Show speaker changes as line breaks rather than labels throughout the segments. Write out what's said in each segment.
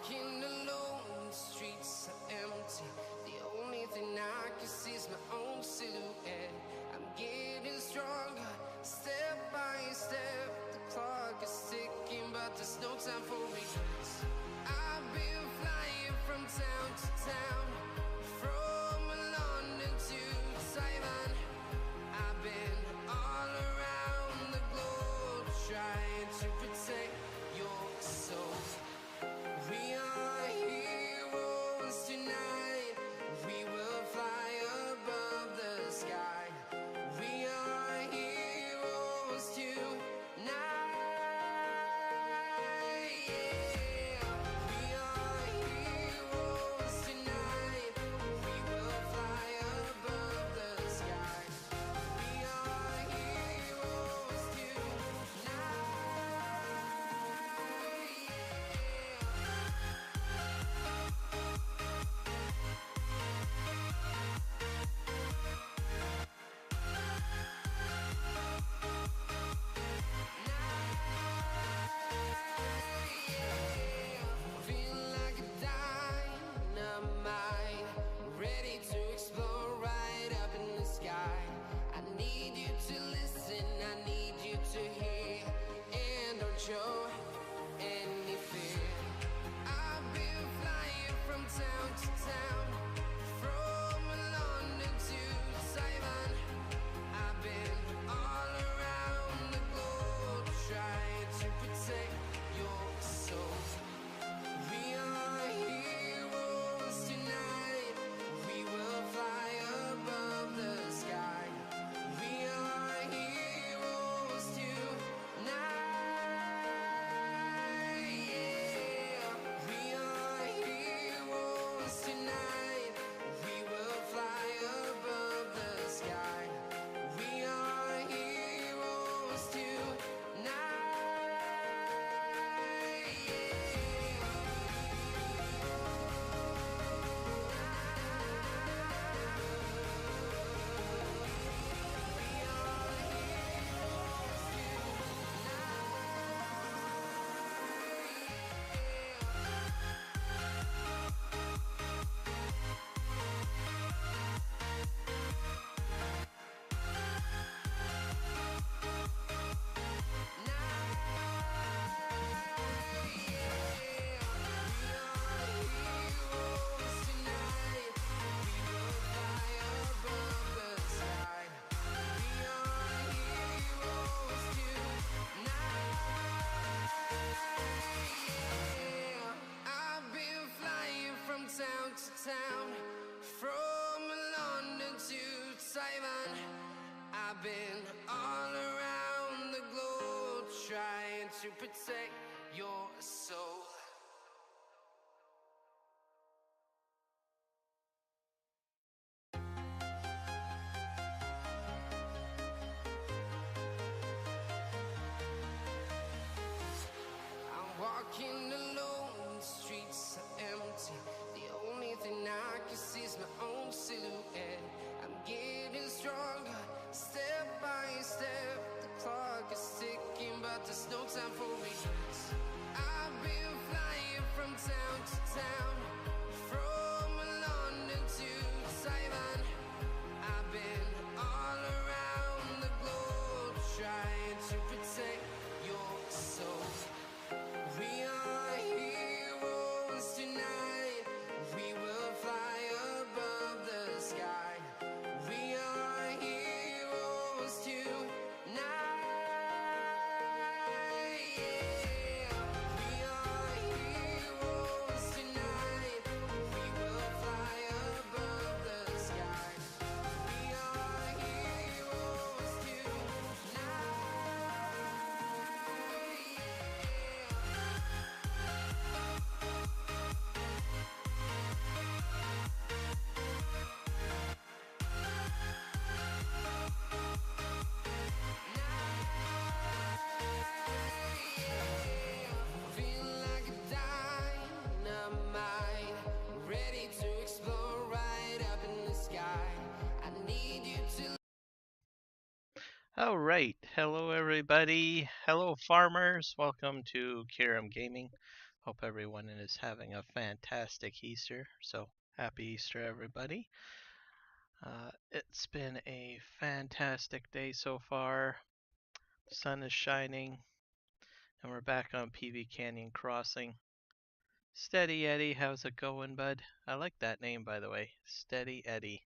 walking alone, the streets are empty. The only thing I can see is my own silhouette. I'm getting stronger, step by step. The clock is ticking, but there's no time for regrets. I've been flying from town to town, from London to Taiwan. I've been all around the globe, trying to protect your soul. We are heroes tonight. We will fly above the sky. We are heroes tonight. Yeah. We are heroes tonight. We will fly above the sky. We are heroes tonight. Feel like a dynamite, ready to explode right up in the sky. I need you to listen, I need you to hear, and don't show any fear. I've been flying from town to town, from London to Taiwan. I've been all around the globe, trying to protect your soul. We are heroes tonight. We will fly above the sky. We are heroes tonight. Yeah. We are heroes tonight. We will fly above the sky. We are heroes tonight. Town to town, from London to Taiwan. I've been all around the globe, trying to protect your soul. I'm walking alone, the streets are empty. The only thing I can see is my own silhouette. I'm getting stronger, step by step. The clock is ticking, but there's no time for regrets. I've been flying from town to town, from London to Taiwan. I've been all around the globe, trying to protect your soul. We are heroes tonight. We will fly above the sky. We are heroes tonight. Yeah. We are heroes tonight. We will fly above the sky. We are heroes tonight. Feel like a dynamite, ready to explode right up in the sky. I need you to.
All right. Hello, everybody. Hello, farmers. Welcome to Kiram Gaming. Hope everyone is having a fantastic Easter. So, happy Easter, everybody. It's been a fantastic day so far. The sun is shining, and we're back on PV Canyon Crossing. Steady Eddie, how's it going, bud? I like that name, by the way. Steady Eddie.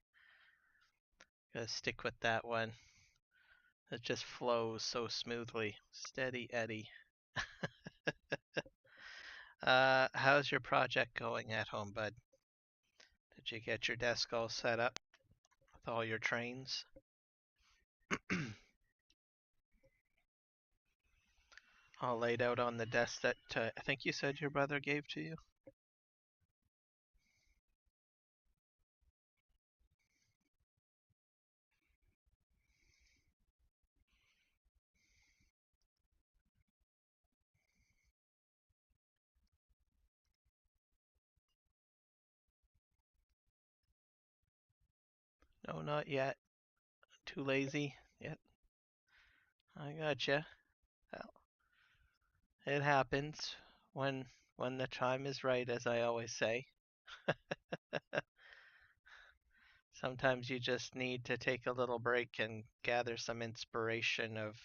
Gotta stick with that one. It just flows so smoothly. Steady Eddie. How's your project going at home, bud? Did you get your desk all set up with all your trains? All laid out on the desk that I think you said your brother gave to you? No, not yet. Too lazy yet? I gotcha. Well, it happens when the time is right, as I always say. Sometimes you just need to take a little break and gather some inspiration of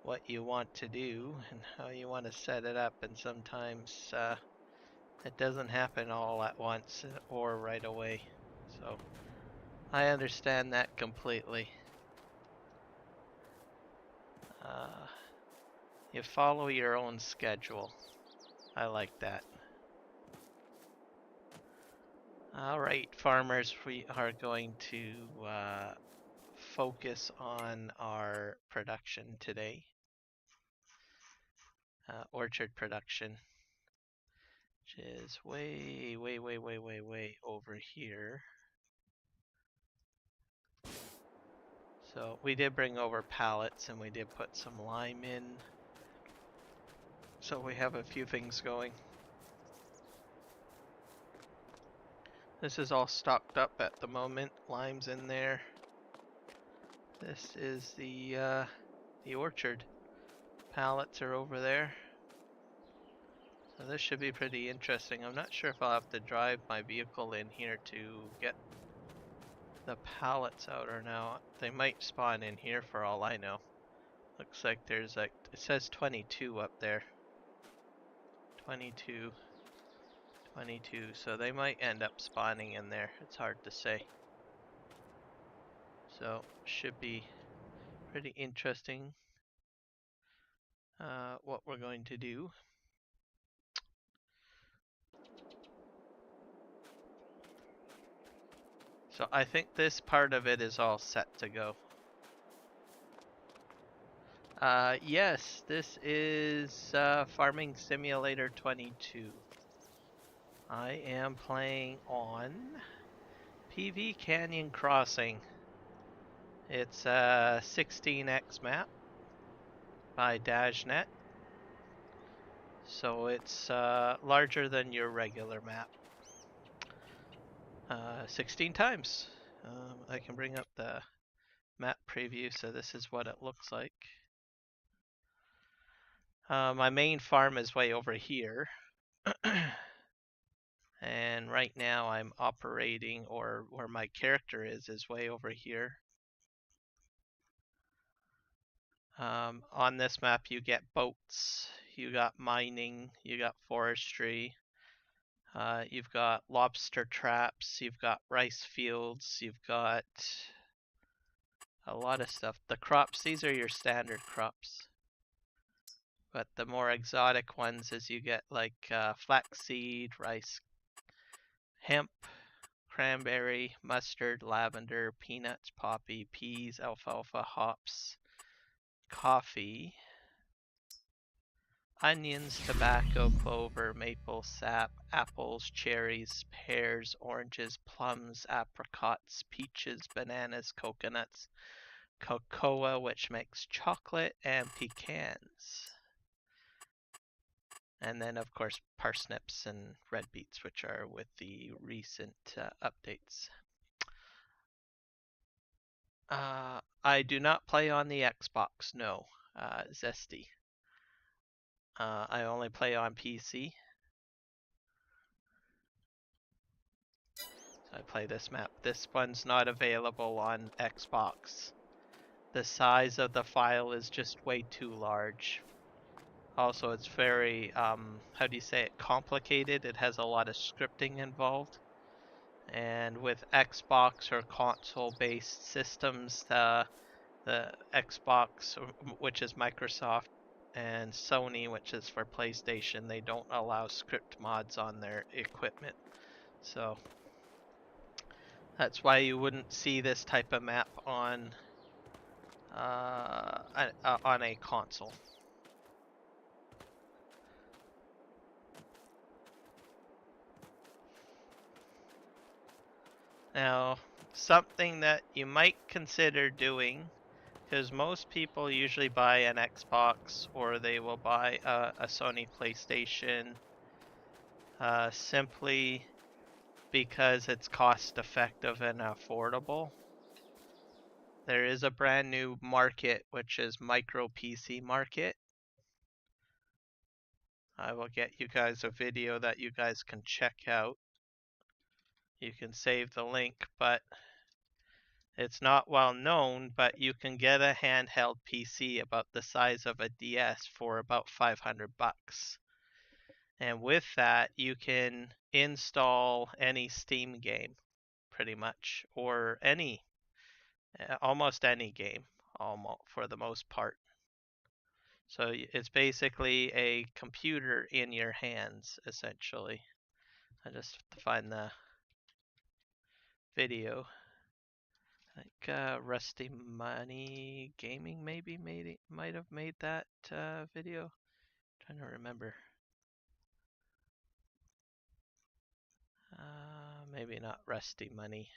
what you want to do and how you want to set it up, and sometimes it doesn't happen all at once or right away. So I understand that completely. Uh, you follow your own schedule. I like that. All right, farmers, we are going to focus on our production today. Orchard production, which is way over here. So we did bring over pallets and we did put some lime in. So we have a few things going. This is all stocked up at the moment. Lime's in there. This is the orchard. Pallets are over there. So this should be pretty interesting. I'm not sure if I'll have to drive my vehicle in here to get the pallets out or not. They might spawn in here for all I know. Looks like there's like, it says 22 up there. 22. 22, so they might end up spawning in there. It's hard to say. So should be pretty interesting what we're going to do. So I think this part of it is all set to go. Yes, this is Farming Simulator 22. I am playing on PV Canyon Crossing. It's a 16x map by Dajnet. So it's larger than your regular map. 16 times. I can bring up the map preview, so this is what it looks like. My main farm is way over here. And right now I'm operating, or where my character is way over here. On this map you get boats, you got mining, you got forestry, you've got lobster traps, you've got rice fields, you've got a lot of stuff. The crops, these are your standard crops. But the more exotic ones is you get like flaxseed, rice, hemp, cranberry, mustard, lavender, peanuts, poppy, peas, alfalfa, hops, coffee, onions, tobacco, clover, maple sap, apples, cherries, pears, oranges, plums, apricots, peaches, bananas, coconuts, cocoa, which makes chocolate, and pecans. And then, of course, parsnips and red beets, which are with the recent updates. I do not play on the Xbox, no. Zesty. I only play on PC. So I play this map. This one's not available on Xbox. The size of the file is just way too large. Also, it's very, how do you say it, complicated. It has a lot of scripting involved. And with Xbox or console-based systems, the Xbox, which is Microsoft, and Sony, which is for PlayStation, they don't allow script mods on their equipment. So that's why you wouldn't see this type of map on a console. Now, something that you might consider doing, because most people usually buy an Xbox or they will buy a Sony PlayStation simply because it's cost effective and affordable. There is a brand new market, which is micro PC market. I will get you guys a video that you guys can check out. You can save the link, but it's not well known, but you can get a handheld PC about the size of a DS for about 500 bucks. And with that, you can install any Steam game, pretty much, or almost any game, almost for the most part. So it's basically a computer in your hands, essentially. I just have to find the video. I think Rusty Money Gaming maybe might have made that video. Trying to remember. Maybe not Rusty Money.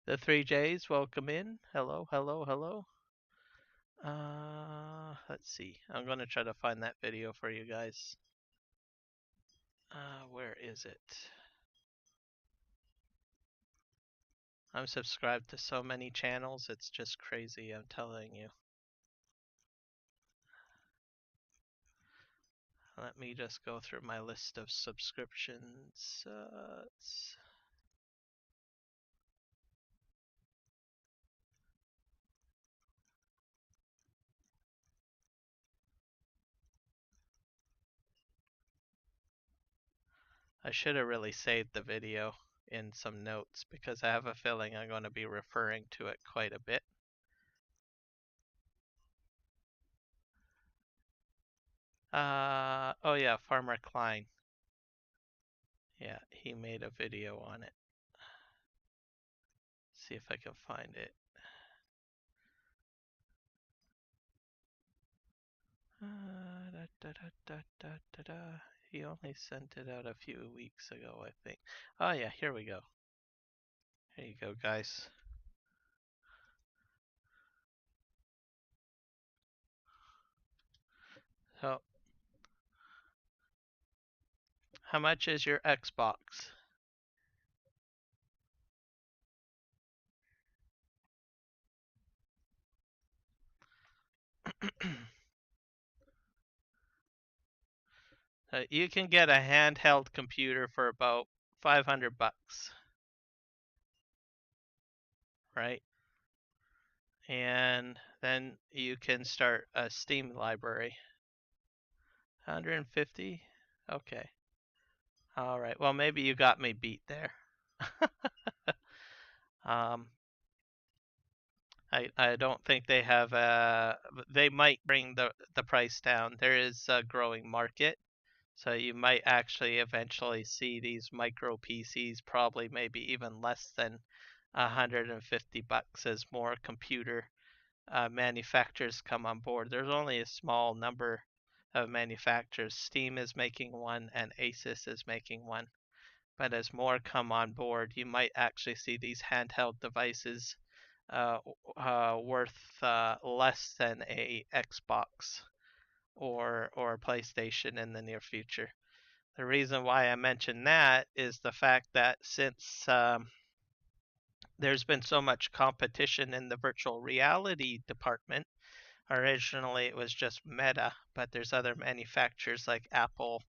The 3Js, welcome in. Hello, hello, hello. Let's see. I'm gonna try to find that video for you guys. Where is it? I'm subscribed to so many channels, it's just crazy, I'm telling you. Let me just go through my list of subscriptions. I should have really saved the video in some notes because I have a feeling I'm going to be referring to it quite a bit. Oh yeah, Farmer Klein. Yeah, he made a video on it. See if I can find it. He only sent it out a few weeks ago, I think. Oh yeah, here we go. Here you go, guys. So, how much is your Xbox? You can get a handheld computer for about 500 bucks, right? And then you can start a Steam library. 150? Okay. All right. Well, maybe you got me beat there. I don't think they have they might bring the price down. There is a growing market. So you might actually eventually see these micro PCs probably maybe even less than 150 bucks as more computer manufacturers come on board. There's only a small number of manufacturers. Steam is making one and Asus is making one. But as more come on board, you might actually see these handheld devices worth less than a Xbox or PlayStation in the near future. The reason why I mention that is the fact that since there's been so much competition in the virtual reality department. Originally, it was just Meta, but there's other manufacturers like Apple,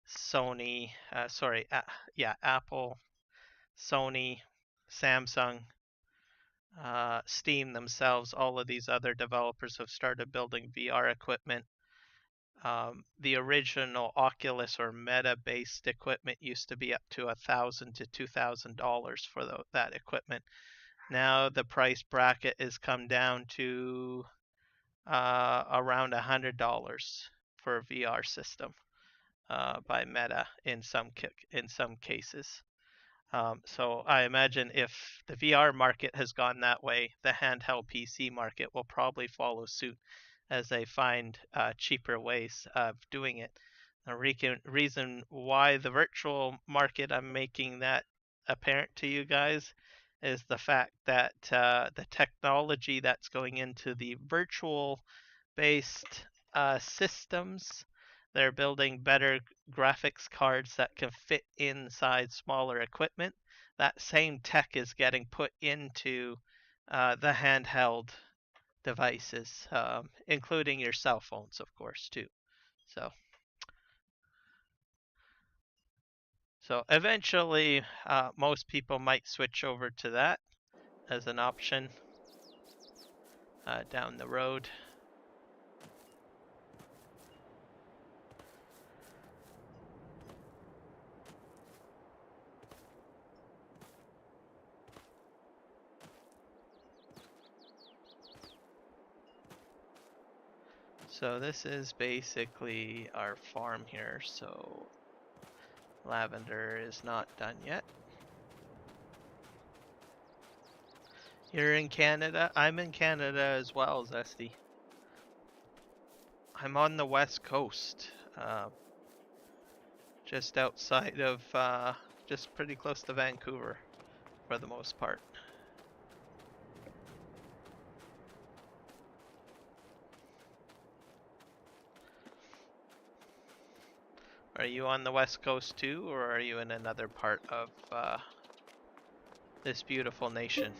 Sony, Apple, Sony, Samsung, Steam themselves. All of these other developers have started building VR equipment. The original Oculus or Meta-based equipment used to be up to $1,000 to $2,000 for that equipment. Now the price bracket has come down to around $100 for a VR system by Meta in some cases. So I imagine if the VR market has gone that way, the handheld PC market will probably follow suit as they find cheaper ways of doing it. The reason why the virtual market, I'm making that apparent to you guys, is the fact that the technology that's going into the virtual based systems, they're building better graphics cards that can fit inside smaller equipment. That same tech is getting put into the handheld devices, including your cell phones, of course, too. So eventually, most people might switch over to that as an option down the road. So this is basically our farm here. So lavender is not done yet. You're in Canada? I'm in Canada as well, Zesty. I'm on the west coast. Just outside of, just pretty close to Vancouver for the most part. Are you on the west coast too, or are you in another part of this beautiful nation?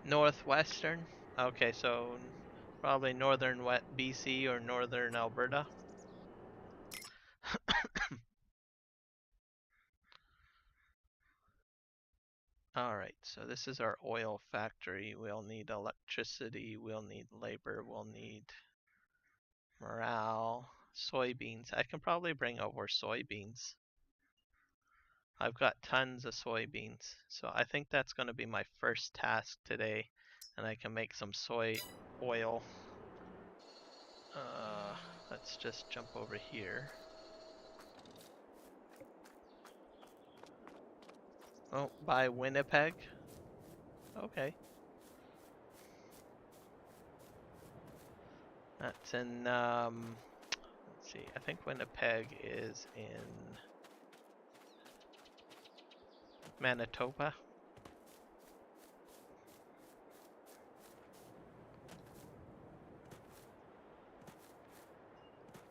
Northwestern? Okay, so probably northern BC or northern Alberta. Alright, so this is our oil factory. We'll need electricity, we'll need labor, we'll need morale, soybeans. I can probably bring over soybeans. I've got tons of soybeans, so I think that's going to be my first task today, and I can make some soy oil. Let's just jump over here. Oh, by Winnipeg? Okay. That's in, let's see, I think Winnipeg is in Manitoba.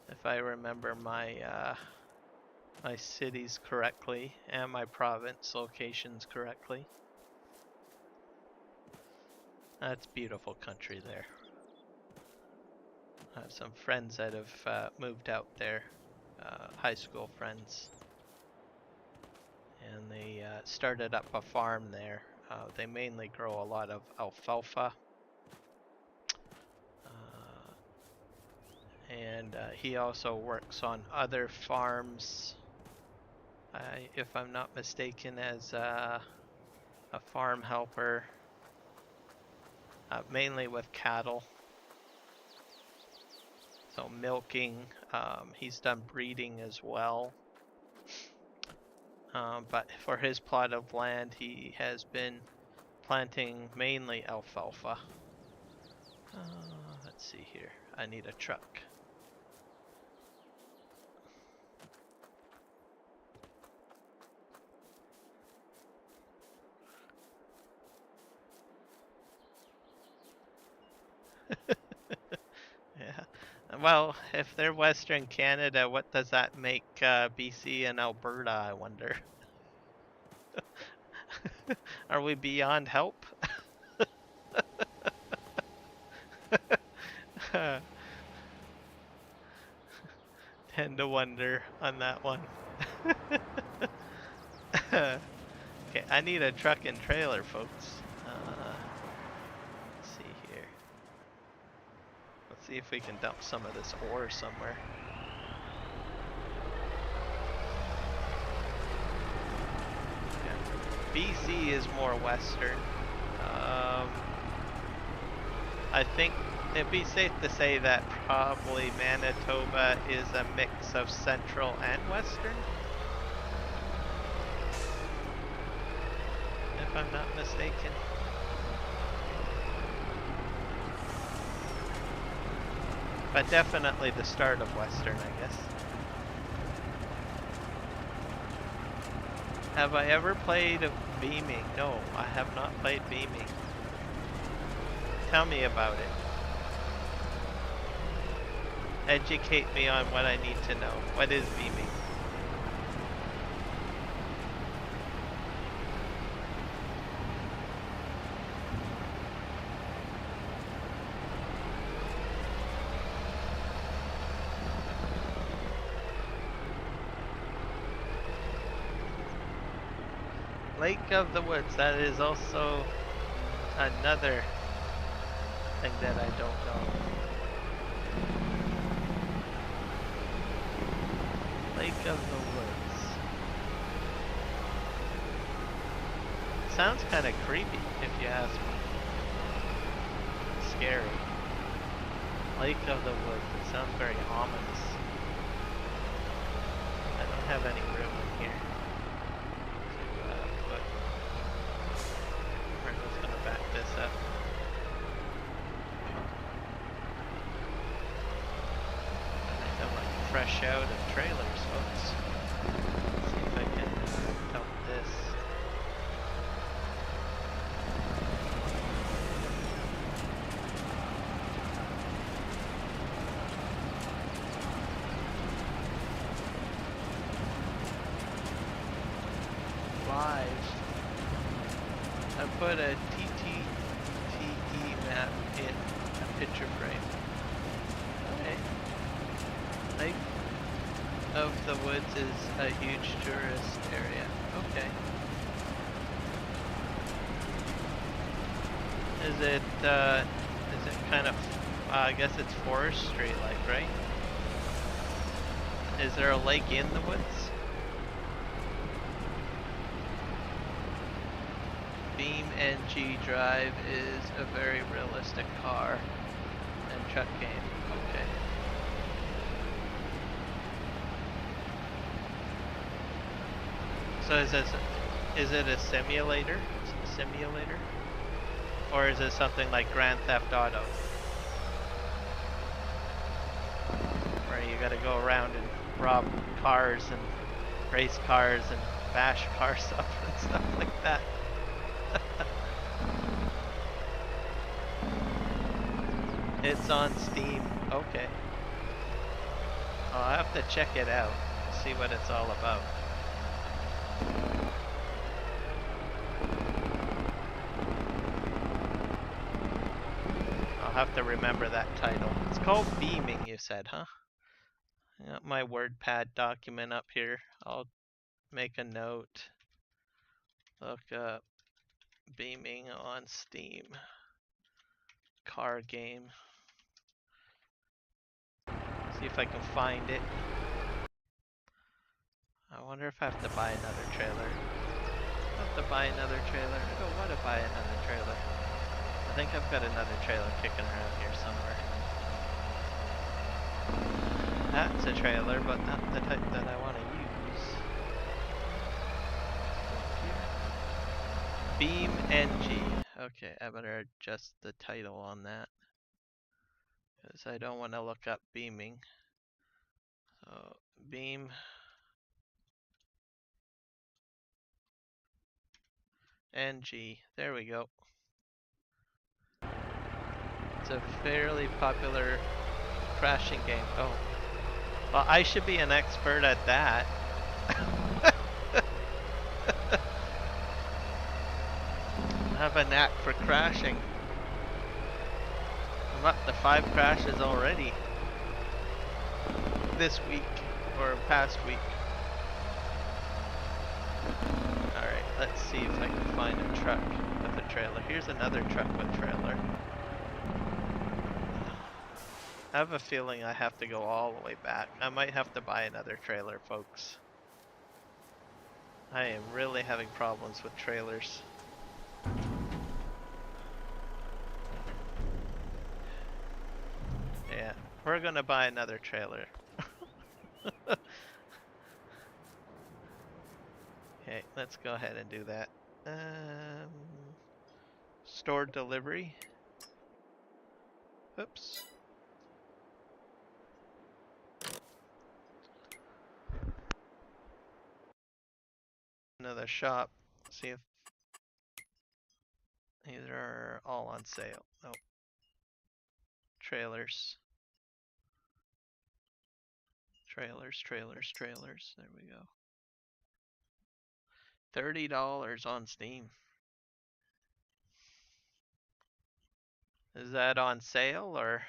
If I remember my my cities correctly and my province locations correctly. That's beautiful country there. I have some friends that have moved out there, high school friends, and they started up a farm there. They mainly grow a lot of alfalfa, and he also works on other farms, if I'm not mistaken, as a farm helper, mainly with cattle. So milking, he's done breeding as well. But for his plot of land, he has been planting mainly alfalfa. Let's see here. I need a truck. Yeah. Well, if they're Western Canada, what does that make BC and Alberta, I wonder? Are we beyond help? Tend to wonder on that one. Okay, I need a truck and trailer, folks. Let's see here. Let's see if we can dump some of this ore somewhere. Yeah. BC is more western. I think it'd be safe to say that probably Manitoba is a mix of central and western, if I'm not mistaken. But definitely the start of western, I guess. Have I ever played beaming? No, I have not played beaming. Tell me about it. Educate me on what I need to know. What is beaming? Lake of the Woods, that is also another thing that I don't know. Lake of the Woods. Sounds kind of creepy, if you ask me. Scary. Lake of the Woods, it sounds very ominous. I don't have any room in here. We're just gonna back this up. I think I'm like fresh out of trailers, folks. Let's see if I can dump this. Live. I put a TTTE map in a picture frame. Okay. Lake of the Woods is a huge tourist area. Okay. Is it kind of, I guess it's forestry like, right? Is there a lake in the woods? Beam NG Drive is a very realistic car and truck game. Okay. So is it a simulator? Is it a simulator? Or is it something like Grand Theft Auto? Where you gotta go around and rob cars and race cars and bash cars up and stuff like that. It's on Steam. Okay. I'll have to check it out, see what it's all about. I'll have to remember that title. It's called Beaming, you said, huh? I got my WordPad document up here. I'll make a note. Look up Beaming on Steam. Car game. See if I can find it. I wonder if I have to buy another trailer. I have to buy another trailer. I don't want to buy another trailer. I think I've got another trailer kicking around here somewhere. That's a trailer, but not the type that I want to use. Beam NG. Okay, I better adjust the title on that, because I don't want to look up beaming. So, beam NG. There we go. It's a fairly popular crashing game. Oh. Well, I should be an expert at that. I have a knack for crashing. I'm up to 5 crashes already. This week, or past week. Alright, let's see if I can find a truck with a trailer. Here's another truck with trailer. I have a feeling I have to go all the way back. I might have to buy another trailer, folks. I am really having problems with trailers. Yeah, we're gonna buy another trailer. Okay, let's go ahead and do that. Store delivery. Oops. Another shop. See if these are all on sale. Nope. Trailers. Trailers. There we go. $30 on Steam. Is that on sale or?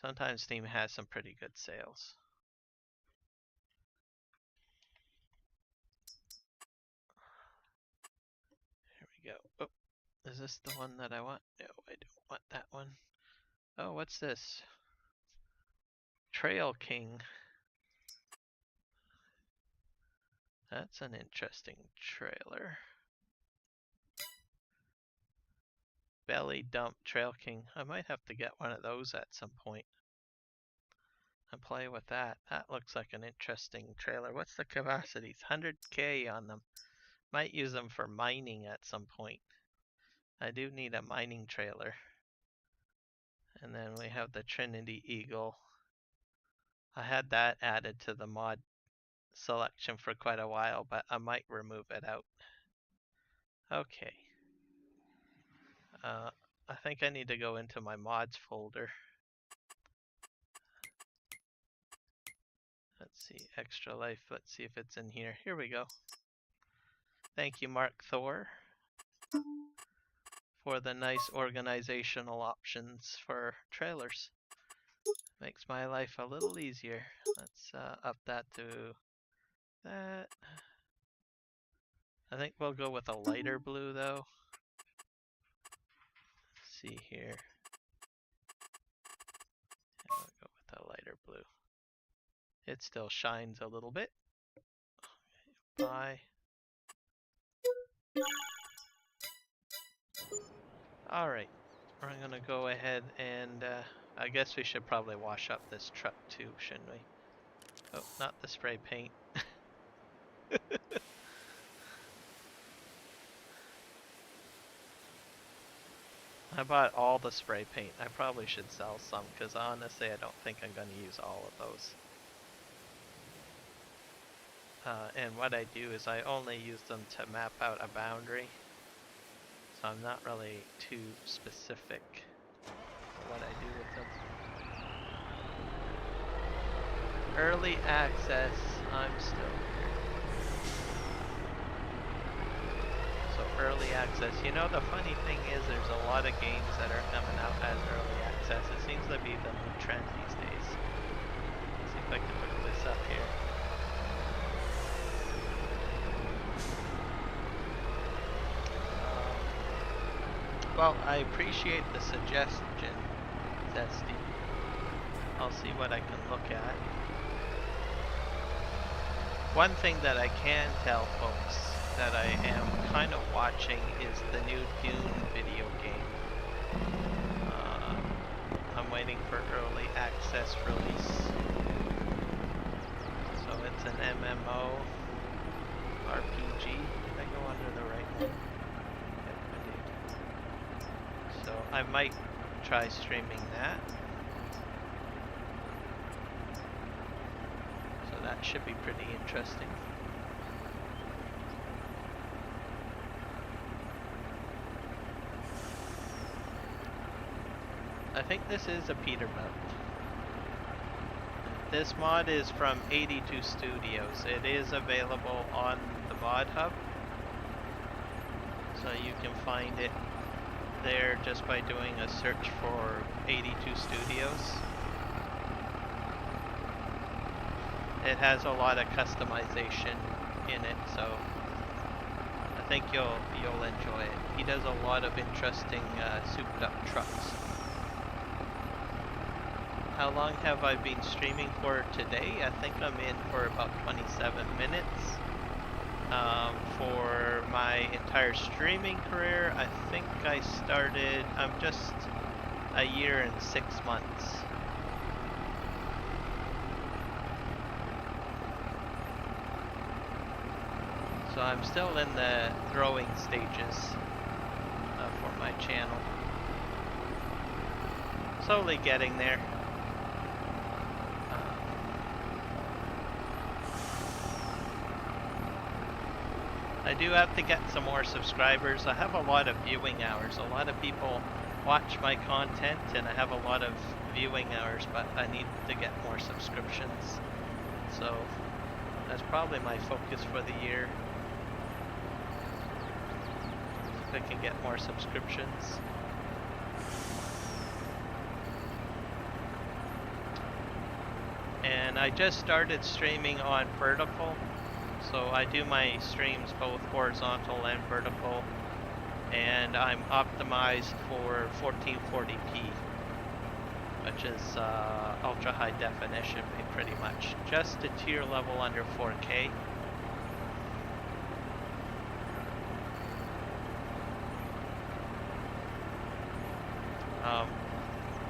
Sometimes Steam has some pretty good sales. Here we go. Oh, is this the one that I want? No, I don't want that one. Oh, what's this? Trail King. That's an interesting trailer. Belly Dump Trail King. I might have to get one of those at some point and play with that. That looks like an interesting trailer. What's the capacities? 100K on them. Might use them for mining at some point. I do need a mining trailer. And then we have the Trinity Eagle. I had that added to the mod selection for quite a while, but I might remove it out. Okay. I think I need to go into my mods folder. Let's see, Extra Life. Let's see if it's in here. Here we go. Thank you, Mark Thor, for the nice organizational options for trailers. Makes my life a little easier. Let's up that to that. I think we'll go with a lighter blue though. Let's see here. Yeah, we'll go with a lighter blue. It still shines a little bit. Buy. Alright, we're gonna go ahead and I guess we should probably wash up this truck too, shouldn't we? Oh, not the spray paint. I bought all the spray paint. I probably should sell some because honestly I don't think I'm going to use all of those. And what I do is I only use them to map out a boundary. So I'm not really too specific what I do with them. Early access, I'm still here. So early access, you know the funny thing is there's a lot of games that are coming out as early access. It seems to be the new trend these days. Let's see if I can look this up here. Well, I appreciate the suggestion, Zesty. I'll see what I can look at. One thing that I can tell folks that I am kind of watching is the new Dune video game. I'm waiting for early access release. So it's an MMO RPG. Did I go under the right one? Yep, I did. So I might try streaming that. So that should be pretty interesting. I think this is a Peterbilt. This mod is from 82 Studios. It is available on the mod hub, so you can find it there just by doing a search for 82 Studios. It has a lot of customization in it, so I think you'll enjoy it. He does a lot of interesting souped up trucks. How long have I been streaming for today? I think I'm in for about 27 minutes. For my entire streaming career, I think I started, I'm just a year and 6 months. So I'm still in the growing stages for my channel. Slowly getting there. I do have to get some more subscribers. I have a lot of viewing hours. A lot of people watch my content and I have a lot of viewing hours, but I need to get more subscriptions. So that's probably my focus for the year. If I can get more subscriptions. And I just started streaming on vertical. So I do my streams both horizontal and vertical, and I'm optimized for 1440p, which is ultra high definition pretty much. Just a tier level under 4K.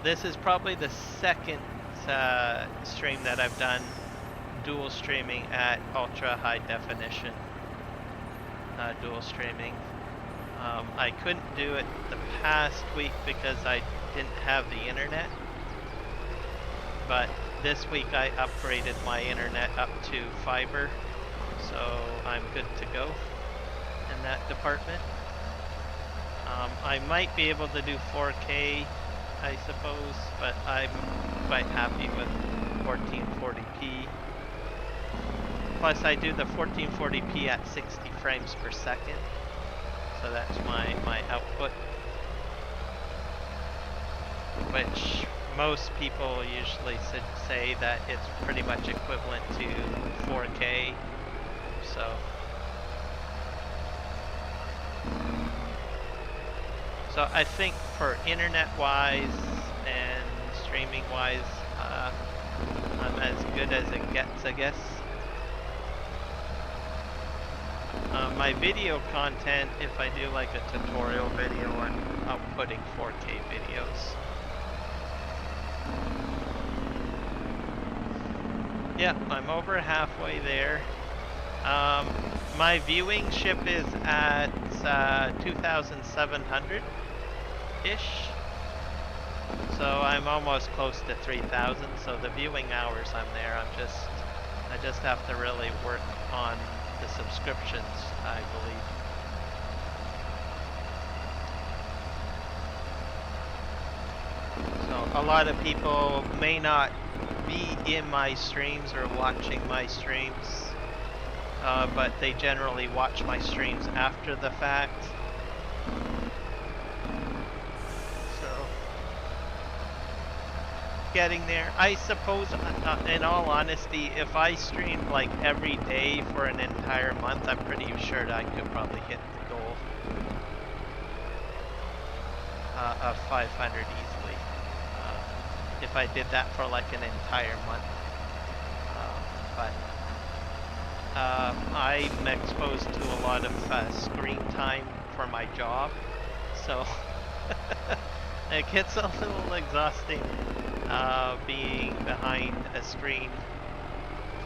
This is probably the second stream that I've done dual streaming at ultra high definition. Dual streaming. I couldn't do it the past week because I didn't have the internet, but this week I upgraded my internet up to fiber, so I'm good to go in that department. I might be able to do 4K, I suppose, but I'm quite happy with 1440p. Plus I do the 1440p at 60 frames per second, so that's my output, which most people usually say that it's pretty much equivalent to 4K, so I think for internet wise and streaming wise, I'm as good as it gets, I guess. My video content, if I do like a tutorial video, I'm outputting 4K videos. Yeah, I'm over halfway there. My viewing ship is at 2,700-ish. So I'm almost close to 3,000, so the viewing hours I'm there. I just have to really work on the subscriptions, I believe. So a lot of people may not be in my streams or watching my streams, but they generally watch my streams after the fact. Getting there. I suppose, in all honesty, if I streamed like every day for an entire month, I'm pretty sure that I could probably hit the goal of 500 easily. If I did that for like an entire month. But I'm exposed to a lot of screen time for my job, so it gets a little exhausting. Being behind a screen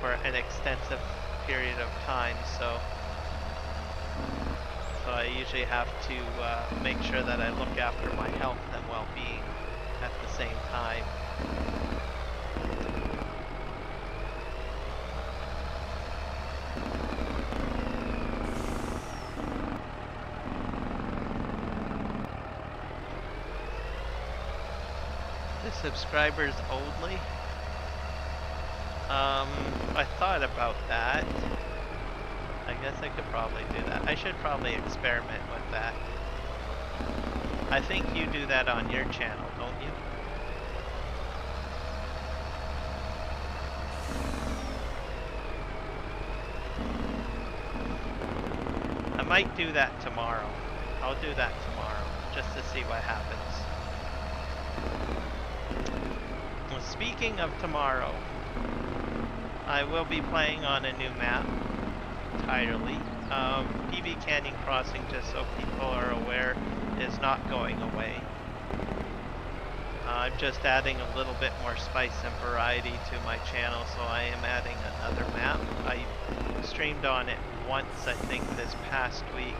for an extensive period of time, so I usually have to make sure that I look after my health and well-being at the same time. subscribers only. I thought about that. I guess I could probably do that. I should probably experiment with that. I think you do that on your channel, don't you? I might do that tomorrow. I'll do that tomorrow, just to see what happens. Well, speaking of tomorrow, I will be playing on a new map entirely. PB Canyon Crossing, just so people are aware, is not going away. I'm just adding a little bit more spice and variety to my channel, so I am adding another map. I streamed on it once, I think, this past week.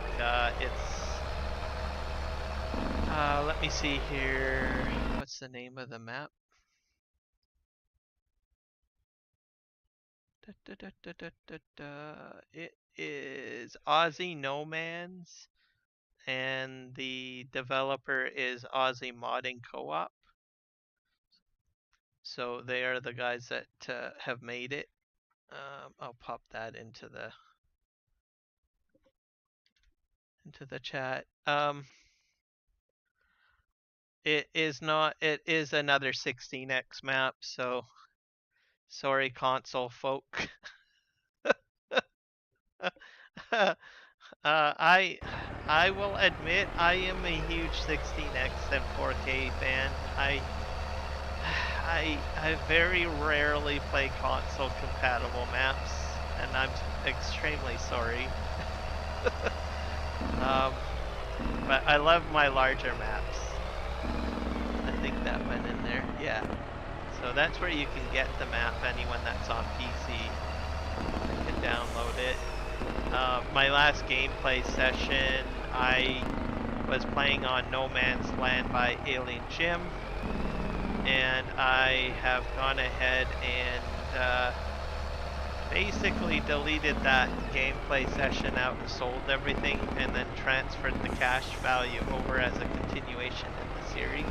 Let me see here. What's the name of the map? It is Aussie No Man's, and the developer is Aussie Modding Co-op. So they are the guys that have made it. I'll pop that into the chat. It is not. It is another 16x map. So sorry, console folk. I will admit I am a huge 16x and 4K fan. I very rarely play console compatible maps, and I'm extremely sorry. But I love my larger maps. I think that went in there. Yeah. So that's where you can get the map. Anyone that's on PC can download it. My last gameplay session, I was playing on No Man's Land by Alien Jim, and I have gone ahead and basically deleted that gameplay session out and sold everything, and then transferred the cash value over as a continuation in the series.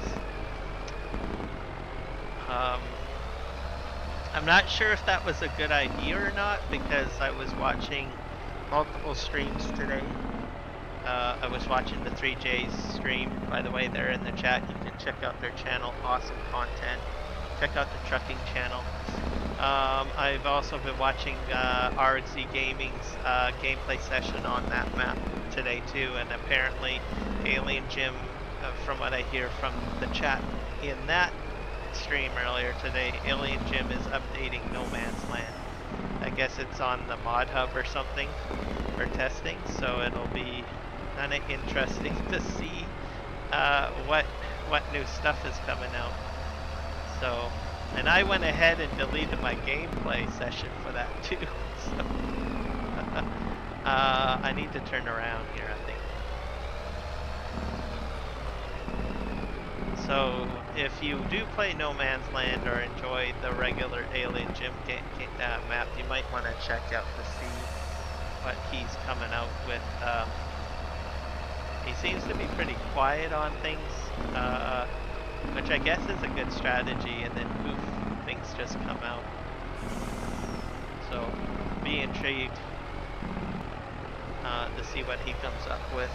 I'm not sure if that was a good idea or not, because I was watching multiple streams today. I was watching the 3J's stream. By the way, they're in the chat. You can check out their channel. Awesome content. Check out the trucking channel. I've also been watching RXZ Gaming's gameplay session on that map today too, and apparently Alien Jim, from what I hear from the chat in that stream earlier today, Alien Jim is updating No Man's Land. I guess it's on the mod hub or something for testing, so it'll be kind of interesting to see what new stuff is coming out. So, and I went ahead and deleted my gameplay session for that too. So I need to turn around here, I think. So if you do play No Man's Land or enjoy the regular Alien Jim map, you might want to check out to see what he's coming out with. He seems to be pretty quiet on things, which I guess is a good strategy, and then poof, things just come out. So be intrigued to see what he comes up with.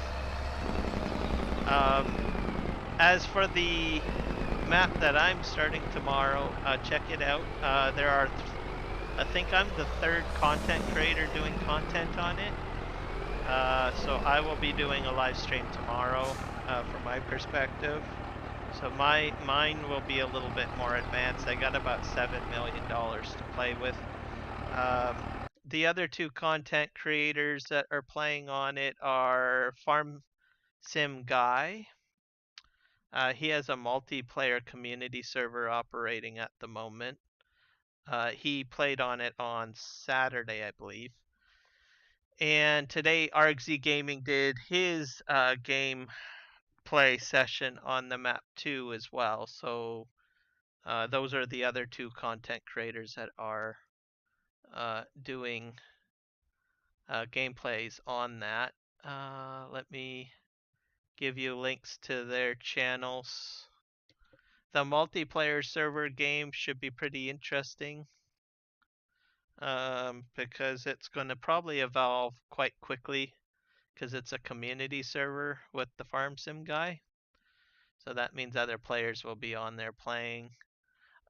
As for the map that I'm starting tomorrow, check it out. There are, I think I'm the third content creator doing content on it. So I will be doing a live stream tomorrow from my perspective. So mine will be a little bit more advanced. I got about $7 million to play with. The other two content creators that are playing on it are Farm Sim Guy. He has a multiplayer community server operating at the moment. He played on it on Saturday, I believe. And today, RXZ Gaming did his gameplay session on the map too as well. So those are the other two content creators that are doing gameplays on that. Let me give you links to their channels. the multiplayer server game should be pretty interesting. Because it's going to probably evolve quite quickly because it's a community server with the farm sim guy. So that means other players will be on there playing.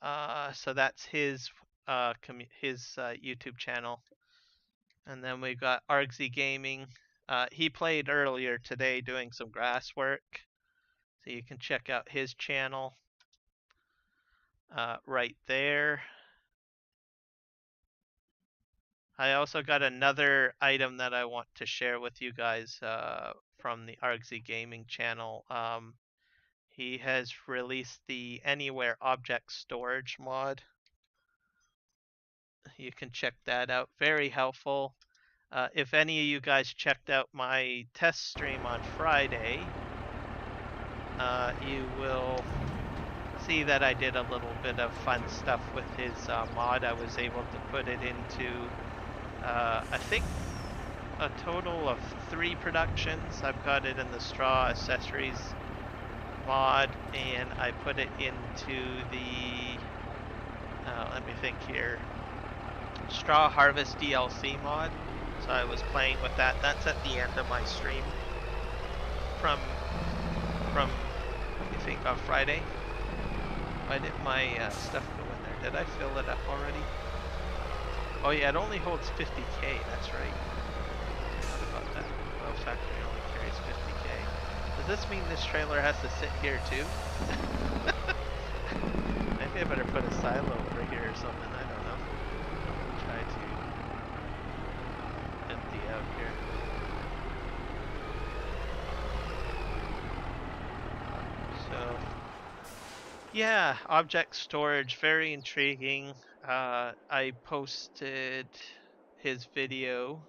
So that's his YouTube channel. And then we've got Argsy Gaming. He played earlier today doing some grass work. So you can check out his channel right there. I also got another item that I want to share with you guys from the Argsy Gaming channel. He has released the Anywhere Object Storage mod. You can check that out. Very helpful. If any of you guys checked out my test stream on Friday, you will see that I did a little bit of fun stuff with his mod. I was able to put it into, I think, a total of 3 productions. I've got it in the Straw Accessories mod, and I put it into the, let me think here, Straw Harvest DLC mod. So I was playing with that. That's at the end of my stream from I think on Friday. Why did my stuff go in there? Did I fill it up already? Oh yeah, it only holds 50k, that's right. What about that? Well, factory only carries 50k. Does this mean this trailer has to sit here too? Maybe I better put a silo over here or something, I don't know. Try to empty out here. So, yeah, object storage, very intriguing. I posted his video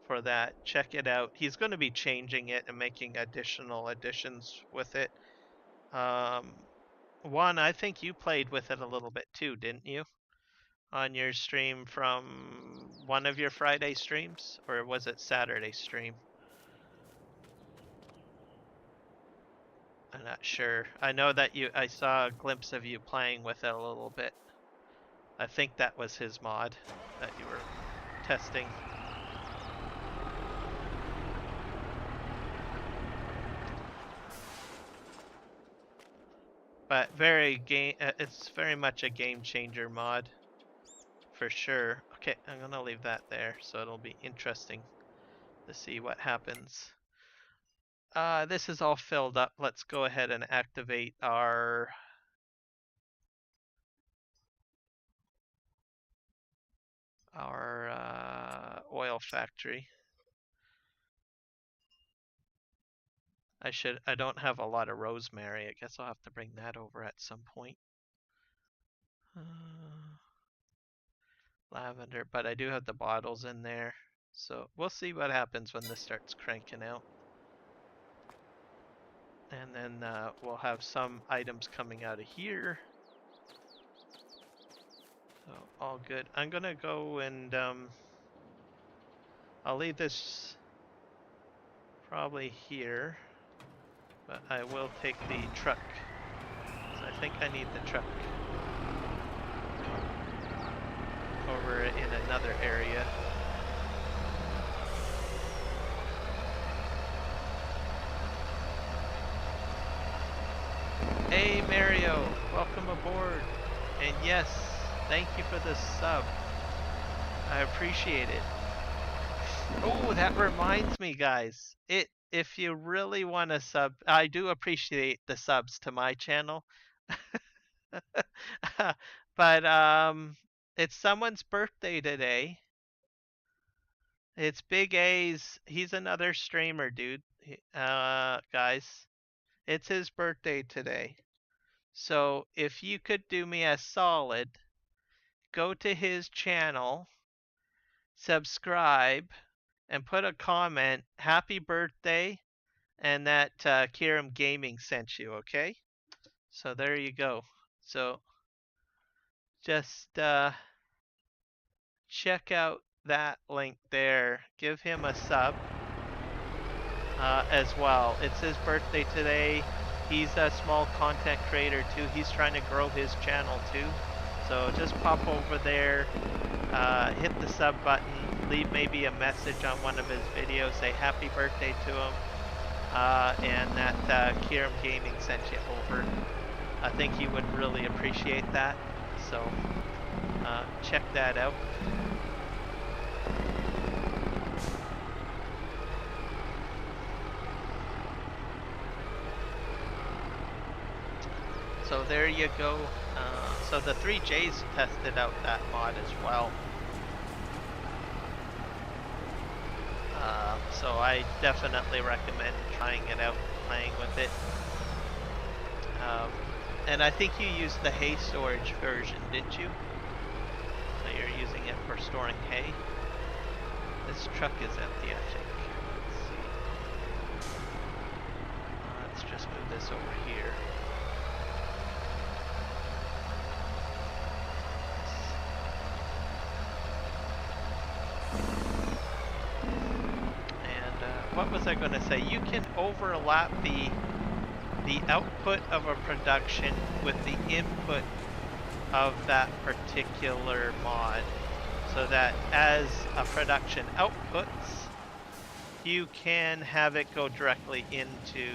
for that. Check it out. He's going to be changing it and making additional additions with it. Juan, I think you played with it a little bit too, didn't you? On your stream from one of your Friday streams? Or was it Saturday stream? I'm not sure. I know that I saw a glimpse of you playing with it a little bit. I think that was his mod that you were testing. But it's very much a game changer mod, for sure. Okay, I'm gonna leave that there, so it'll be interesting to see what happens. This is all filled up. Let's go ahead and activate our oil factory. I don't have a lot of rosemary. I guess I'll have to bring that over at some point. Lavender, but I do have the bottles in there. So we'll see what happens when this starts cranking out. And then we'll have some items coming out of here. So all good. I'm gonna go and I'll leave this probably here, but I will take the truck. So I think I need the truck over in another area. Hey Mario, welcome aboard. And yes, thank you for the sub. I appreciate it. Oh, that reminds me, guys. If you really want to sub, I do appreciate the subs to my channel. But it's someone's birthday today. It's Big A's. He's another streamer, dude. Guys, it's his birthday today. So if you could do me a solid, go to his channel, subscribe, and put a comment, happy birthday, and that Kiram Gaming sent you, okay? So there you go. So just check out that link there. Give him a sub as well. It's his birthday today. he's a small content creator too. He's trying to grow his channel too. So just pop over there, hit the sub button, leave maybe a message on one of his videos, say happy birthday to him, and that Kiram Gaming sent you over. I think he would really appreciate that. So check that out. So there you go. So the 3Js tested out that mod as well. So I definitely recommend trying it out, playing with it. And I think you used the hay storage version, didn't you? So you're using it for storing hay. This truck is empty, I think. Let's see. Let's just move this over here. What was I going to say? You can overlap the output of a production with the input of that particular mod, so that as a production outputs, you can have it go directly into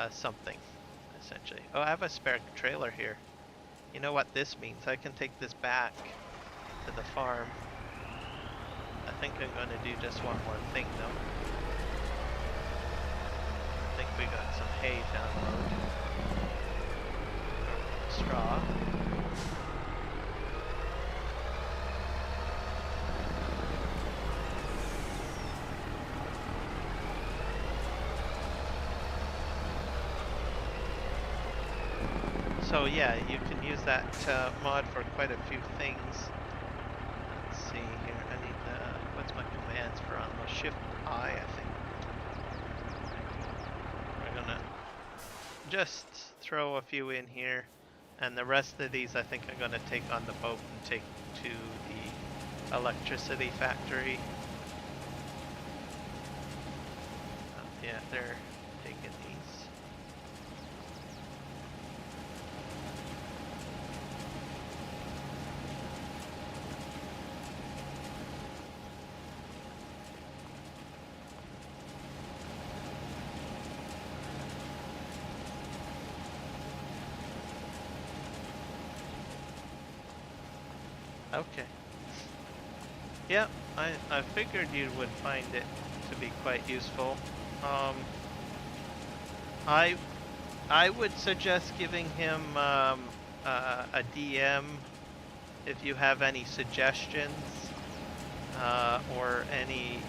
something, essentially. Oh, I have a spare trailer here. You know what this means? I can take this back to the farm. I think I'm going to do just one more thing though. I think we got some hay down the road. Straw. So yeah, you can use that mod for quite a few things. Let's see here. I need what's my commands for on the Shift I think. We're gonna just throw a few in here, and the rest of these I think I'm gonna take on the boat and take to the electricity factory. Yeah, they're taking these. Okay. Yeah, I figured you would find it to be quite useful. I would suggest giving him a DM if you have any suggestions or any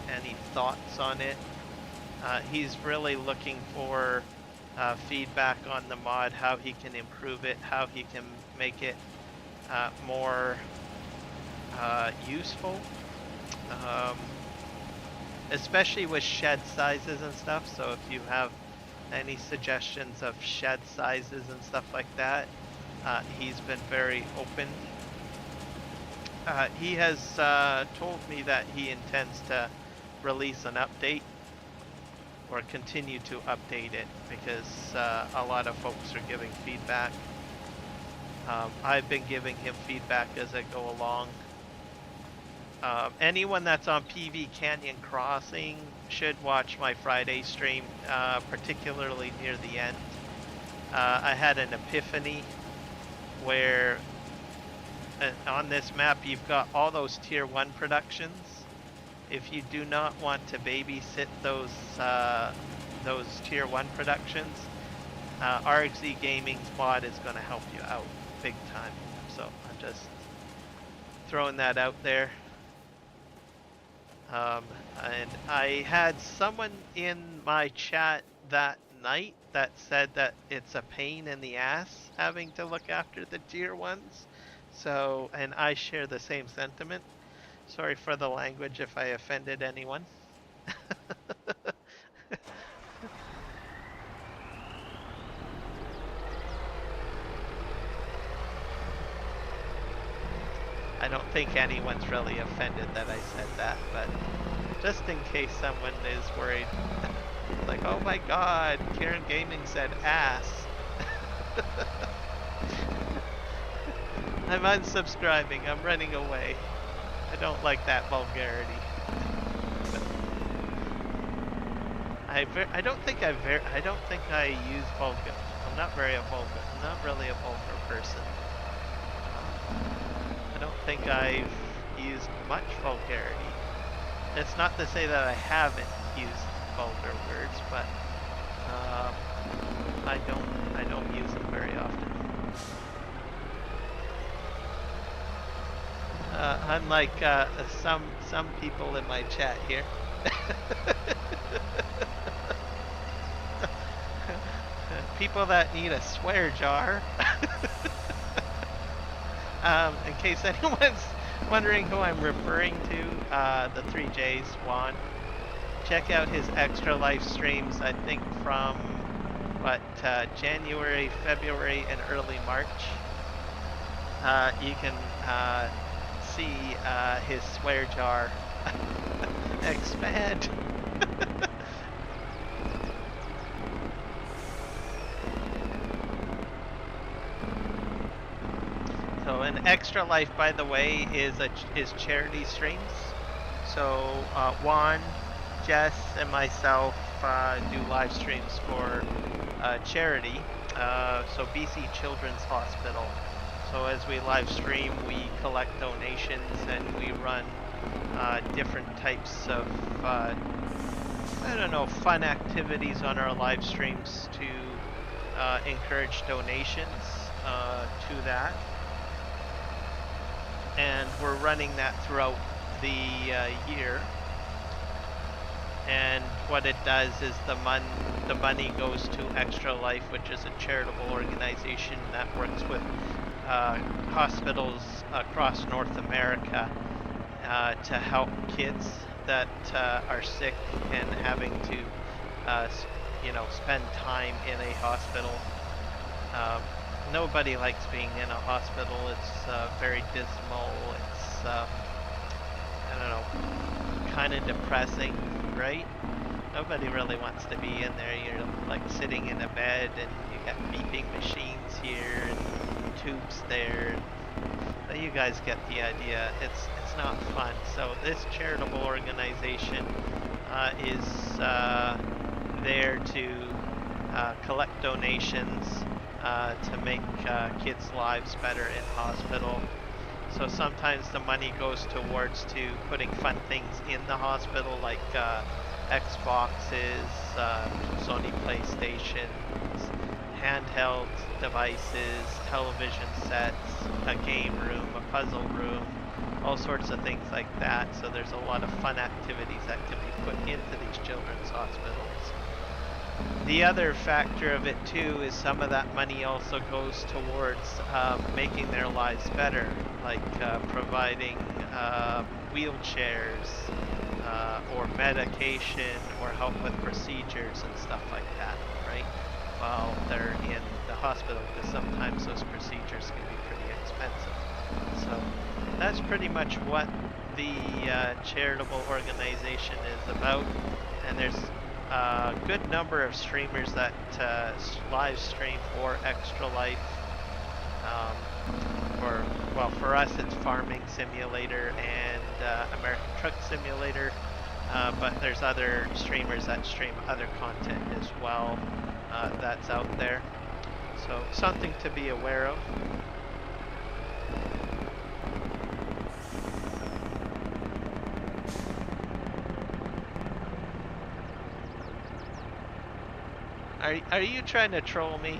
thoughts on it. He's really looking for feedback on the mod, how he can improve it, how he can make it more useful, especially with shed sizes and stuff. So if you have any suggestions of shed sizes and stuff like that, he's been very open. He has told me that he intends to release an update or continue to update it, because a lot of folks are giving feedback. I've been giving him feedback as I go along. Anyone that's on PV Canyon Crossing should watch my Friday stream, particularly near the end. I had an epiphany where on this map you've got all those tier 1 productions. If you do not want to babysit those tier 1 productions, RXZ Gaming's mod is going to help you out big time. So I'm just throwing that out there. And I had someone in my chat that night that said that it's a pain in the ass having to look after the tier 1s. So, and I share the same sentiment. Sorry for the language if I offended anyone. I don't think anyone's really offended that I said that, but just in case someone is worried. It's like, oh my god, Kiram Gaming said ass. I'm unsubscribing. I'm running away. I don't like that vulgarity. I don't think I use vulgar. I'm not very vulgar. I'm not really a vulgar person. I don't think I've used much vulgarity. It's not to say that I haven't used vulgar words, but I don't use them very often. Unlike some people in my chat here. People that need a swear jar. In case anyone's wondering who I'm referring to, the 3J's Juan. Check out his extra live streams, I think from January, February, and early March. You can see his swear jar expand. So an extra life, by the way, is charity streams. So Juan, Jess, and myself do live streams for charity. So BC Children's Hospital. So as we live stream, we collect donations and we run different types of fun activities on our live streams to encourage donations to that. And we're running that throughout the year. And what it does is the money goes to Extra Life, which is a charitable organization that works with hospitals across North America to help kids that are sick and having to, spend time in a hospital. Nobody likes being in a hospital. It's very dismal. It's, kind of depressing, right? Nobody really wants to be in there. You're like sitting in a bed and you got beeping machines here and tubes there. But you guys get the idea. It's not fun. So this charitable organization is there to collect donations to make kids' lives better in hospital. So sometimes the money goes towards to putting fun things in the hospital, like Xboxes, Sony PlayStations, handheld devices, television sets, a game room, a puzzle room, all sorts of things like that. So there's a lot of fun activities that can be put into these children's hospitals. The other factor of it too is some of that money also goes towards making their lives better, like providing wheelchairs or medication or help with procedures and stuff like that, right? While they're in the hospital, because sometimes those procedures can be pretty expensive. So that's pretty much what the charitable organization is about, and there's a good number of streamers that live stream for Extra Life. For us it's Farming Simulator and American Truck Simulator, but there's other streamers that stream other content as well that's out there. So something to be aware of. Are you trying to troll me?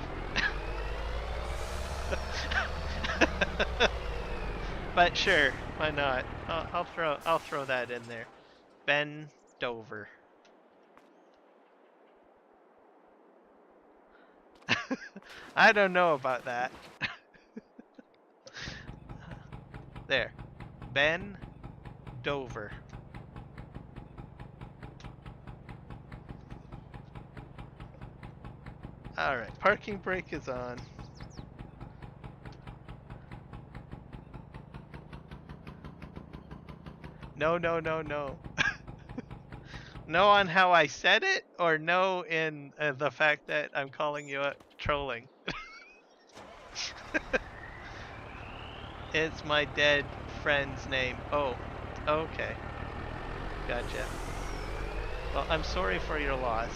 But sure, why not? I'll throw that in there. Ben Dover. I don't know about that. There. Ben Dover. Alright, parking brake is on. No. No on how I said it, or no in the fact that I'm calling you trolling? It's my dead friend's name. Oh, okay. Gotcha. Well, I'm sorry for your loss.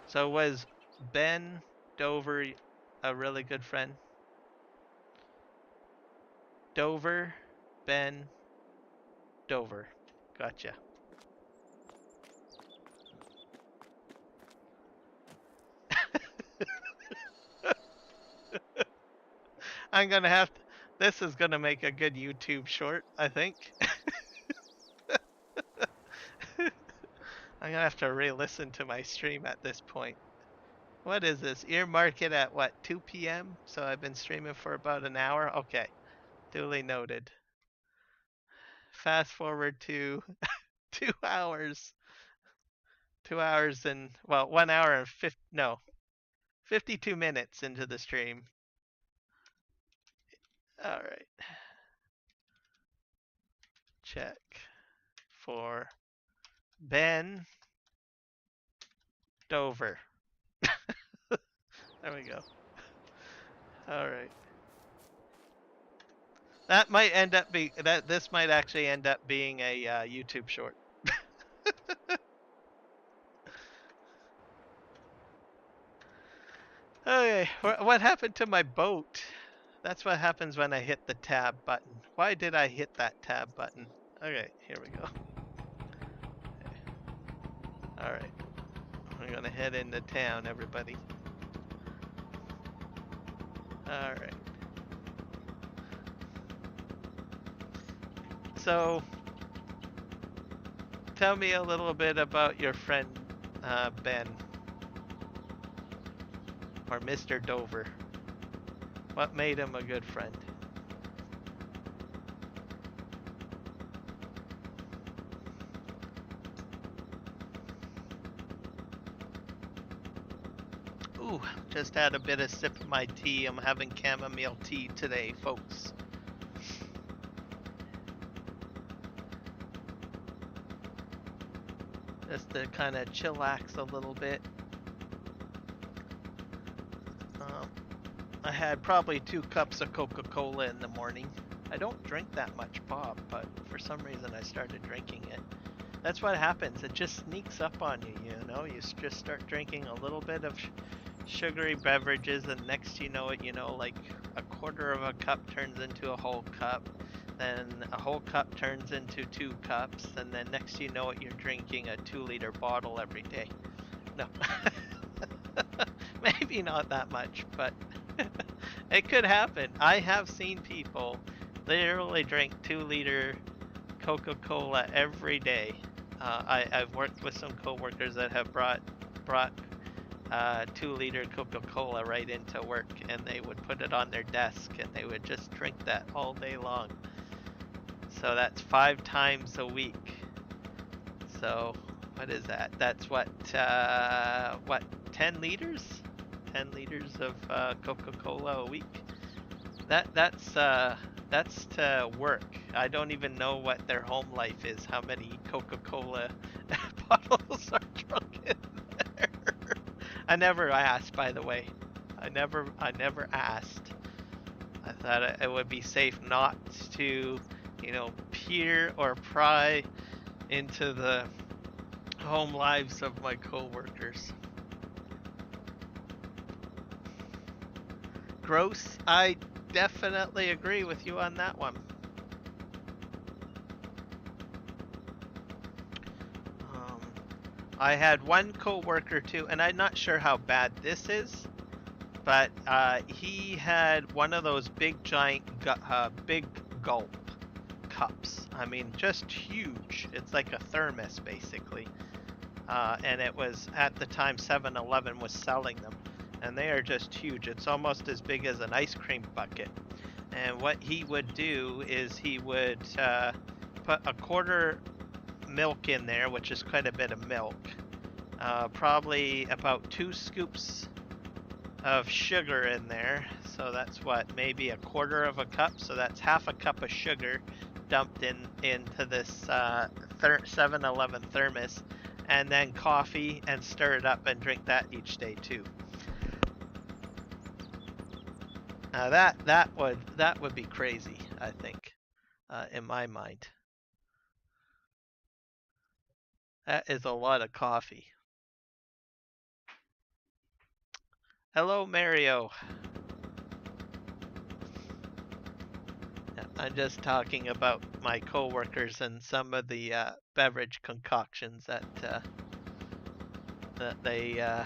So was Ben Dover a really good friend? Dover, Ben, Dover. Gotcha. I'm gonna have to, this is gonna make a good YouTube short, I think. I'm gonna have to re-listen to my stream at this point. What is this? Earmark it at what, 2 p.m.? So I've been streaming for about an hour? Okay. Duly noted. Fast forward to 2 hours. 2 hours and, well, 1 hour and 52 minutes into the stream. Alright. Check for Ben Dover. There we go. Alright. That might end up being, this might actually end up being a YouTube short. Okay, what happened to my boat? That's what happens when I hit the tab button. Why did I hit that tab button? Okay, here we go. Okay. Alright. We're gonna head into town, everybody. Alright. So, tell me a little bit about your friend, Ben. Or Mr. Dover. What made him a good friend? Ooh, just had a bit of sip of my tea. I'm having chamomile tea today, folks. Just to kind of chillax a little bit. I had probably 2 cups of Coca-Cola in the morning. I don't drink that much pop, but for some reason I started drinking it. That's what happens. It just sneaks up on you, you know? You just start drinking a little bit of sugary beverages, and next you know it, you know, like a quarter of a cup turns into a whole cup. Then a whole cup turns into 2 cups, and then next you know it, you're drinking a 2-liter bottle every day. No. Maybe not that much, but it could happen. I have seen people literally drink 2-liter Coca-Cola every day. I've worked with some coworkers that have brought 2-liter Coca-Cola right into work, and they would put it on their desk and they would just drink that all day long. So that's 5 times a week. So what is that? That's what 10 liters? 10 liters of Coca-Cola a week. That's to work. I don't even know what their home life is. How many Coca-Cola bottles are drunk in there? I never asked, by the way. I never asked. I thought it would be safe not to, you know, peer or pry into the home lives of my coworkers. Gross. I definitely agree with you on that one. I had one coworker too, and I'm not sure how bad this is, but he had one of those big giant big gulp cups. I mean, just huge. It's like a thermos basically, and it was at the time 7-Eleven was selling them. And they are just huge. It's almost as big as an ice cream bucket. And what he would do is he would put a quarter milk in there, which is quite a bit of milk. Probably about 2 scoops of sugar in there. So that's what, maybe a quarter of a cup. So that's half a cup of sugar dumped into this 7-Eleven thermos, and then coffee, and stir it up and drink that each day too. Now that would be crazy, I think, in my mind. That is a lot of coffee. Hello, Mario. I'm just talking about my coworkers and some of the beverage concoctions that they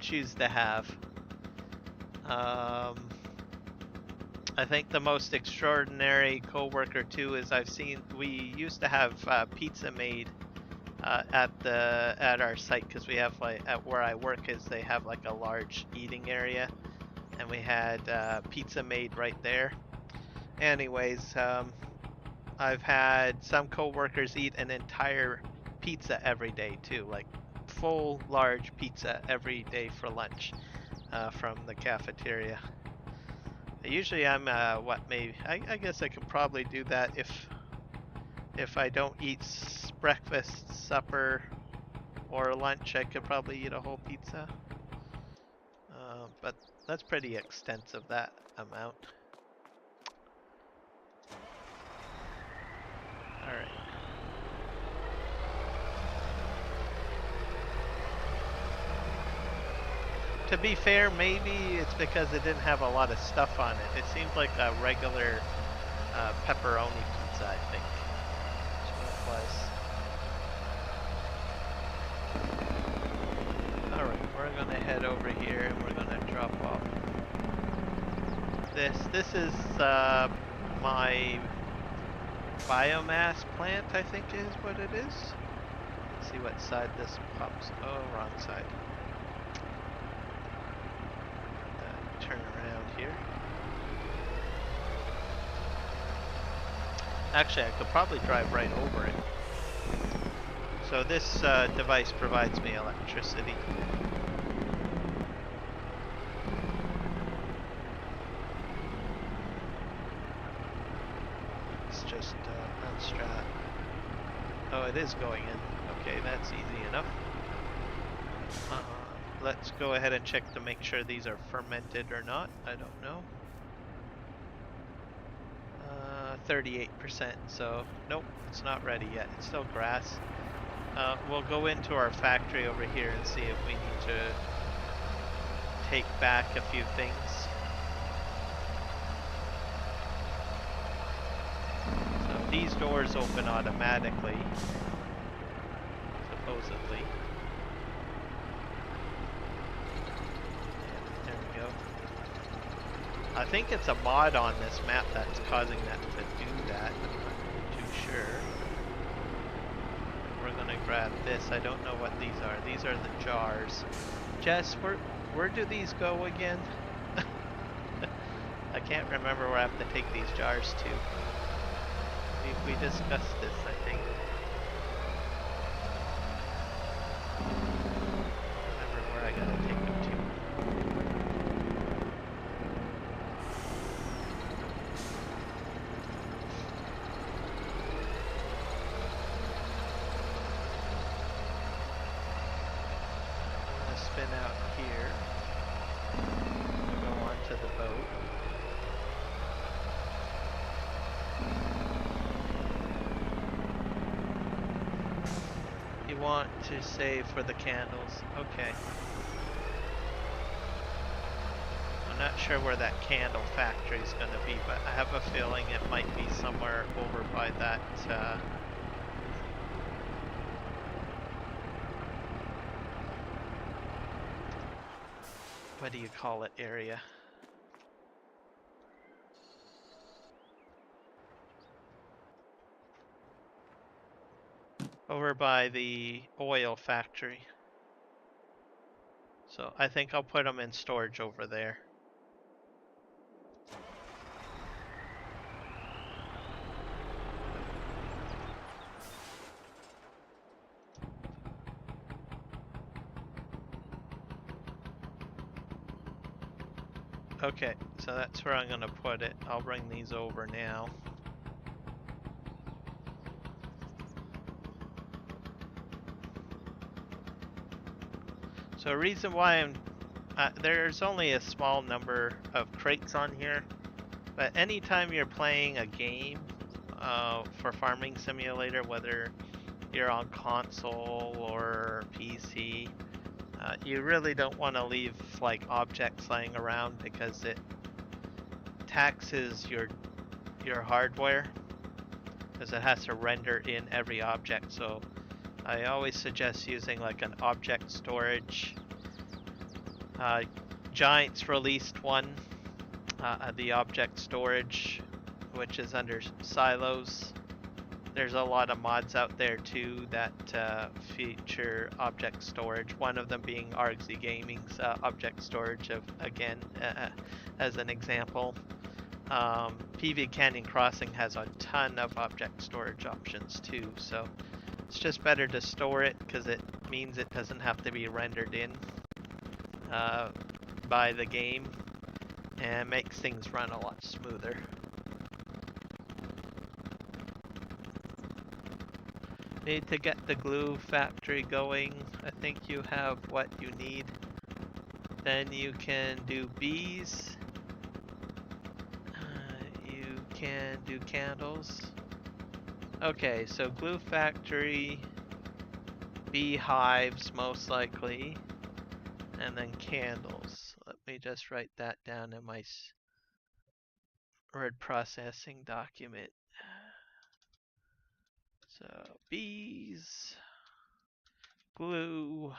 choose to have. I think the most extraordinary coworker too is we used to have pizza made at our site, because we have, like, at where I work is they have like a large eating area, and we had pizza made right there. Anyways, I've had some coworkers eat an entire pizza every day too, like full large pizza every day for lunch from the cafeteria. Usually I'm maybe I guess I could probably do that if I don't eat breakfast, supper, or lunch. I could probably eat a whole pizza. But that's pretty extensive, that amount. Alright. To be fair, maybe it's because it didn't have a lot of stuff on it. It seemed like a regular pepperoni pizza, I think. That's what it was. Alright, we're gonna head over here and we're gonna drop off this. This is my biomass plant, I think is what it is. Let's see what side this pops. Oh, wrong side. Turn around here. Actually, I could probably drive right over it. So this device provides me electricity. Let's just unstrap. Oh, it is going in. Okay, that's easy enough. Let's go ahead and check to make sure these are fermented or not. I don't know. 38%, so nope, it's not ready yet. It's still grass. We'll go into our factory over here and see if we need to take back a few things. So these doors open automatically, supposedly. There we go. I think it's a mod on this map that's causing that to do that. I'm not too sure. We're gonna grab this. I don't know what these are. These are the jars. Jess, where do these go again? I can't remember where I have to take these jars to. We discussed this, I think. Remember where I gotta take them to. Spin out here. We'll go onto the boat. You want to save for the candles. Okay. I'm not sure where that candle factory is going to be, but I have a feeling it might be somewhere over by that what do you call it, area? Over by the oil factory. So I think I'll put them in storage over there. Okay, so that's where I'm gonna put it. I'll bring these over now. So the reason why I'm there's only a small number of crates on here, but anytime you're playing a game for Farming Simulator, whether you're on console or PC, you really don't want to leave like objects laying around because it taxes your hardware, because it has to render in every object. So I always suggest using like an object storage. Giants released one, the object storage, which is under silos. There's a lot of mods out there too that feature object storage. One of them being Argsy Gaming's object storage, as an example. PV Canyon Crossing has a ton of object storage options too, so it's just better to store it because it means it doesn't have to be rendered in by the game, and makes things run a lot smoother. Need to get the glue factory going. I think you have what you need. Then you can do bees. You can do candles. Okay, so glue factory, beehives most likely, and then candles. Let me just write that down in my word processing document. So bees, glue,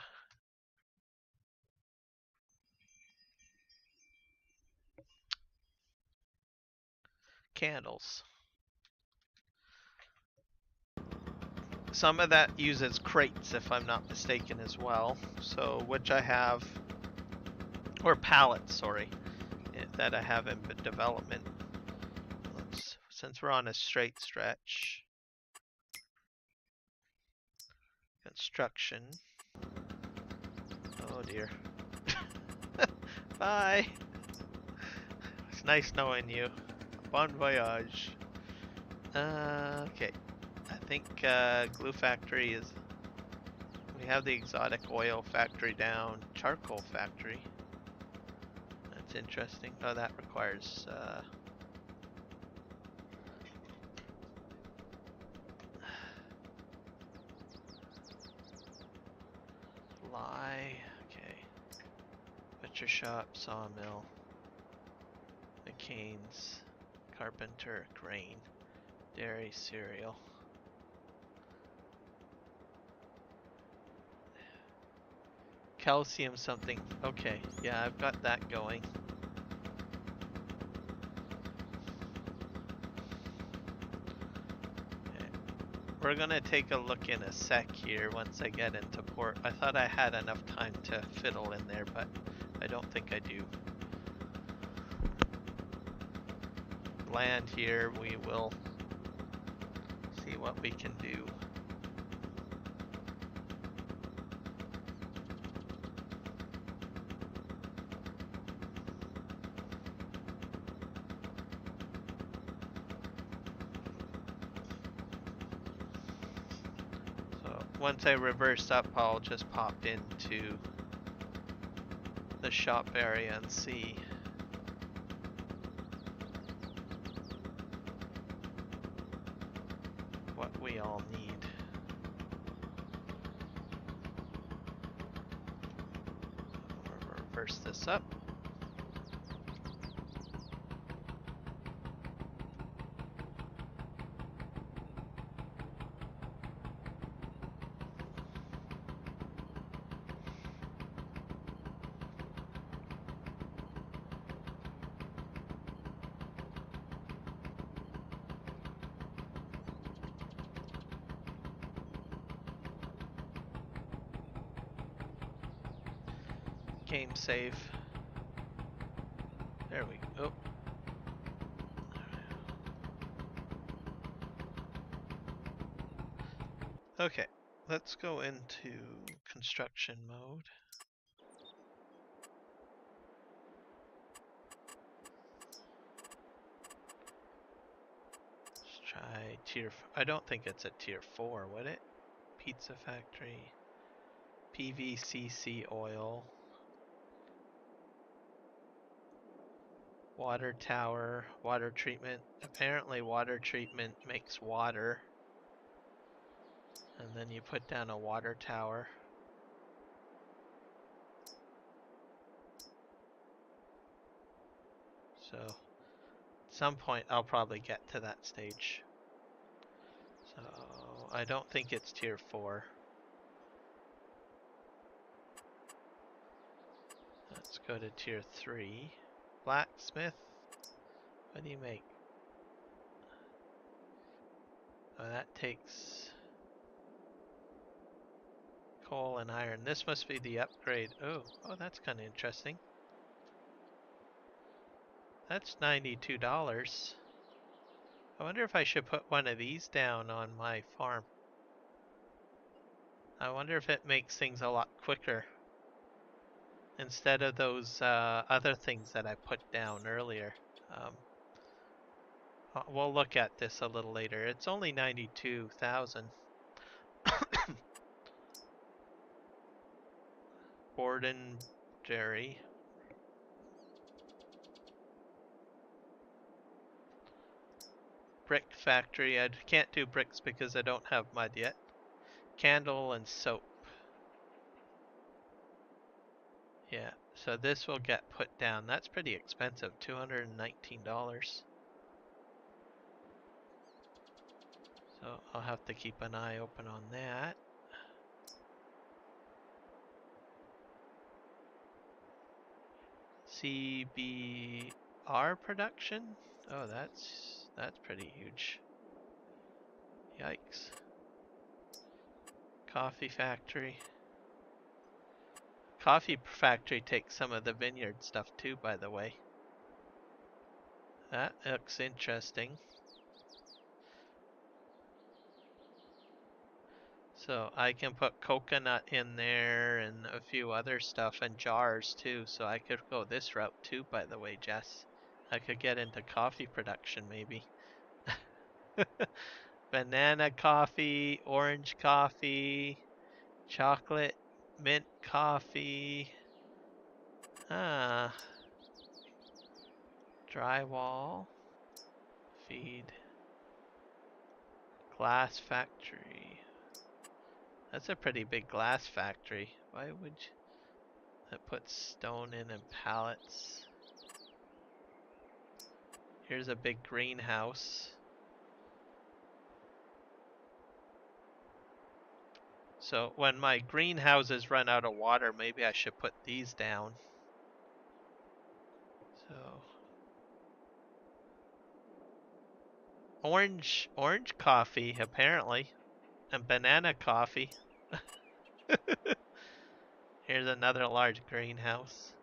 candles. Some of that uses crates, if I'm not mistaken, as well. So, which I have, or pallets, sorry, that I have in development. Since we're on a straight stretch, construction. Oh dear. Bye. It's nice knowing you. Bon voyage. Okay. I think glue factory is. We have the exotic oil factory down. Charcoal factory. That's interesting. Oh, that requires. Lye. Okay. Butcher shop, sawmill. McCain's. Carpenter, grain. Dairy, cereal. Calcium something. Okay, yeah, I've got that going. Okay. We're gonna take a look in a sec here once I get into port. I thought I had enough time to fiddle in there, but I don't think I do. Land here, we will see what we can do. So once I reverse up, I'll just pop into the shop area and see. We all need. We'll reverse this up. Game save. There we go. Okay, let's go into construction mode. I don't think it's a tier 4, would it? Pizza factory. PVCC oil. Water tower, water treatment. Apparently water treatment makes water. And then you put down a water tower. So, at some point I'll probably get to that stage. So, I don't think it's tier 4. Let's go to tier 3. Blacksmith. What do you make? Oh, that takes coal and iron. This must be the upgrade. Oh, that's kind of interesting. That's $92. I wonder if I should put one of these down on my farm. I wonder if it makes things a lot quicker instead of those other things that I put down earlier. We'll look at this a little later. It's only 92,000. Borden Dairy. Brick factory. I can't do bricks because I don't have mud yet. Candle and soap. Yeah, so this will get put down. That's pretty expensive, $219. So I'll have to keep an eye open on that. CBR production? Oh, that's pretty huge. Yikes. Coffee factory. Coffee factory takes some of the vineyard stuff too, by the way. That looks interesting. So I can put coconut in there and a few other stuff and jars too. So I could go this route too, by the way, Jess. I could get into coffee production maybe. Banana coffee, orange coffee, chocolate, mint coffee. Ah. Drywall. Feed. Glass factory. That's a pretty big glass factory. Why would you... That puts stone in and pallets. Here's a big greenhouse. So when my greenhouses run out of water, maybe I should put these down. So orange coffee apparently, and banana coffee. Here's another large greenhouse.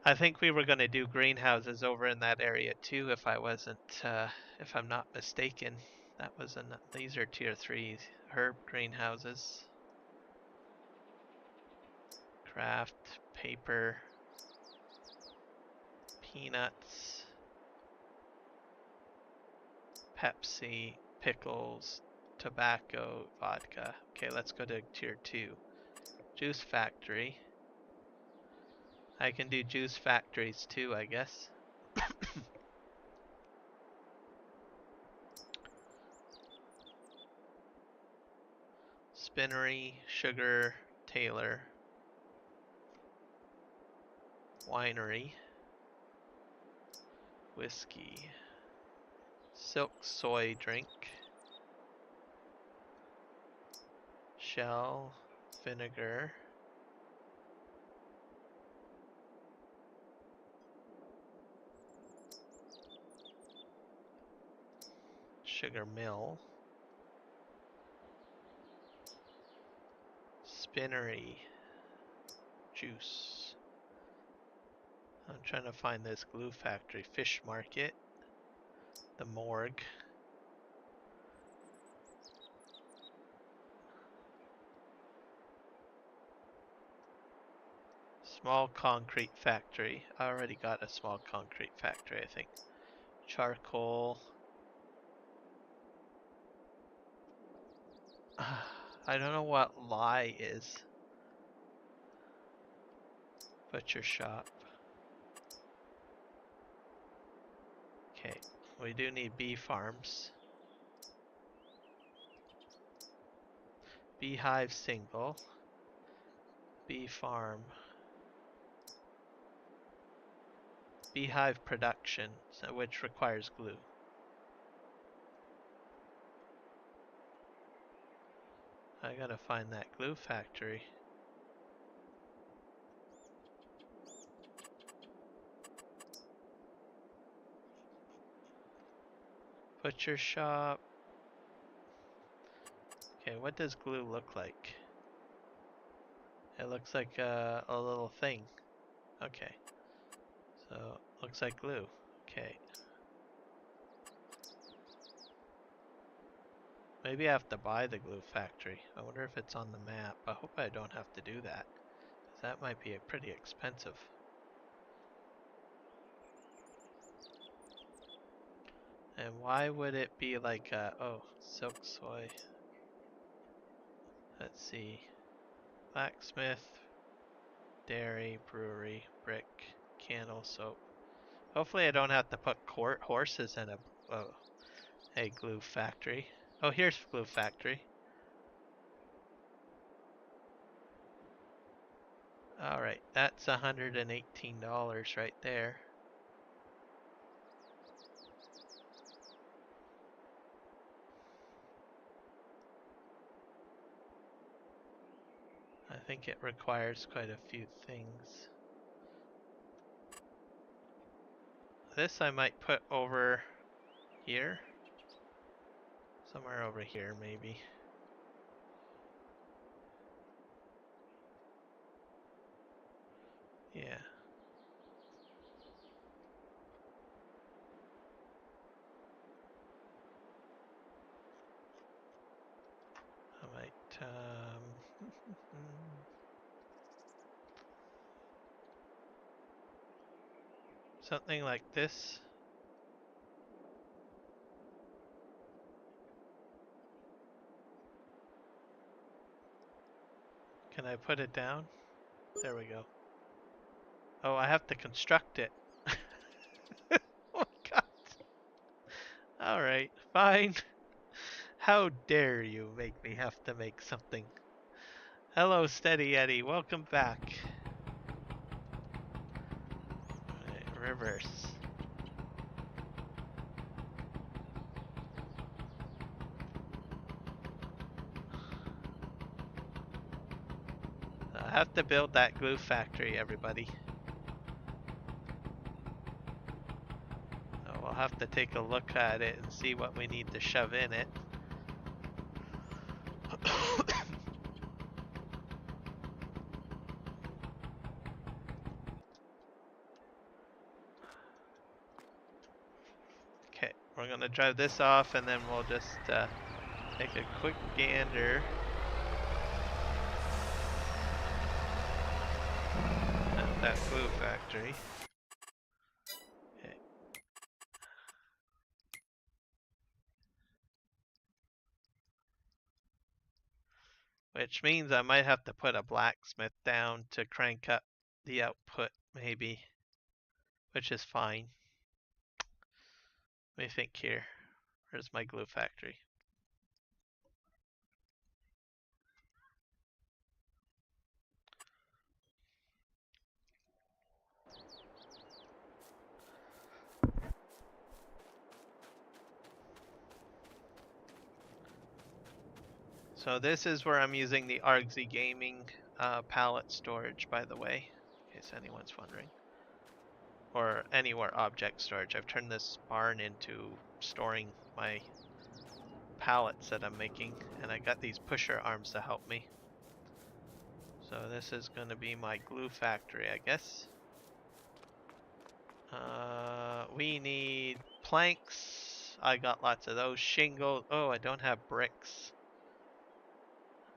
I think we were going to do greenhouses over in that area too, if if I'm not mistaken. These are tier 3 herb greenhouses. Craft, paper, peanuts, Pepsi, pickles, tobacco, vodka. Okay, let's go to tier 2. Juice factory. I can do juice factories too, I guess. Spinnery, sugar, Taylor, winery, whiskey, silk soy drink, shell, vinegar, sugar mill, spinnery, juice. I'm trying to find this glue factory, fish market, the morgue. Small concrete factory. I already got a small concrete factory, I think. Charcoal. I don't know what lie is. Butcher shop. Okay, we do need bee farms. Beehive single. Bee farm. Beehive production, which requires glue. I gotta find that glue factory. Butcher shop. Okay, what does glue look like? It looks like a little thing. Okay. So, looks like glue. Okay. Maybe I have to buy the glue factory. I wonder if it's on the map. I hope I don't have to do that. That might be pretty expensive. And why would it be like oh, silk soy. Let's see. Blacksmith, dairy, brewery, brick, candle, soap. Hopefully I don't have to put horses in a glue factory. Oh, here's glue factory. Alright, that's $118 right there. I think it requires quite a few things. This I might put over here. Somewhere over here, maybe. Yeah. I might, something like this. Can I put it down? There we go. Oh, I have to construct it. Oh god. Alright, fine. How dare you make me have to make something. Hello, Steady Eddie. Welcome back. Right, reverse. I have to build that glue factory, everybody. We'll have to take a look at it and see what we need to shove in it. Okay, we're gonna drive this off and then we'll just take a quick gander at that glue factory. Okay. Which means I might have to put a blacksmith down to crank up the output, maybe. Which is fine. Let me think here. Where's my glue factory? So this is where I'm using the Argsy Gaming pallet storage, by the way, in case anyone's wondering. Or anywhere object storage. I've turned this barn into storing my pallets that I'm making, and I got these pusher arms to help me. So this is going to be my glue factory, I guess. We need planks. I got lots of those. Shingle. Oh, I don't have bricks.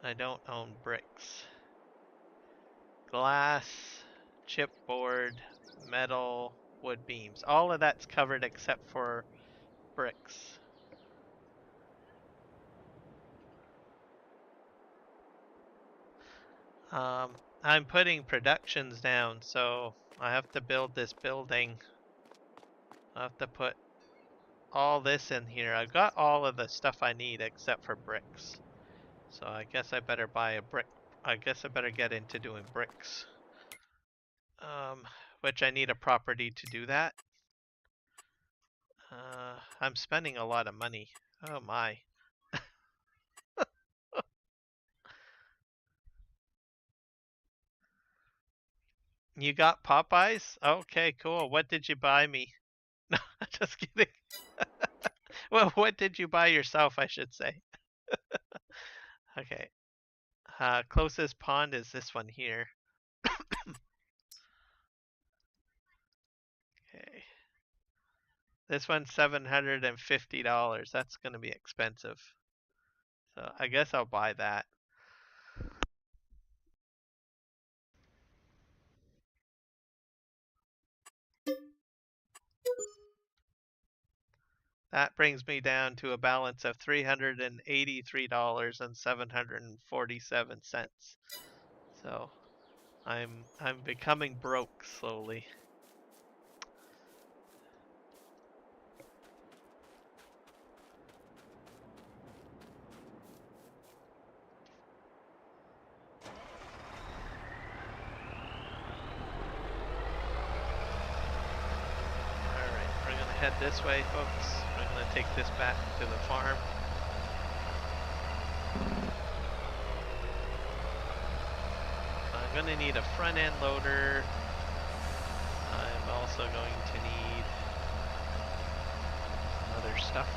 I don't own bricks. Glass, chipboard, metal, wood beams. All of that's covered except for bricks. I'm putting productions down, so I have to build this building. I have to put all this in here. I've got all of the stuff I need except for bricks. So I guess I better buy a brick. I guess I better get into doing bricks. Which I need a property to do that. I'm spending a lot of money. Oh my. You got Popeyes? Okay, cool. What did you buy me? No, just kidding. Well, what did you buy yourself, I should say. Okay. Closest pond is this one here. Okay. This one's $750. That's gonna be expensive. So I guess I'll buy that. That brings me down to a balance of $383.747. So I'm becoming broke slowly. Alright, we're gonna head this way, folks. We're gonna take this back to the farm. I'm gonna need a front end loader. I'm also going to need some other stuff.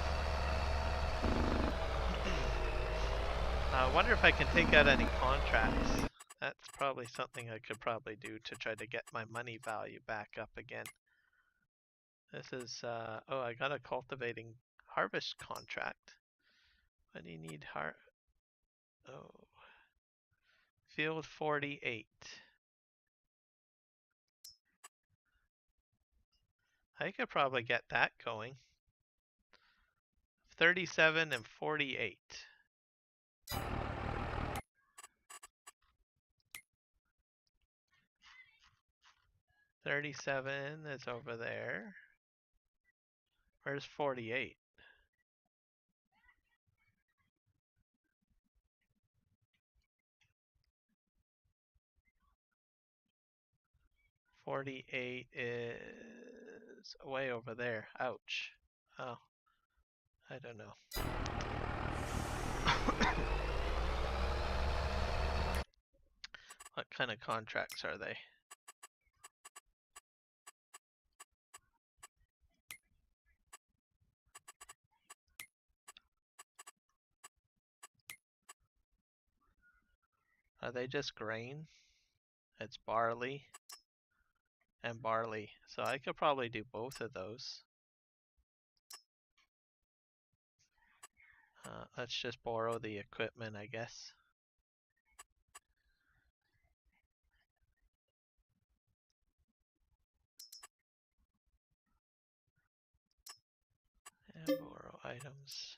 I wonder if I can take out any contracts. That's probably something I could probably do to try to get my money value back up again. This is, oh, I got a cultivating harvest contract. What do you need? Oh, field 48. I could probably get that going. 37 and 48. $37 is over there. Where's 48? $48 is way over there. Ouch. Oh, I don't know. What kind of contracts are they? Are they just grain? It's barley and barley. So I could probably do both of those. Let's just borrow the equipment, I guess. And borrow items.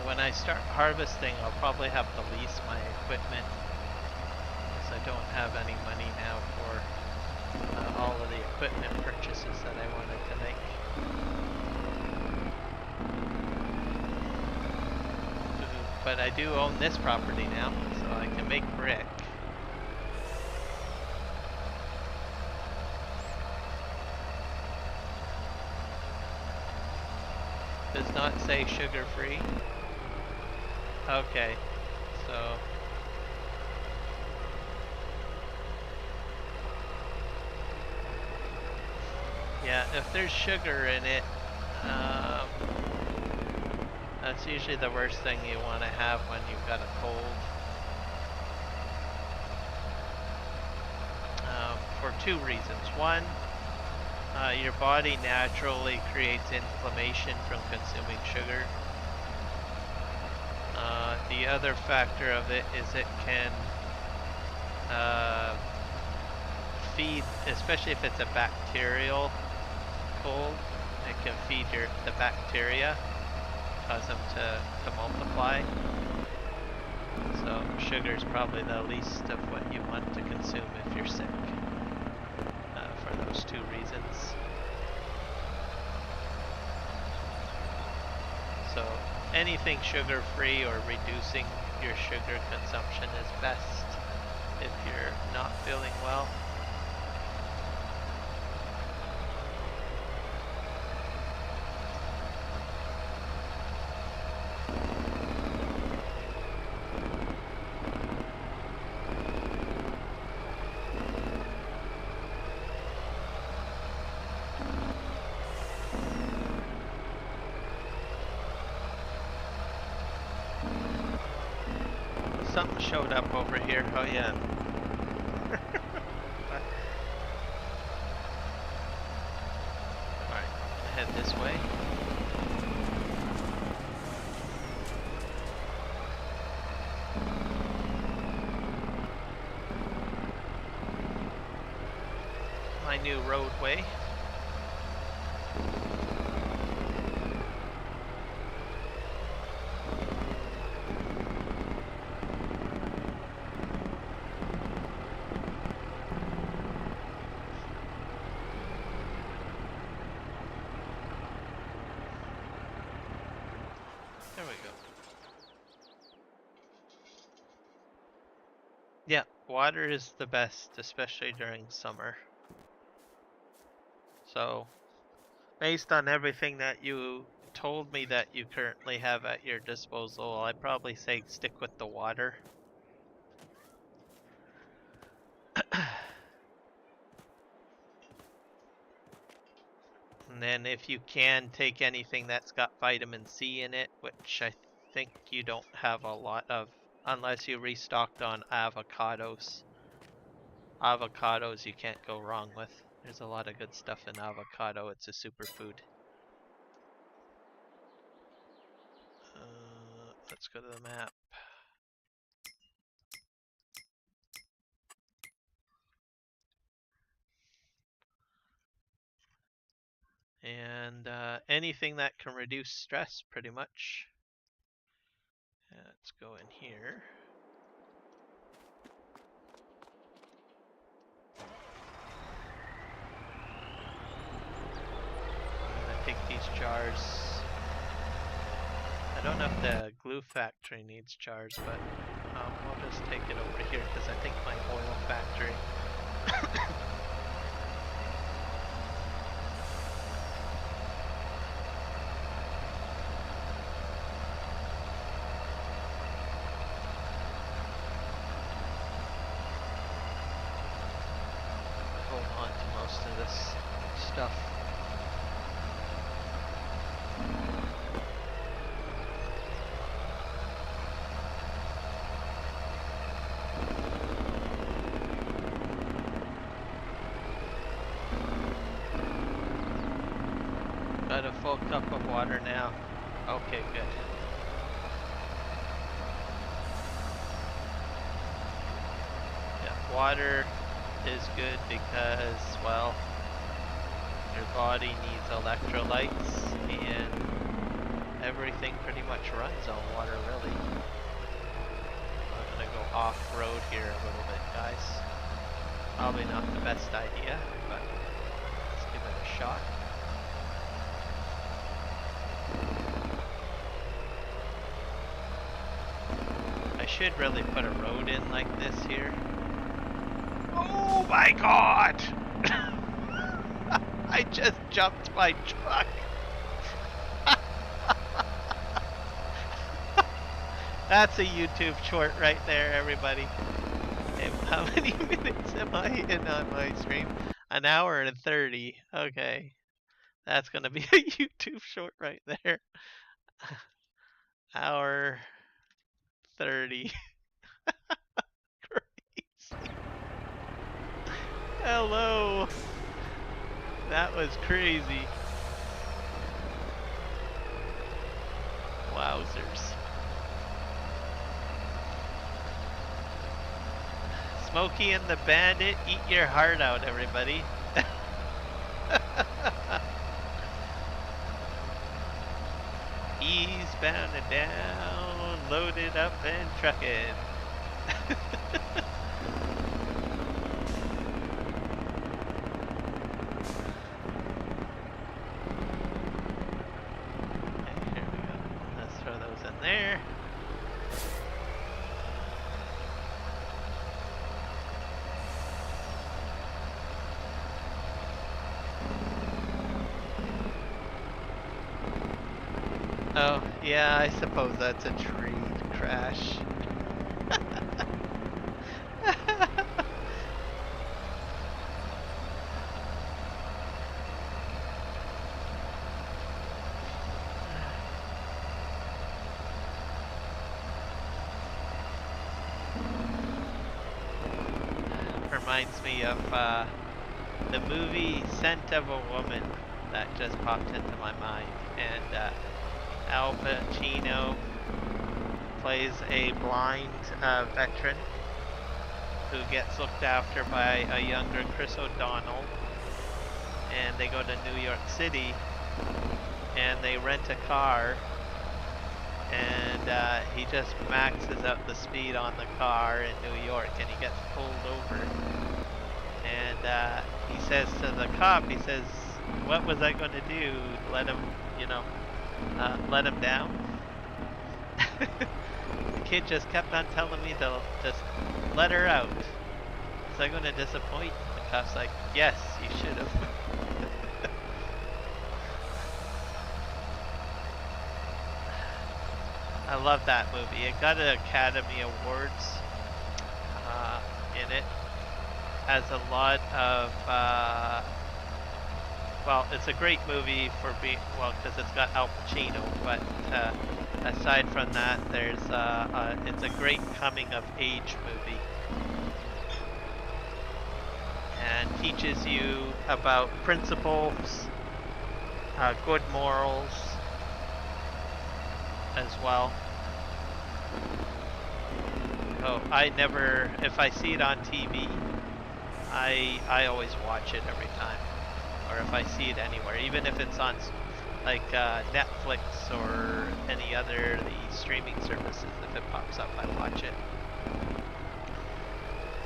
When I start harvesting, I'll probably have to lease my equipment because I don't have any money now for all of the equipment purchases that I wanted to make. But I do own this property now, so I can make brick. Does not say sugar free. Okay, so yeah, if there's sugar in it, that's usually the worst thing you want to have when you've got a cold. For two reasons. One, your body naturally creates inflammation from consuming sugar. The other factor of it is it can feed, especially if it's a bacterial cold, it can feed the bacteria, cause them to multiply. So sugar is probably the least of what you want to consume if you're sick, for those two reasons. So anything sugar-free or reducing your sugar consumption is best if you're not feeling well. Something showed up over here. Oh yeah. Alright, head this way. My new roadway. There we go. Yeah, water is the best, especially during summer. So, based on everything that you told me that you currently have at your disposal, I'd probably say stick with the water. And then if you can, take anything that's got vitamin C in it, which I think you don't have a lot of, unless you restocked on avocados. Avocados you can't go wrong with. There's a lot of good stuff in avocado. It's a superfood. Let's go to the map. And anything that can reduce stress, pretty much. Let's go in here. I'm gonna take these jars. I don't know if the glue factory needs jars, but we'll just take it over here because I think my oil factory hold on to most of this stuff. Got a full cup of water now. Okay, good. Yeah, water is good because, well, your body needs electrolytes and everything pretty much runs on water, really. I'm gonna go off-road here a little bit, guys. Probably not the best idea, but let's give it a shot. I should really put a road in like this here. Oh my god! I just jumped my truck. That's a YouTube short right there, everybody. Okay, how many minutes am I in on my stream? An hour and 30. Okay. That's gonna be a YouTube short right there. Hour 30. Crazy. Hello. That was crazy. Wowzers. Smokey and the Bandit, eat your heart out, everybody. Eastbound and down, loaded up and trucking. Okay, here we go. Let's throw those in there. Oh, yeah, I suppose that's a tree crash. Reminds me of the movie Scent of a Woman that just popped into my mind. And Al Pacino plays a blind veteran who gets looked after by a younger Chris O'Donnell, and they go to New York City and they rent a car, and he just maxes out the speed on the car in New York, and he gets pulled over, and he says to the cop, he says, what was I going to do? Let him, let him down? The kid just kept on telling me to just let her out. Was I going to disappoint? The cop's like, yes, you should have. I love that movie. It got an Academy Awards in it. Has a lot of well, it's a great movie for being, well, because it's got Al Pacino, but aside from that, there's it's a great coming of age movie, and teaches you about principles, good morals as well. Oh, I never, if I see it on TV, I always watch it every time. Or if I see it anywhere, even if it's on like Netflix or any other the streaming services, if it pops up, I watch it.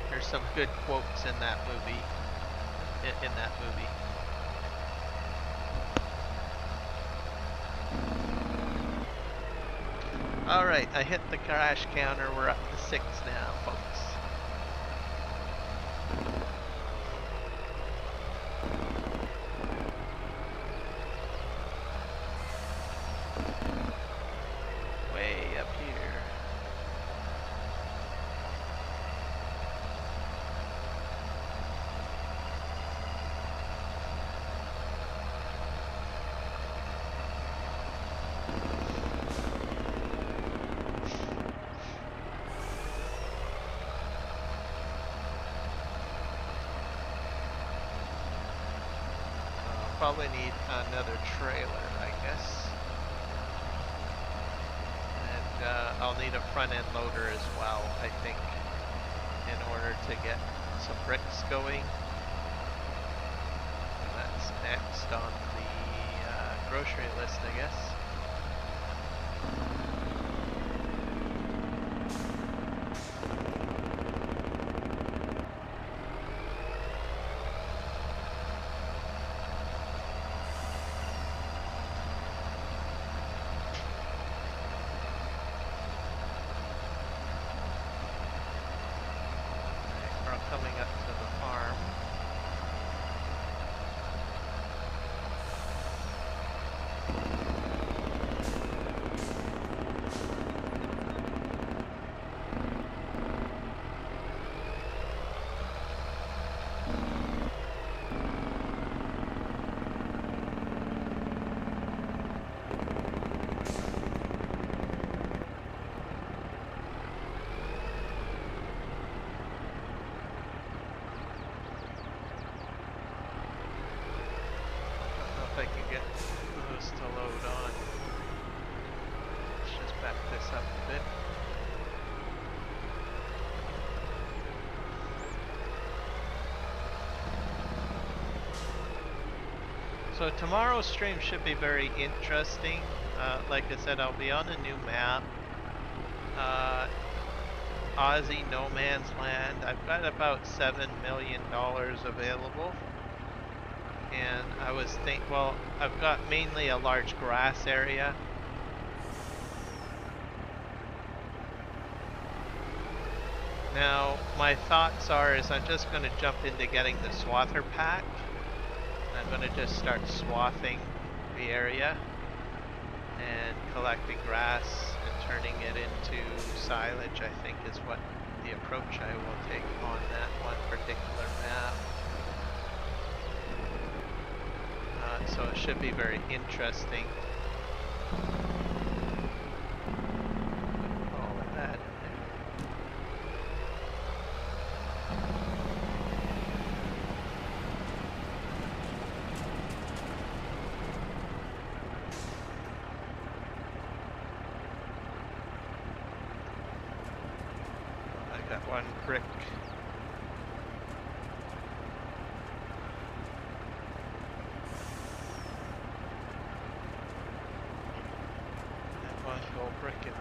There's some good quotes in that movie. All right, I hit the crash counter. We're up to 6 now, folks. Way up here. Probably need another trailer, I guess. And I'll need a front end loader as well, I think, in order to get some bricks going. And that's next on the grocery list, I guess. Coming up to the farm. get those to load on. Let's just back this up a bit. So tomorrow's stream should be very interesting. Like I said, I'll be on a new map. Aussie No Man's Land. I've got about $7 million available. And I was well, I've got mainly a large grass area. Now, my thoughts are I'm just going to jump into getting the swather pack. I'm going to just start swathing the area and collecting grass and turning it into silage, I think is what the approach I will take on that one particular map. So it should be very interesting. All of that in there. I got one brick. Brick in there.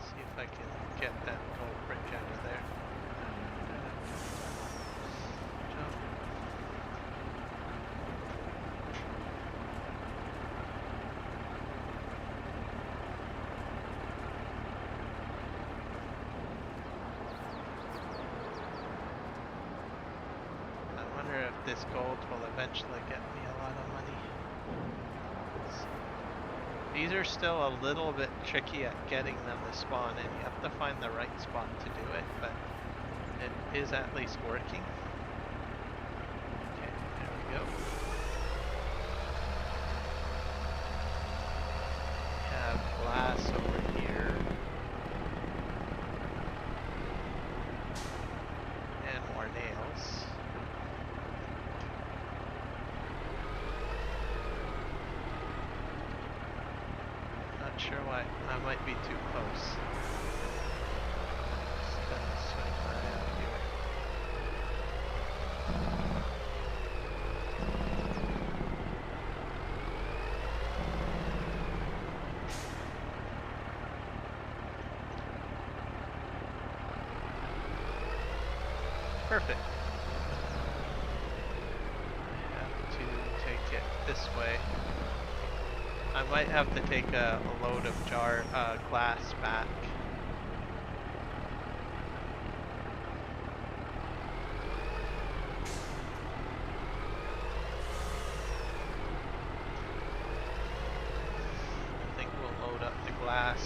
See if I can get that gold brick out of there. Jump. I wonder if this gold will eventually get me a lot of money. These are still a little bit tricky at getting them to spawn in. You have to find the right spot to do it, but it is at least working. Okay, there we go. We have glass over here. And more nails. Sure why. I might be too close. Just gonna swing right out here. Perfect. I have to take it this way. I might have to take a load of glass back. I think we'll load up the glass.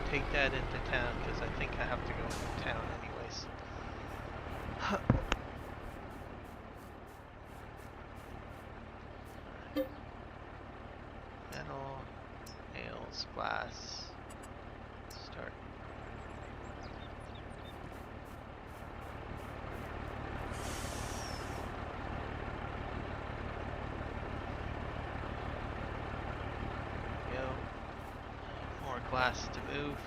Take that into town, because I think I have to go into town anyways. Metal, nails, glass. Start. Go. More glass to move.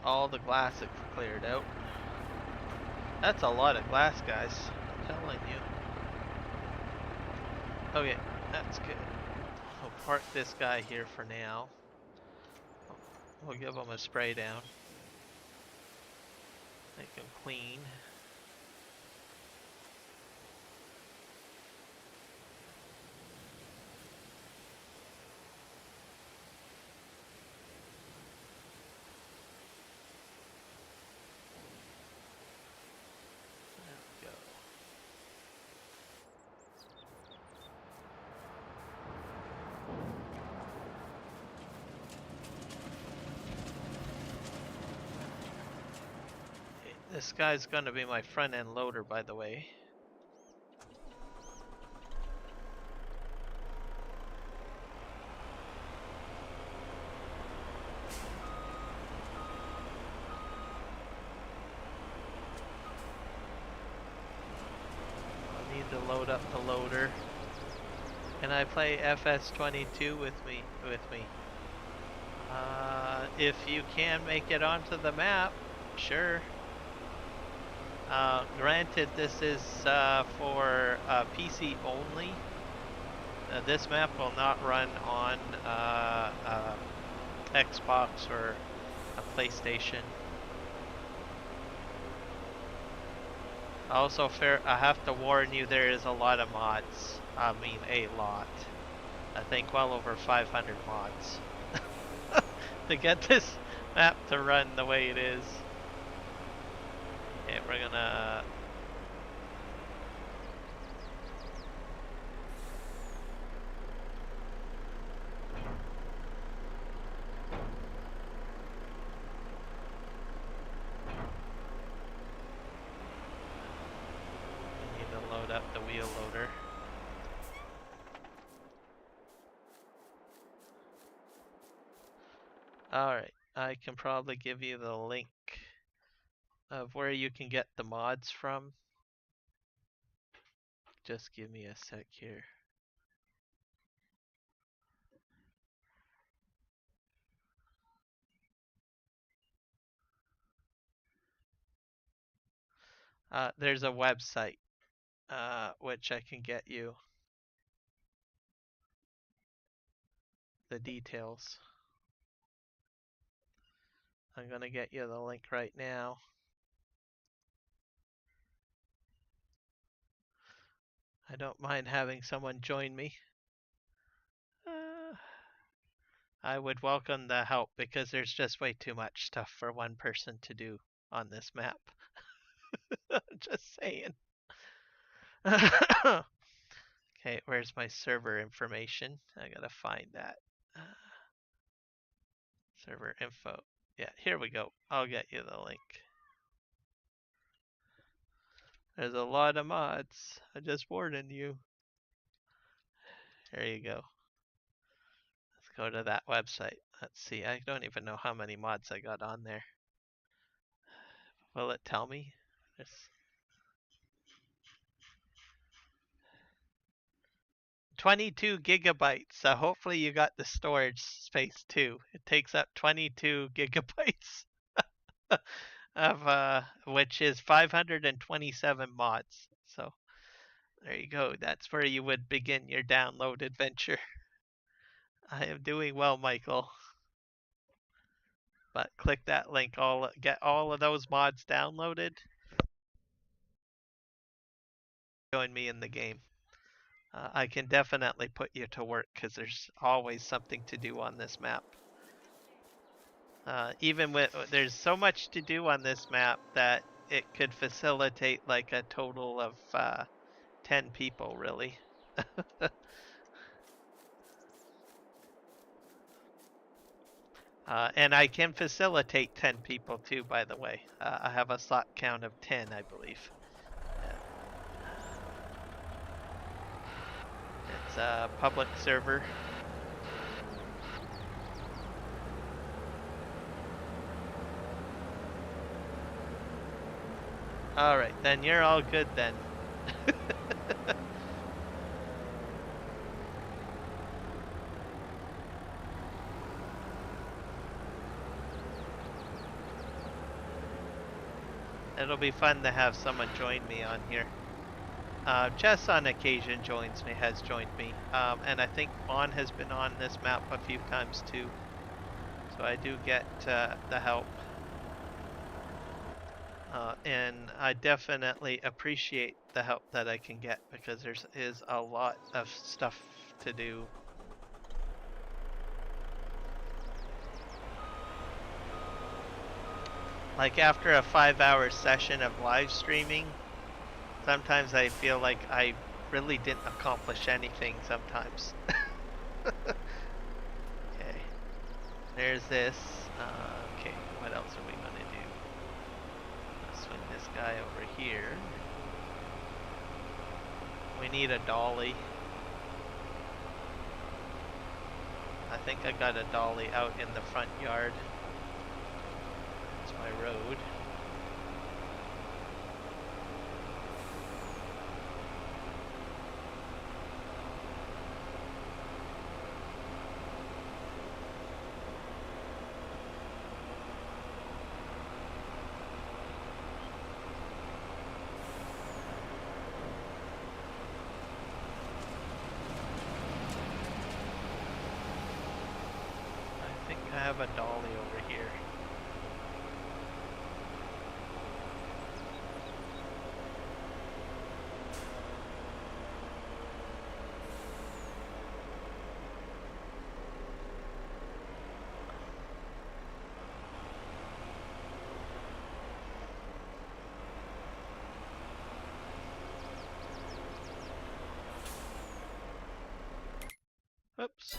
All the glass is cleared out. That's a lot of glass, guys. I'm telling you. Okay, that's good. We'll park this guy here for now. We'll give him a spray down. Make him clean. This guy's gonna be my front end loader, by the way. Need to load up the loader. Can I play FS22 with me? If you can make it onto the map, sure. Granted, this is for PC only. This map will not run on Xbox or a PlayStation. Also, I have to warn you, there is a lot of mods. I mean, a lot. I think well over 500 mods to get this map to run the way it is. Okay, we're gonna load up the wheel loader. Alright, I can probably give you the link of where you can get the mods from. Just give me a sec here. There's a website which I can get you the details. I'm gonna get you the link right now. I don't mind having someone join me. I would welcome the help because there's just way too much stuff for one person to do on this map. Just saying. Okay, where's my server information? I gotta find that. Server info. Yeah, here we go. I'll get you the link. There's a lot of mods. I just warned you. There you go. Let's go to that website. Let's see. I don't even know how many mods I got on there. Will it tell me? There's 22 gigabytes. So hopefully you got the storage space too. It takes up 22 gigabytes of which is 527 mods. So there you go. That's where you would begin your download adventure. I am doing well, Michael. But click that link. Get all of those mods downloaded. Join me in the game. I can definitely put you to work because there's always something to do on this map. Even with there's so much to do on this map that it could facilitate like a total of 10 people, really. And I can facilitate 10 people too, by the way. I have a slot count of 10, I believe. It's a public server. Alright, then you're all good then. It'll be fun to have someone join me on here. Jess on occasion has joined me. And I think Mon has been on this map a few times too. So I do get the help. And I definitely appreciate the help that I can get because there is a lot of stuff to do. Like after a 5-hour session of live streaming, sometimes I feel like I really didn't accomplish anything sometimes. Okay, there's this. Okay, what else are we gonna do? Swing this guy over here. We need a dolly. I think I got a dolly out in the front yard. That's my road. have a dolly over here. Oops.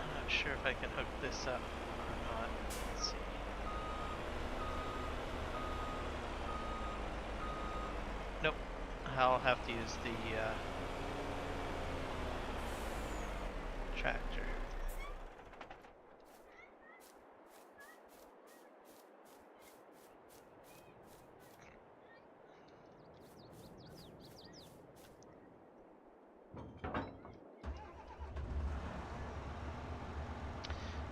I'm not sure if I can hook this up or not. Let's see. Nope. I'll have to use the tractor.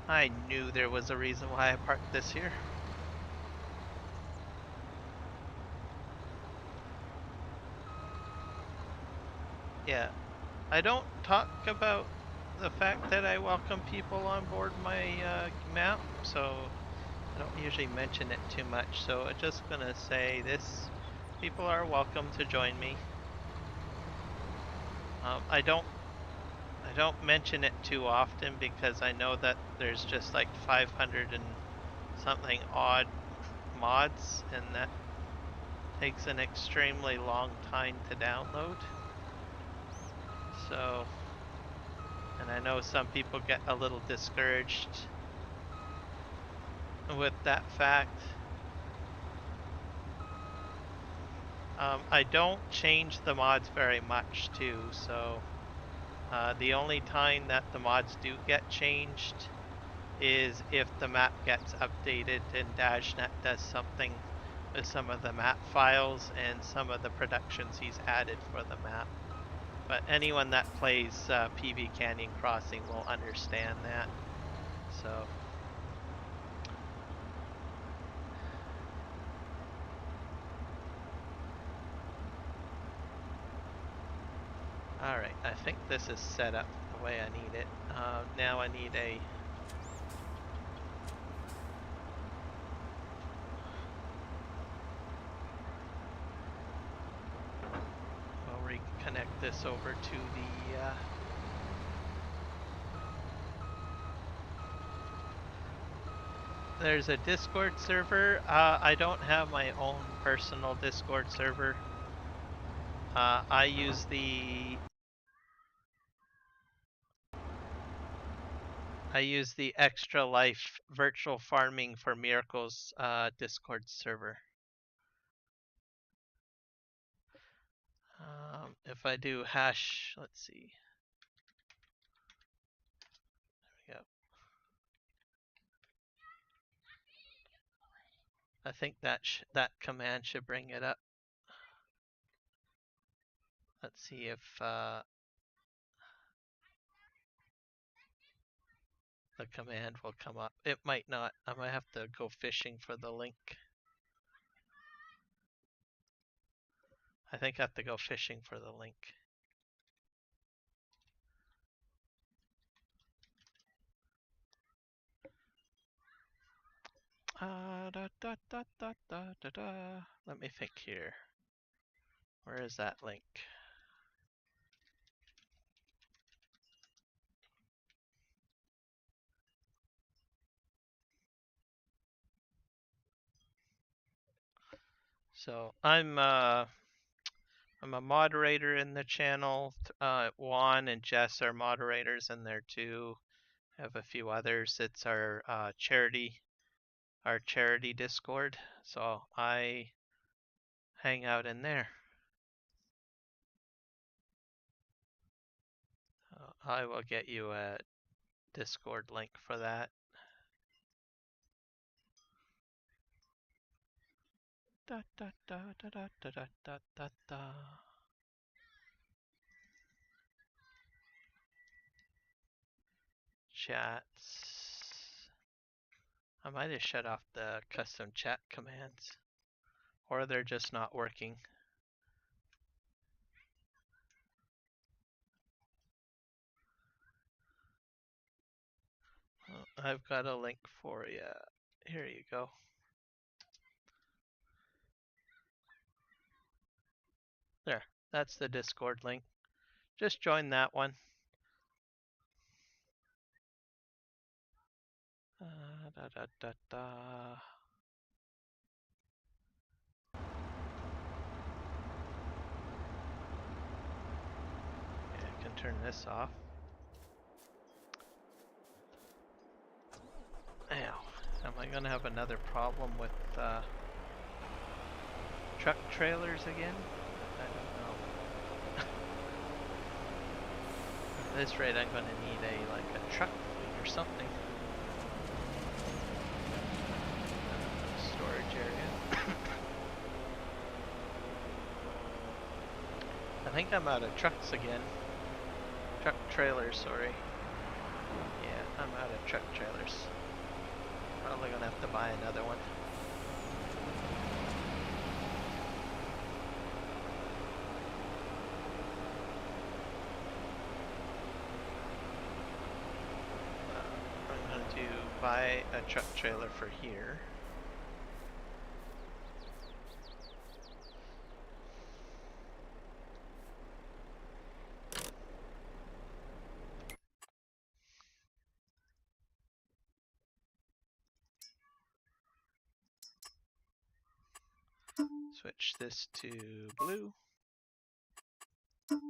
I knew there was a reason why I parked this here. Yeah, I don't talk about the fact that I welcome people on board my map, so I don't usually mention it too much. So I'm just gonna say this: people are welcome to join me. I don't mention it too often because I know that there's just like 500 and something odd mods, and that takes an extremely long time to download. So, and I know some people get a little discouraged with that fact. I don't change the mods very much too, so the only time that the mods do get changed is if the map gets updated and Dajnet does something with some of the map files and some of the productions he's added for the map. But anyone that plays PV Canyon Crossing will understand that. So. Alright, I think this is set up the way I need it. Now I need a... We'll reconnect this over to the... There's a Discord server. I don't have my own personal Discord server. I use the Extra Life Virtual Farming for Miracles Discord server. If I do hash, let's see. There we go. I think that that command should bring it up. Let's see if the command will come up. It might not. I might have to go fishing for the link. I think I have to go fishing for the link. Let me think here. Where is that link? So I'm a moderator in the channel. Juan and Jess are moderators in there too. I have a few others. It's our charity Discord. So I hang out in there. I will get you a Discord link for that. Da, da, da, da, da, da, da, da, da. Chats. I might have shut off the custom chat commands, or they're just not working. I've got a link for you. Here you go. There, that's the Discord link. Just join that one. Da, da, da, da. Yeah, I can turn this off. Ow. Am I going to have another problem with truck trailers again? I don't know. At this rate, I'm going to need a truck fleet or something. Storage area. I think I'm out of trucks again. Truck trailers, sorry. Yeah, I'm out of truck trailers. Probably gonna have to buy another one. I'm going to buy a truck trailer for here. Switch this to blue. Oh.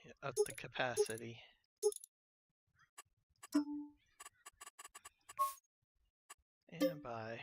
Yeah, up the capacity. And buy.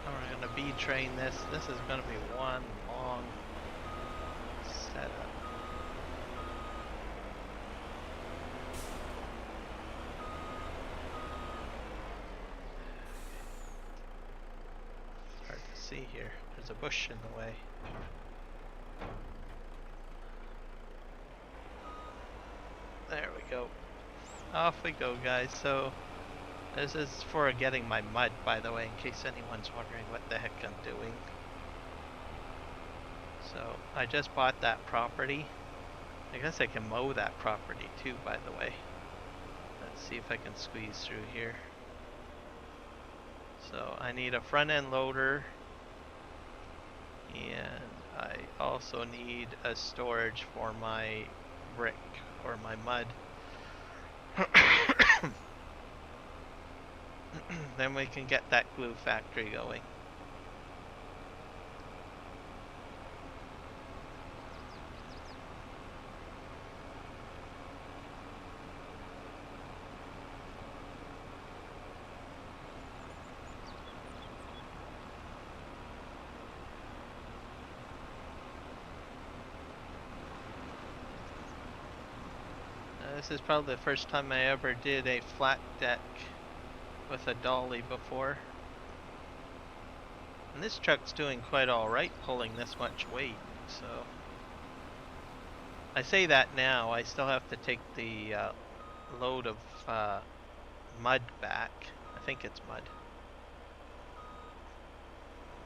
We're gonna B-train this. This is gonna be one long setup. It's hard to see here. There's a bush in the way. There we go. Off we go, guys. So this is for getting my mud, by the way, in case anyone's wondering what the heck I'm doing. So I just bought that property. I guess I can mow that property too, by the way. Let's see if I can squeeze through here. So I need a front end loader, and I also need a storage for my brick or my mud. Then we can get that glue factory going. This is probably the first time I ever did a flat deck with a dolly before. And this truck's doing quite alright pulling this much weight, so... I say that now, I still have to take the load of mud back. I think it's mud.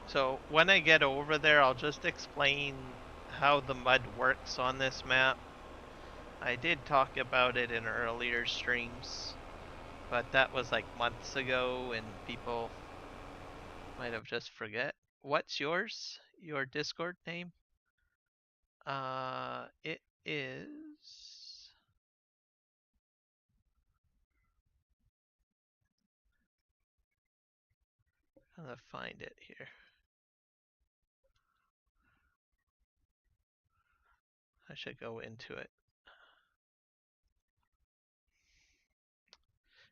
So when I get over there, I'll just explain how the mud works on this map. I did talk about it in earlier streams, but that was like months ago and people might have just forget. What's yours? Your Discord name? It is... I'm gonna find it here. I should go into it.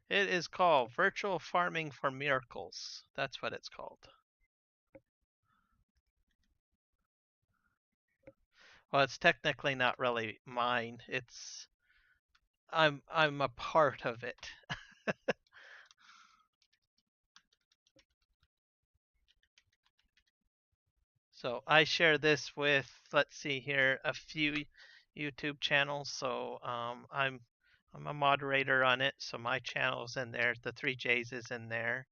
It is called Virtual Farming for Miracles. That's what it's called. Well, it's technically not really mine. I'm a part of it. So I share this with, let's see here, a few YouTube channels. So I'm a moderator on it, so my channel's in there. The 3Js is in there.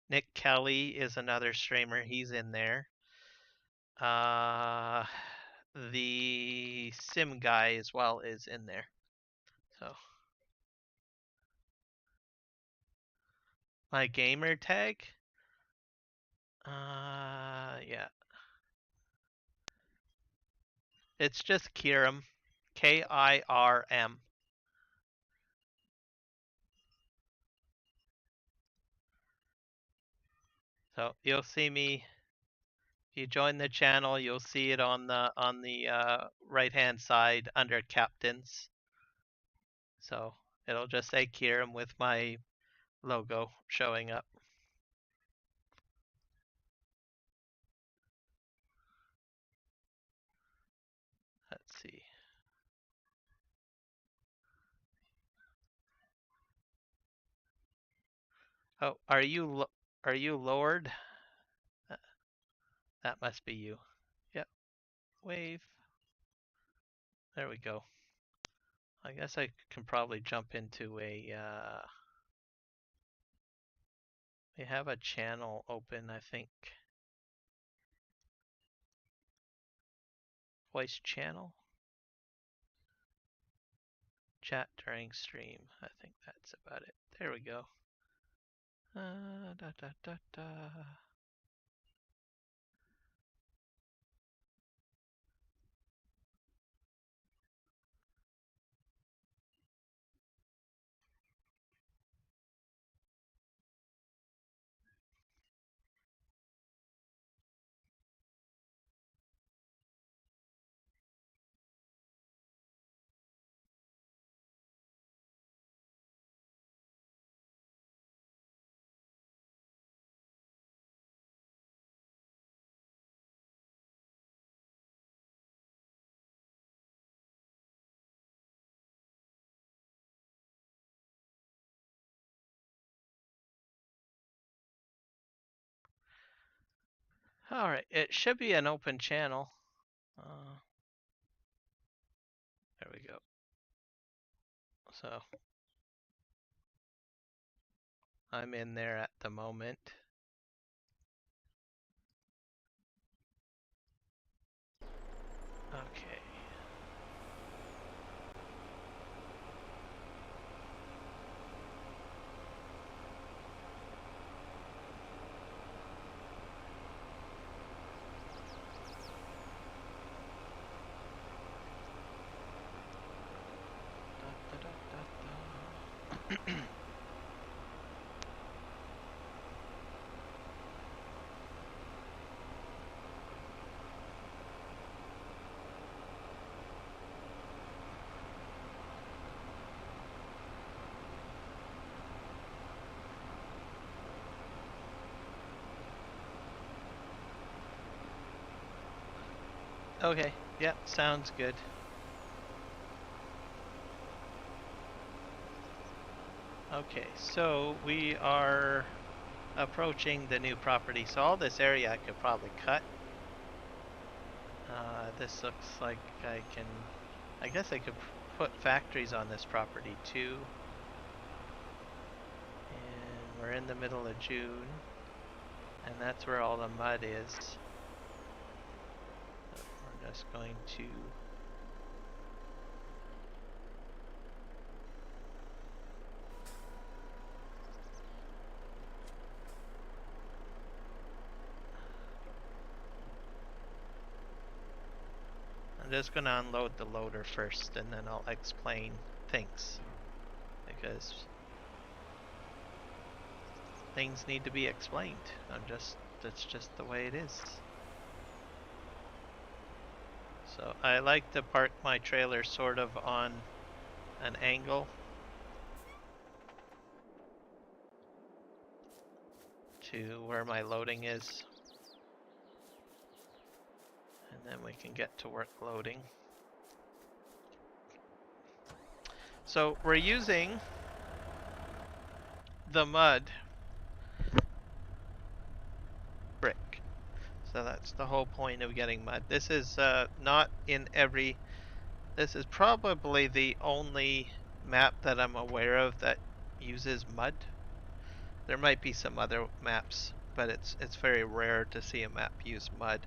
Nick Kelly is another streamer. He's in there. The Sim guy as well is in there. So my gamer tag, yeah, it's just Kiram, Kirm. So you'll see me. If you join the channel, you'll see it on the right hand side under captains. So it'll just say Kiram with my logo showing up. Let's see. Oh, are you lowered? That must be you. Yep. Wave. There we go. I guess I can probably jump into a. We have a channel open, I think. Voice channel. Chat during stream. I think that's about it. There we go. Da, da, da, da. All right, it should be an open channel. There we go. So I'm in there at the moment. Okay. Okay, yeah, sounds good. Okay, so we are approaching the new property. So all this area I could probably cut. This looks like I guess I could put factories on this property too. And we're in the middle of June, and that's where all the mud is. So we're just going to I'm just going to unload the loader first, and then I'll explain things, because things need to be explained. That's just the way it is. So I like to park my trailer sort of on an angle. to where my loading is. And then we can get to work loading. So we're using the mud brick. So that's the whole point of getting mud. This is not in every... This is probably the only map that I'm aware of that uses mud. There might be some other maps, but it's very rare to see a map use mud.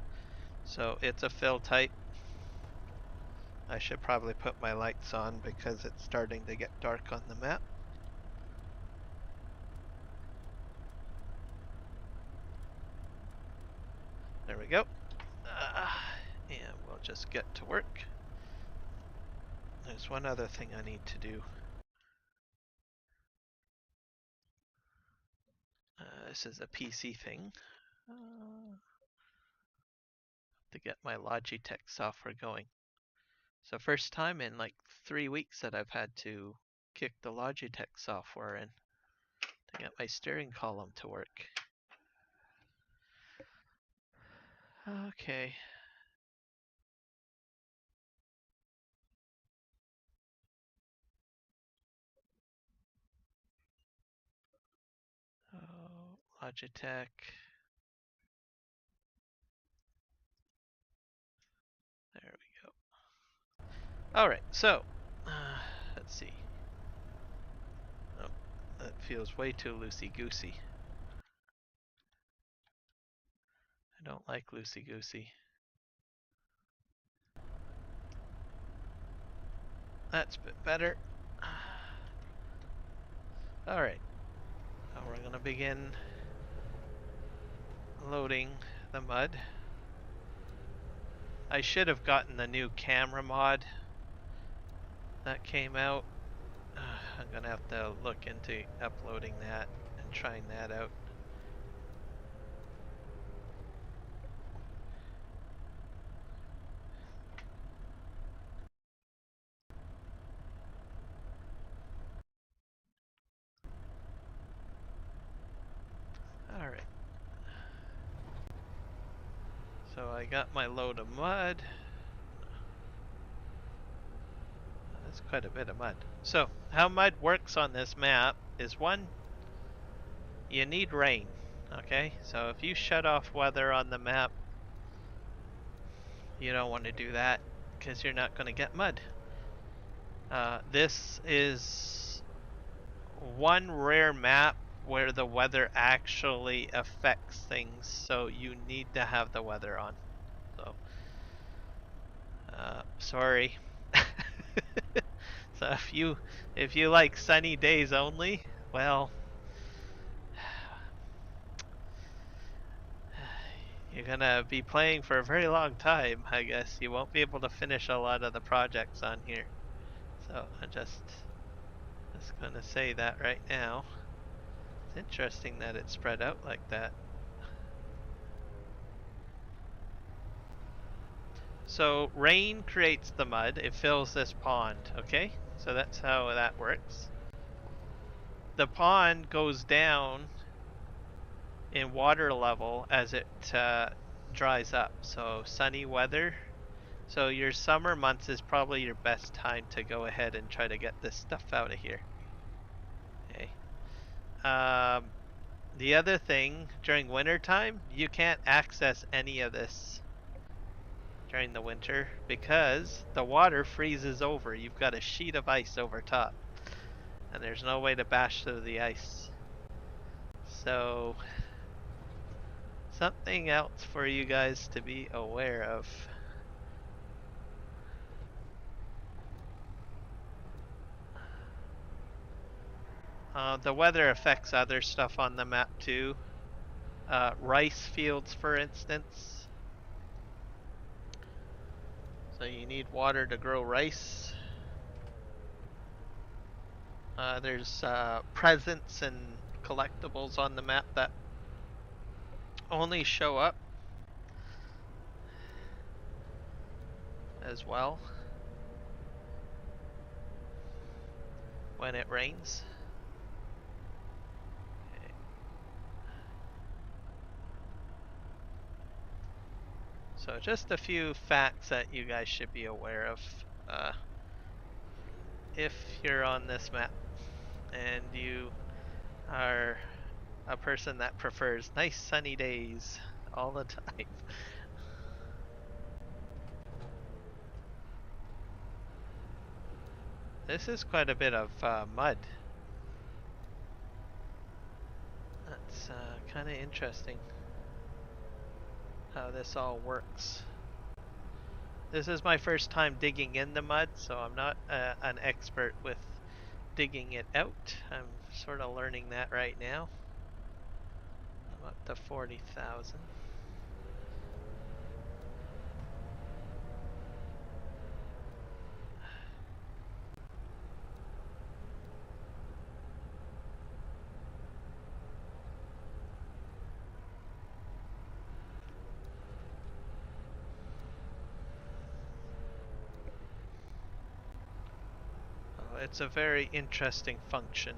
So it's a fill type. I should probably put my lights on because it's starting to get dark on the map. There we go. And we'll just get to work. There's one other thing I need to do. This is a PC thing. To get my Logitech software going. So first time in like 3 weeks that I've had to kick the Logitech software in to get my steering column to work. Okay. Oh, Logitech. There we go. All right, so let's see. Oh, that feels way too loosey-goosey. I don't like loosey-goosey. That's a bit better. All right, now we're gonna begin loading the mud. I should have gotten the new camera mod that came out. I'm gonna have to look into uploading that and trying that out. Alright. So I got my load of mud. That's quite a bit of mud. So, how mud works on this map is one, you need rain. Okay? So if you shut off weather on the map, you don't want to do that because you're not going to get mud. This is one rare map where the weather actually affects things, so you need to have the weather on. So, sorry. So if you like sunny days only, well, you're gonna be playing for a very long time, I guess. You won't be able to finish a lot of the projects on here. So I'm just gonna say that right now. It's interesting that it's spread out like that. So rain creates the mud, it fills this pond, okay? So that's how that works. The pond goes down in water level as it dries up. So sunny weather. So your summer months is probably your best time to go ahead and try to get this stuff out of here. Okay. The other thing, during winter time, you can't access any of this during the winter because the water freezes over. You've got a sheet of ice over top and there's no way to bash through the ice. So something else for you guys to be aware of. The weather affects other stuff on the map too. Rice fields, for instance. So you need water to grow rice. There's presents and collectibles on the map that only show up as well when it rains. So just a few facts that you guys should be aware of if you're on this map and you are a person that prefers nice sunny days all the time. This is quite a bit of mud. That's kind of interesting how this all works. This is my first time digging in the mud, so I'm not an expert with digging it out. I'm sort of learning that right now. I'm up to 40,000. Oh, it's a very interesting function.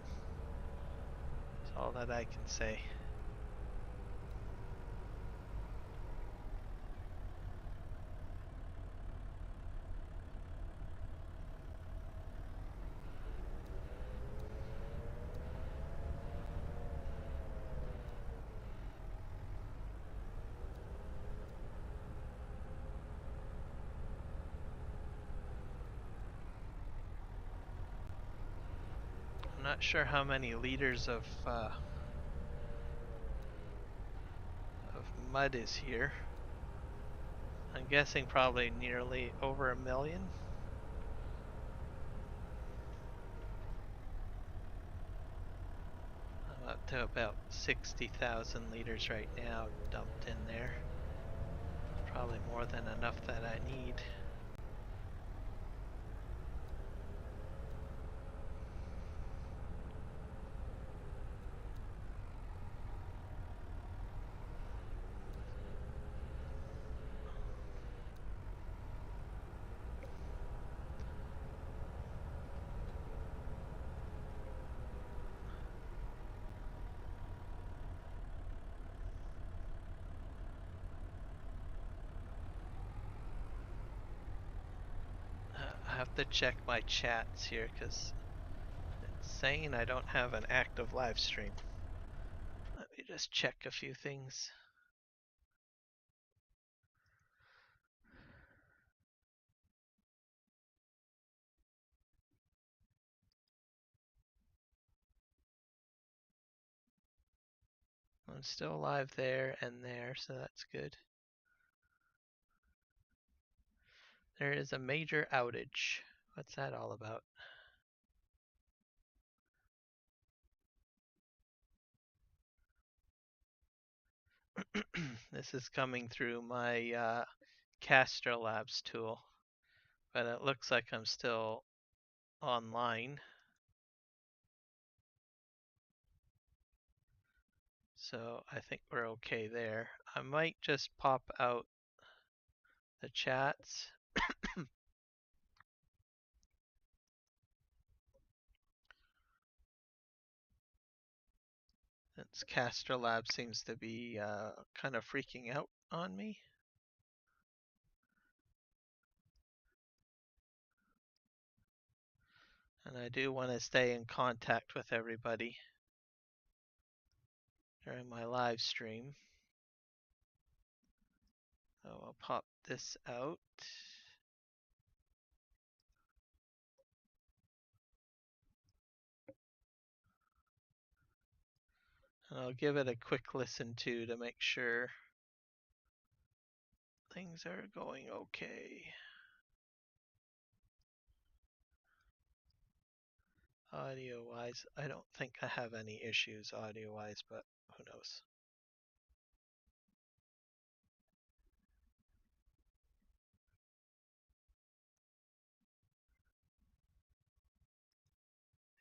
That's all that I can say. I'm not sure how many liters of mud is here. I'm guessing probably nearly over 1 million. I'm up to about 60,000 liters right now dumped in there. Probably more than enough that I need. I have to check my chats here because it's saying I don't have an active live stream. Let me just check a few things. I'm still live there and there, so that's good. There is a major outage. What's that all about? This is coming through my Caster Labs tool, but it looks like I'm still online. So I think we're okay there. I might just pop out the chats. Since Caster Lab seems to be kind of freaking out on me. And I do want to stay in contact with everybody during my live stream. So I'll pop this out. And I'll give it a quick listen to make sure things are going okay. Audio wise, I don't think I have any issues audio wise, but who knows.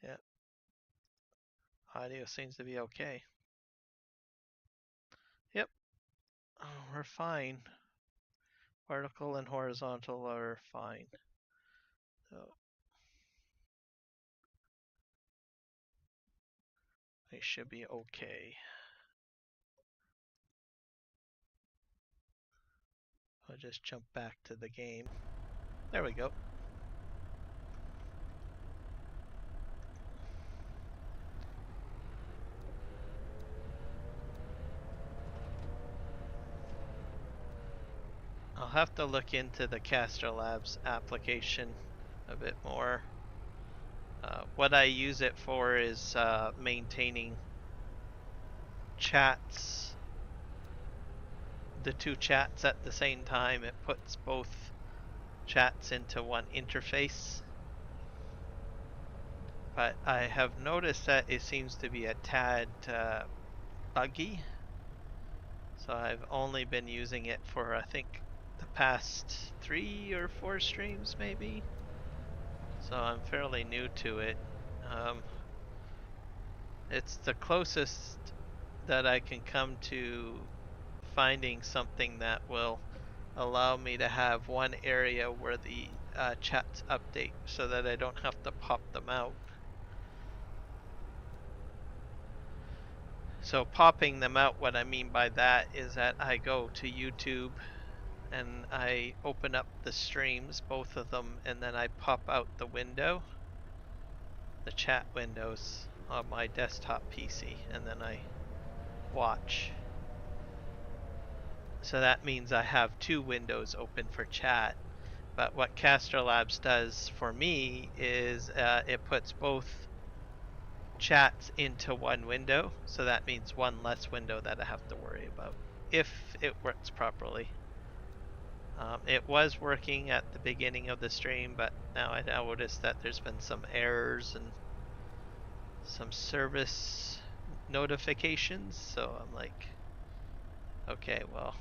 Yeah. Audio seems to be okay. Yep. Oh, we're fine. Vertical and horizontal are fine. So they should be okay. I'll just jump back to the game. There we go. I'll have to look into the Caster Labs application a bit more. What I use it for is maintaining chats, the two chats at the same time. It puts both chats into one interface. But I have noticed that it seems to be a tad buggy. So I've only been using it for, I think, the past 3 or 4 streams maybe. So I'm fairly new to it. It's the closest that I can come to finding something that will allow me to have one area where the chats update so that I don't have to pop them out. So popping them out, what I mean by that is that I go to YouTube and I open up the streams, both of them, and then I pop out the window, the chat windows on my desktop PC, and then I watch. So that means I have 2 windows open for chat. But what Caster Labs does for me is it puts both chats into one window, so that means one less window that I have to worry about if it works properly. It was working at the beginning of the stream, but now I noticed that there's been some errors and some service notifications, so I'm like, okay, well,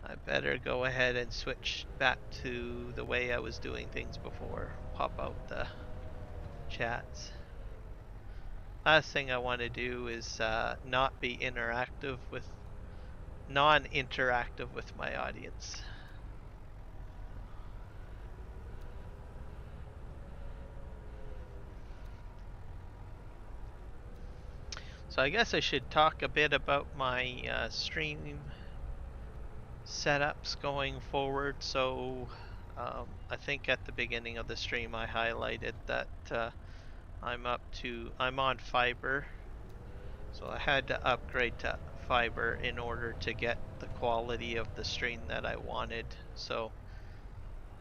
I better go ahead and switch back to the way I was doing things before. Pop out the chats. Last thing I want to do is not be non-interactive with my audience. So I guess I should talk a bit about my stream setups going forward. So I think at the beginning of the stream I highlighted that I'm on fiber. So I had to upgrade to fiber in order to get the quality of the stream that I wanted. So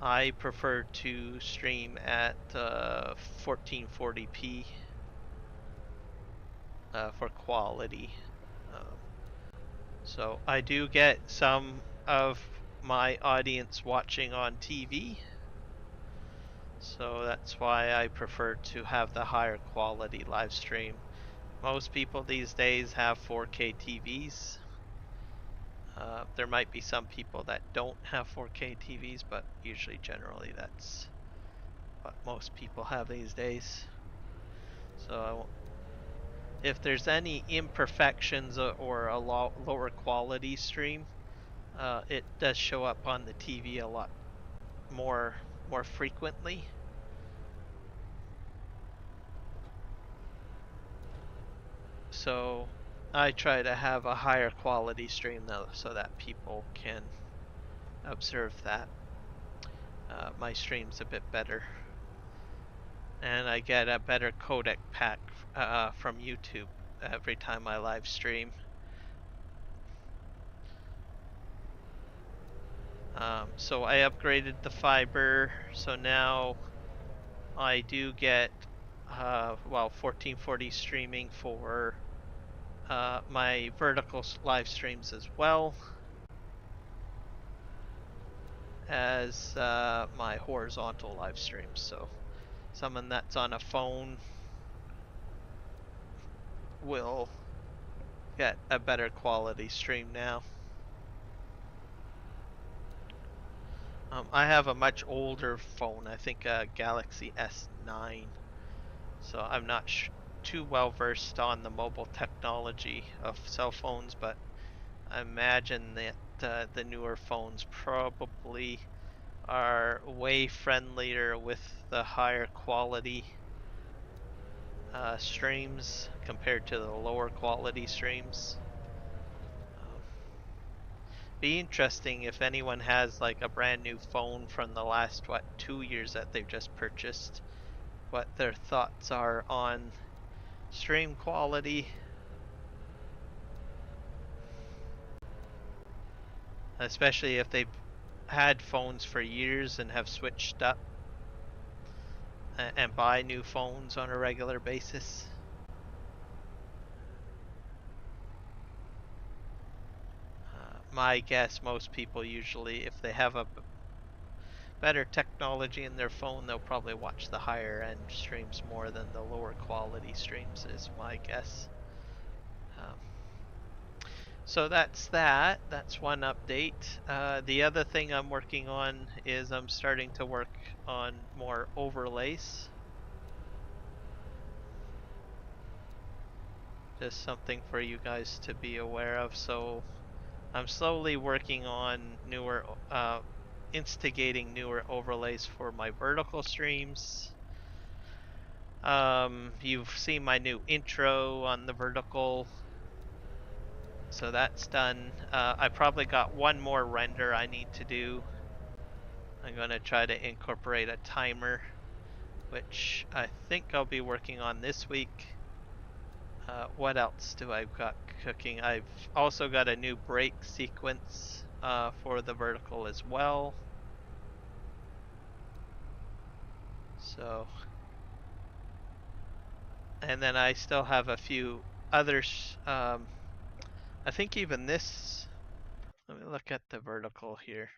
I prefer to stream at 1440p for quality. So I do get some of my audience watching on TV. So that's why I prefer to have the higher quality live stream. Most people these days have 4K TVs. There might be some people that don't have 4K TVs, but usually generally that's what most people have these days. So if there's any imperfections or a lower quality stream, it does show up on the TV a lot more frequently. So I try to have a higher quality stream though, so that people can observe that my stream's a bit better, and I get a better codec pack from YouTube every time I live stream. So I upgraded the fiber, so now I do get 1440 streaming for my vertical live streams as well as my horizontal live streams. So someone that's on a phone will get a better quality stream now. I have a much older phone, I think a Galaxy S9, so I'm not too well versed on the mobile technology of cell phones, but I imagine that the newer phones probably are way friendlier with the higher quality streams compared to the lower quality streams. Be interesting if anyone has like a brand new phone from the last 2 years that they've just purchased, what their thoughts are on stream quality, especially if they've had phones for years and have switched up and buy new phones on a regular basis. My guess, most people usually, if they have a better technology in their phone, they'll probably watch the higher end streams more than the lower quality streams, is my guess. So that's that. That's one update. The other thing I'm working on is I'm starting to work on more overlays. Just something for you guys to be aware of. So I'm slowly working on newer, instigating newer overlays for my vertical streams. You've seen my new intro on the vertical. So that's done. I probably got one more render I need to do. I'm going to try to incorporate a timer, which I think I'll be working on this week. What else do I got cooking? I've also got a new break sequence for the vertical as well. So, and then I still have a few others. I think even this, let me look at the vertical here.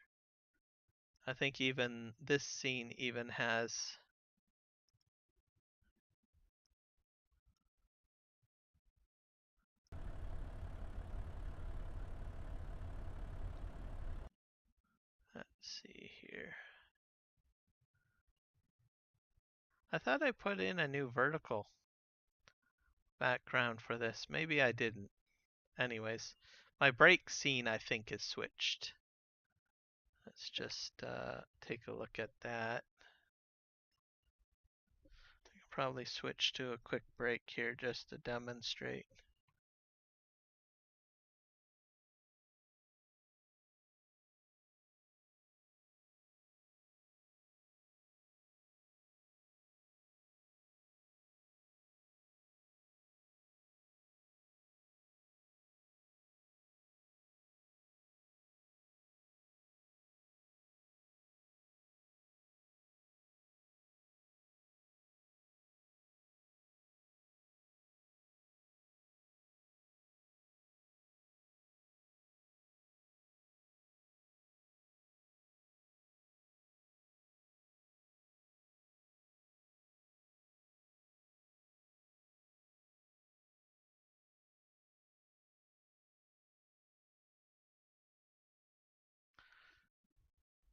I think even this scene even has, let's see here. I thought I put in a new vertical background for this. Maybe I didn't. Anyways, my break scene I think is switched. Let's just take a look at that. I can probably switch to a quick break here just to demonstrate.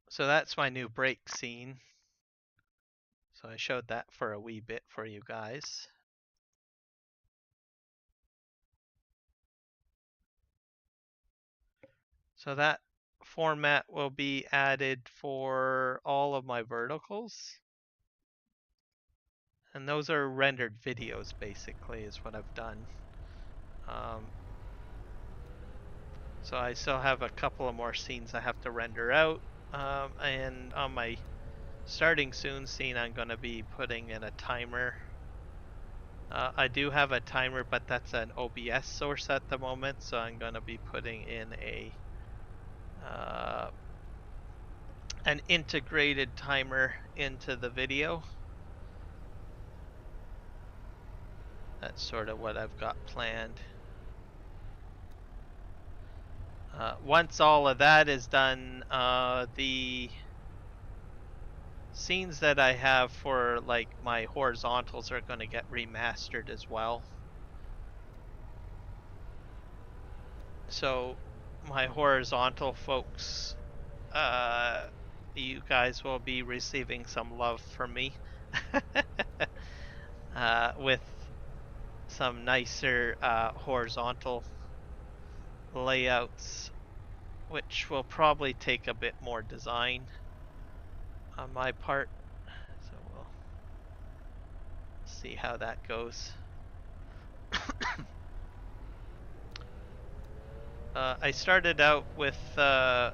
So that's my new break scene. So I showed that for a wee bit for you guys. So that format will be added for all of my verticals. And those are rendered videos basically is what I've done. So I still have a couple of more scenes I have to render out. And on my starting soon scene, I'm going to be putting in a timer. I do have a timer, but that's an OBS source at the moment, so I'm going to be putting in an integrated timer into the video. That's sort of what I've got planned. Once all of that is done, the scenes that I have for like my horizontals are going to get remastered as well. So my horizontal folks, you guys will be receiving some love from me with some nicer horizontal layouts, which will probably take a bit more design on my part. So we'll see how that goes. I started out with the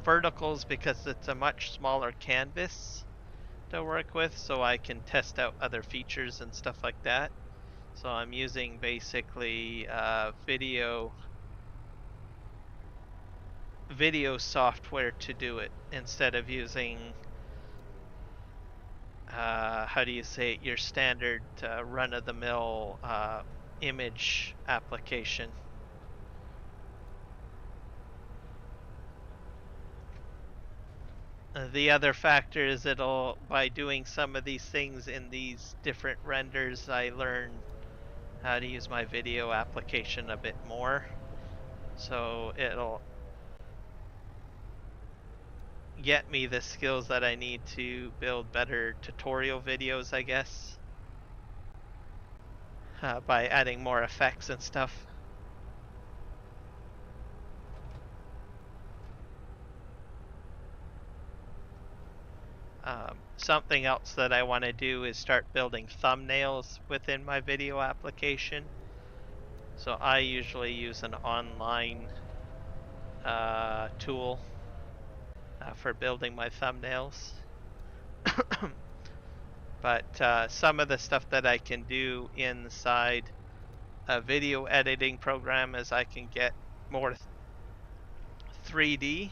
verticals because it's a much smaller canvas to work with, so I can test out other features and stuff like that. So I'm using basically video software to do it instead of using how do you say it, your standard run-of-the-mill image application. The other factor is by doing some of these things in these different renders, I learn how to use my video application a bit more. So it'll get me the skills that I need to build better tutorial videos, I guess, by adding more effects and stuff. Something else that I want to do is start building thumbnails within my video application. So I usually use an online tool for building my thumbnails. But some of the stuff that I can do inside a video editing program is I can get more 3D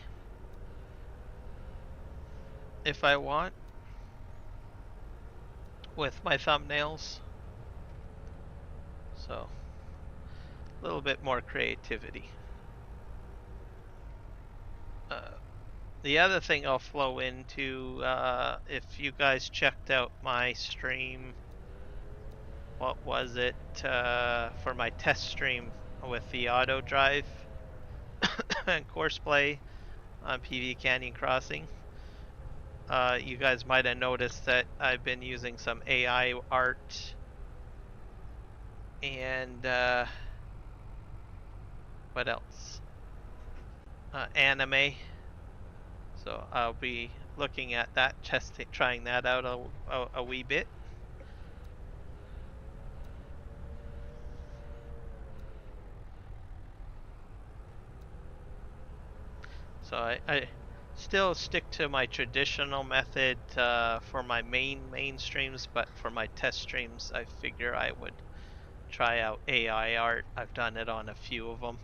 if I want with my thumbnails. So a little bit more creativity. The other thing I'll flow into, if you guys checked out my stream, what was it, for my test stream with the auto drive and courseplay on PV Canyon Crossing, you guys might have noticed that I've been using some AI art and what else? Anime. So I'll be looking at that, trying that out a wee bit. So I still stick to my traditional method for my main streams, but for my test streams, I figure I would try out AI art. I've done it on a few of them.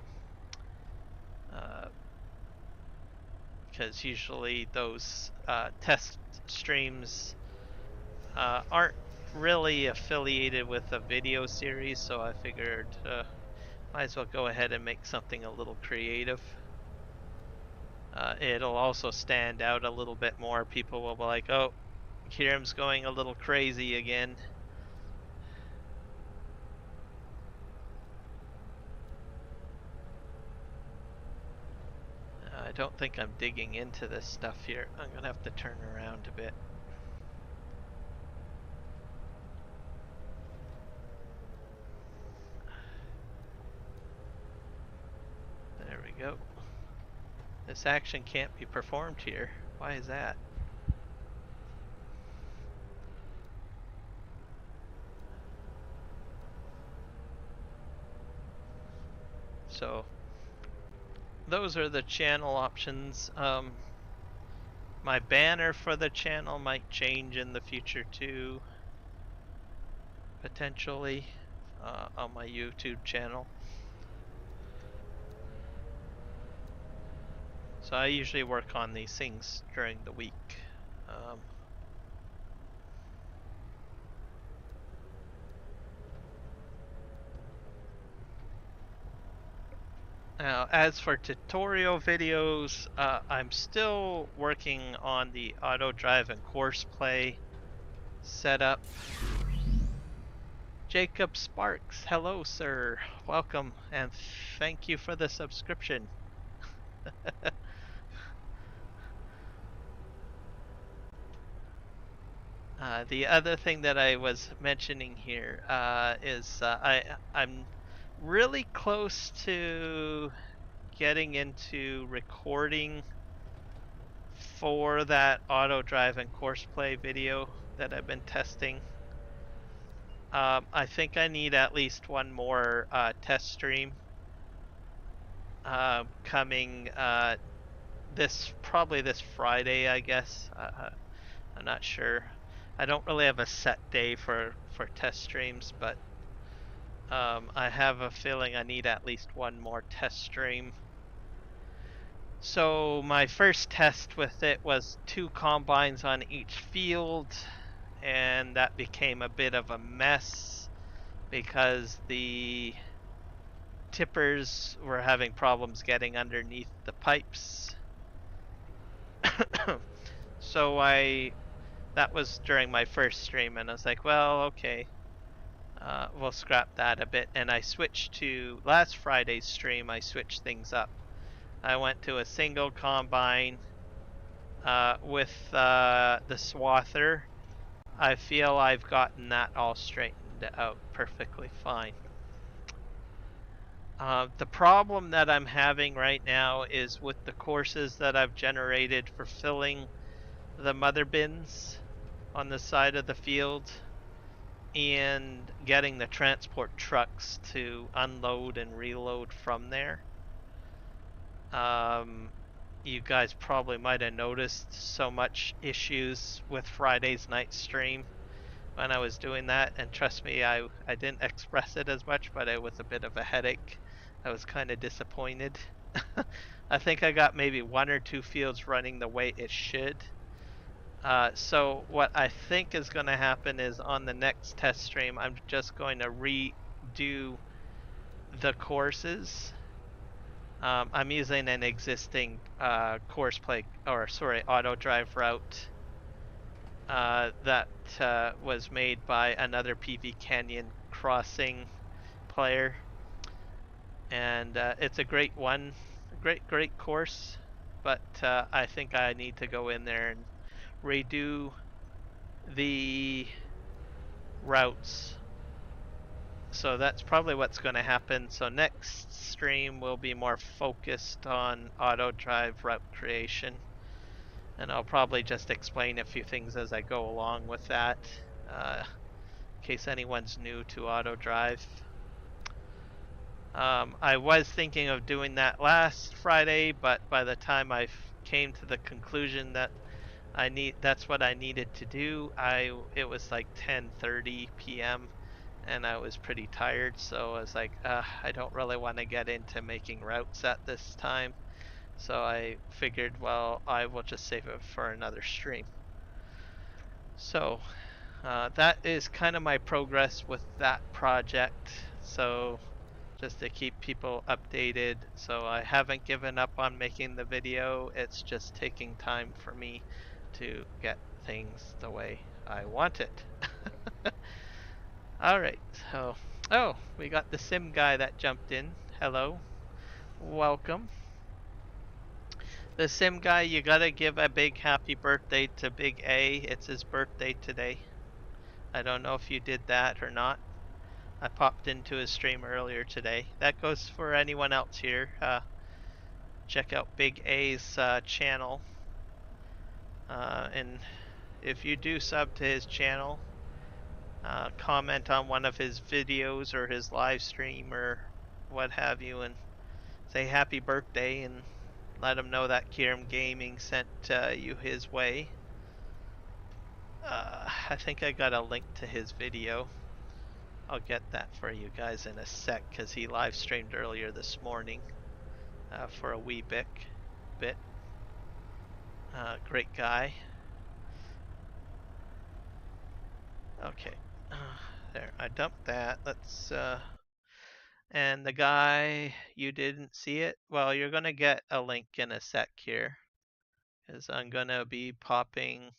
Because usually those test streams aren't really affiliated with a video series, so I figured might as well go ahead and make something a little creative. It'll also stand out a little bit more. People will be like, oh, Kiram's going a little crazy again. I don't think I'm digging into this stuff here. I'm gonna have to turn around a bit. There we go. This action can't be performed here. Why is that? So those are the channel options. My banner for the channel might change in the future too, potentially, on my YouTube channel. So I usually work on these things during the week. Now, as for tutorial videos, I'm still working on the auto drive and course play setup. Jacob Sparks, hello sir, welcome, and thank you for the subscription. The other thing that I was mentioning here is I'm really close to getting into recording for that auto drive and course play video that I've been testing. I think I need at least one more test stream coming probably this Friday, I guess. I'm not sure. I don't really have a set day for test streams, but I have a feeling I need at least one more test stream. So my first test with it was 2 combines on each field, and that became a bit of a mess because the tippers were having problems getting underneath the pipes. So that was during my first stream, and I was like, well, okay, we'll scrap that a bit. And I switched to last Friday's stream. I switched things up. I went to a single combine with the swather. I feel I've gotten that all straightened out perfectly fine. The problem that I'm having right now is with the courses that I've generated for filling the mother bins on the side of the field and getting the transport trucks to unload and reload from there. You guys probably might have noticed so much issues with Friday's night stream when I was doing that, and trust me, I didn't express it as much, but it was a bit of a headache. I was kind of disappointed. I think I got maybe 1 or 2 fields running the way it should. So what I think is going to happen is on the next test stream, I'm just going to redo the courses. I'm using an existing auto drive route that was made by another PV Canyon crossing player, and it's a great one, great course. But I think I need to go in there and redo the routes. So that's probably what's going to happen. So next stream will be more focused on auto drive route creation, and I'll probably just explain a few things as I go along with that, in case anyone's new to auto drive. I was thinking of doing that last Friday, but by the time I came to the conclusion that that's what I needed to do, it was like 10:30 p.m. and I was pretty tired, so I was like, I don't really want to get into making routes at this time. So I figured, well, I will just save it for another stream. So that is kind of my progress with that project. So just to keep people updated. So I haven't given up on making the video. It's just taking time for me to get things the way I want it. Alright, so, oh, we got the sim guy that jumped in. Hello, welcome. The sim guy, you gotta give a big happy birthday to Big A. It's his birthday today. I don't know if you did that or not. I popped into his stream earlier today. That goes for anyone else here. Check out Big A's channel. And if you do sub to his channel, comment on one of his videos or his live stream or what have you, and say happy birthday and let him know that Kiram Gaming sent you his way. I think I got a link to his video. I'll get that for you guys in a sec because he live streamed earlier this morning for a wee bit. Great guy. Okay, there, I dumped that. Let's and the guy, you didn't see it? Well, you're gonna get a link in a sec here, because I'm gonna be popping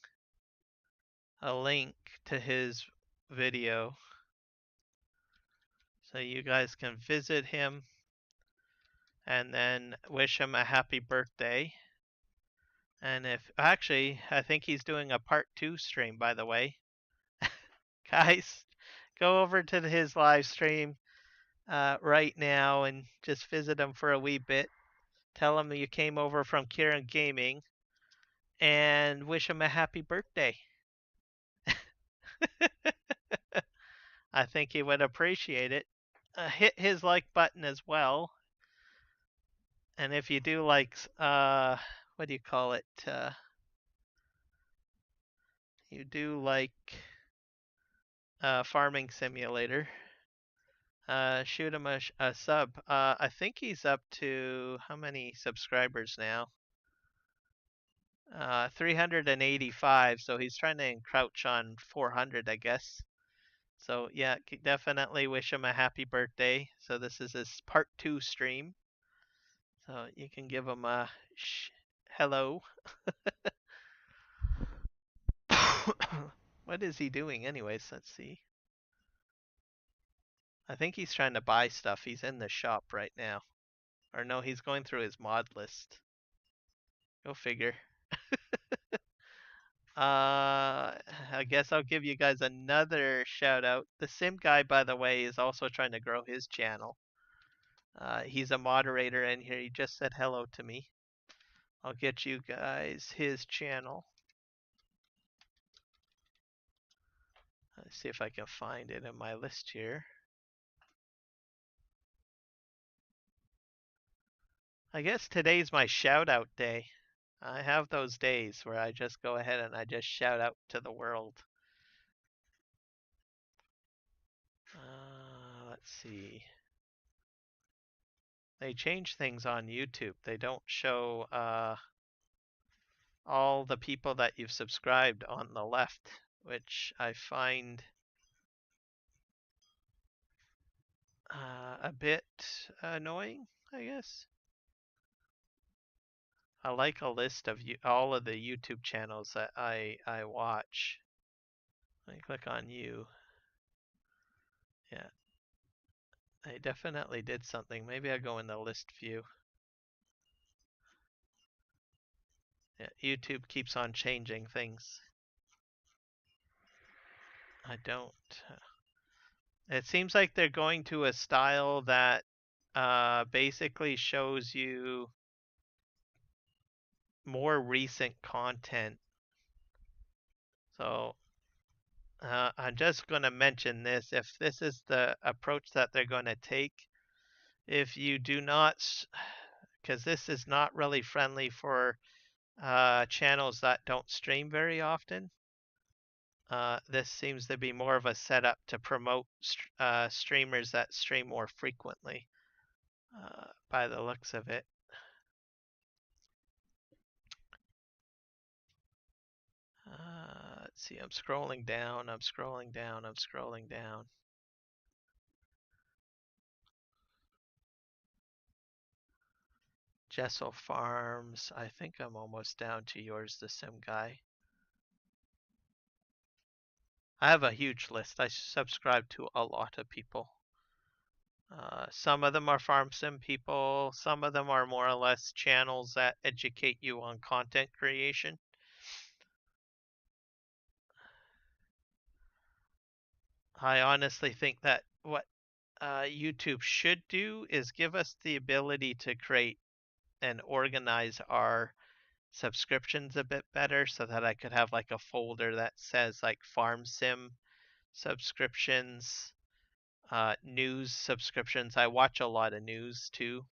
a link to his video so you guys can visit him and then wish him a happy birthday. And actually, I think he's doing a part 2 stream, by the way. Guys, go over to his live stream right now and just visit him for a wee bit. Tell him you came over from Kiram Gaming and wish him a happy birthday. I think he would appreciate it. Hit his like button as well. And if you do like, what do you call it? You do like Farming Simulator. Shoot him a sub. I think he's up to how many subscribers now? 385. So he's trying to encroach on 400, I guess. So yeah, definitely wish him a happy birthday. So this is his part 2 stream. So you can give him a hello. What is he doing anyways? Let's see. I think he's trying to buy stuff. He's in the shop right now. Or no, he's going through his mod list. Go figure. I guess I'll give you guys another shout out. The Sim guy, by the way, is also trying to grow his channel. He's a moderator in here. He just said hello to me. I'll get you guys his channel. Let's see if I can find it in my list here. I guess today's my shout out day. I have those days where I just go ahead and I just shout out to the world. Let's see. They change things on YouTube. They don't show all the people that you've subscribed on the left, which I find a bit annoying, I guess. I like a list of all of the YouTube channels that I watch. Let me click on you. Yeah, I definitely did something. Maybe I'll go in the list view. Yeah, YouTube keeps on changing things. I don't. It seems like they're going to a style that basically shows you more recent content. So I'm just going to mention this. If this is the approach that they're going to take, if you do not, because this is not really friendly for channels that don't stream very often. This seems to be more of a setup to promote streamers that stream more frequently, by the looks of it. Let's see, I'm scrolling down, I'm scrolling down, I'm scrolling down. Jessel Farms, I think I'm almost down to yours, the sim guy. I have a huge list. I subscribe to a lot of people. Some of them are farm sim people. Some of them are more or less channels that educate you on content creation. I honestly think that what YouTube should do is give us the ability to create and organize our subscriptions a bit better so that I could have like a folder that says like farm sim subscriptions, news subscriptions. I watch a lot of news too.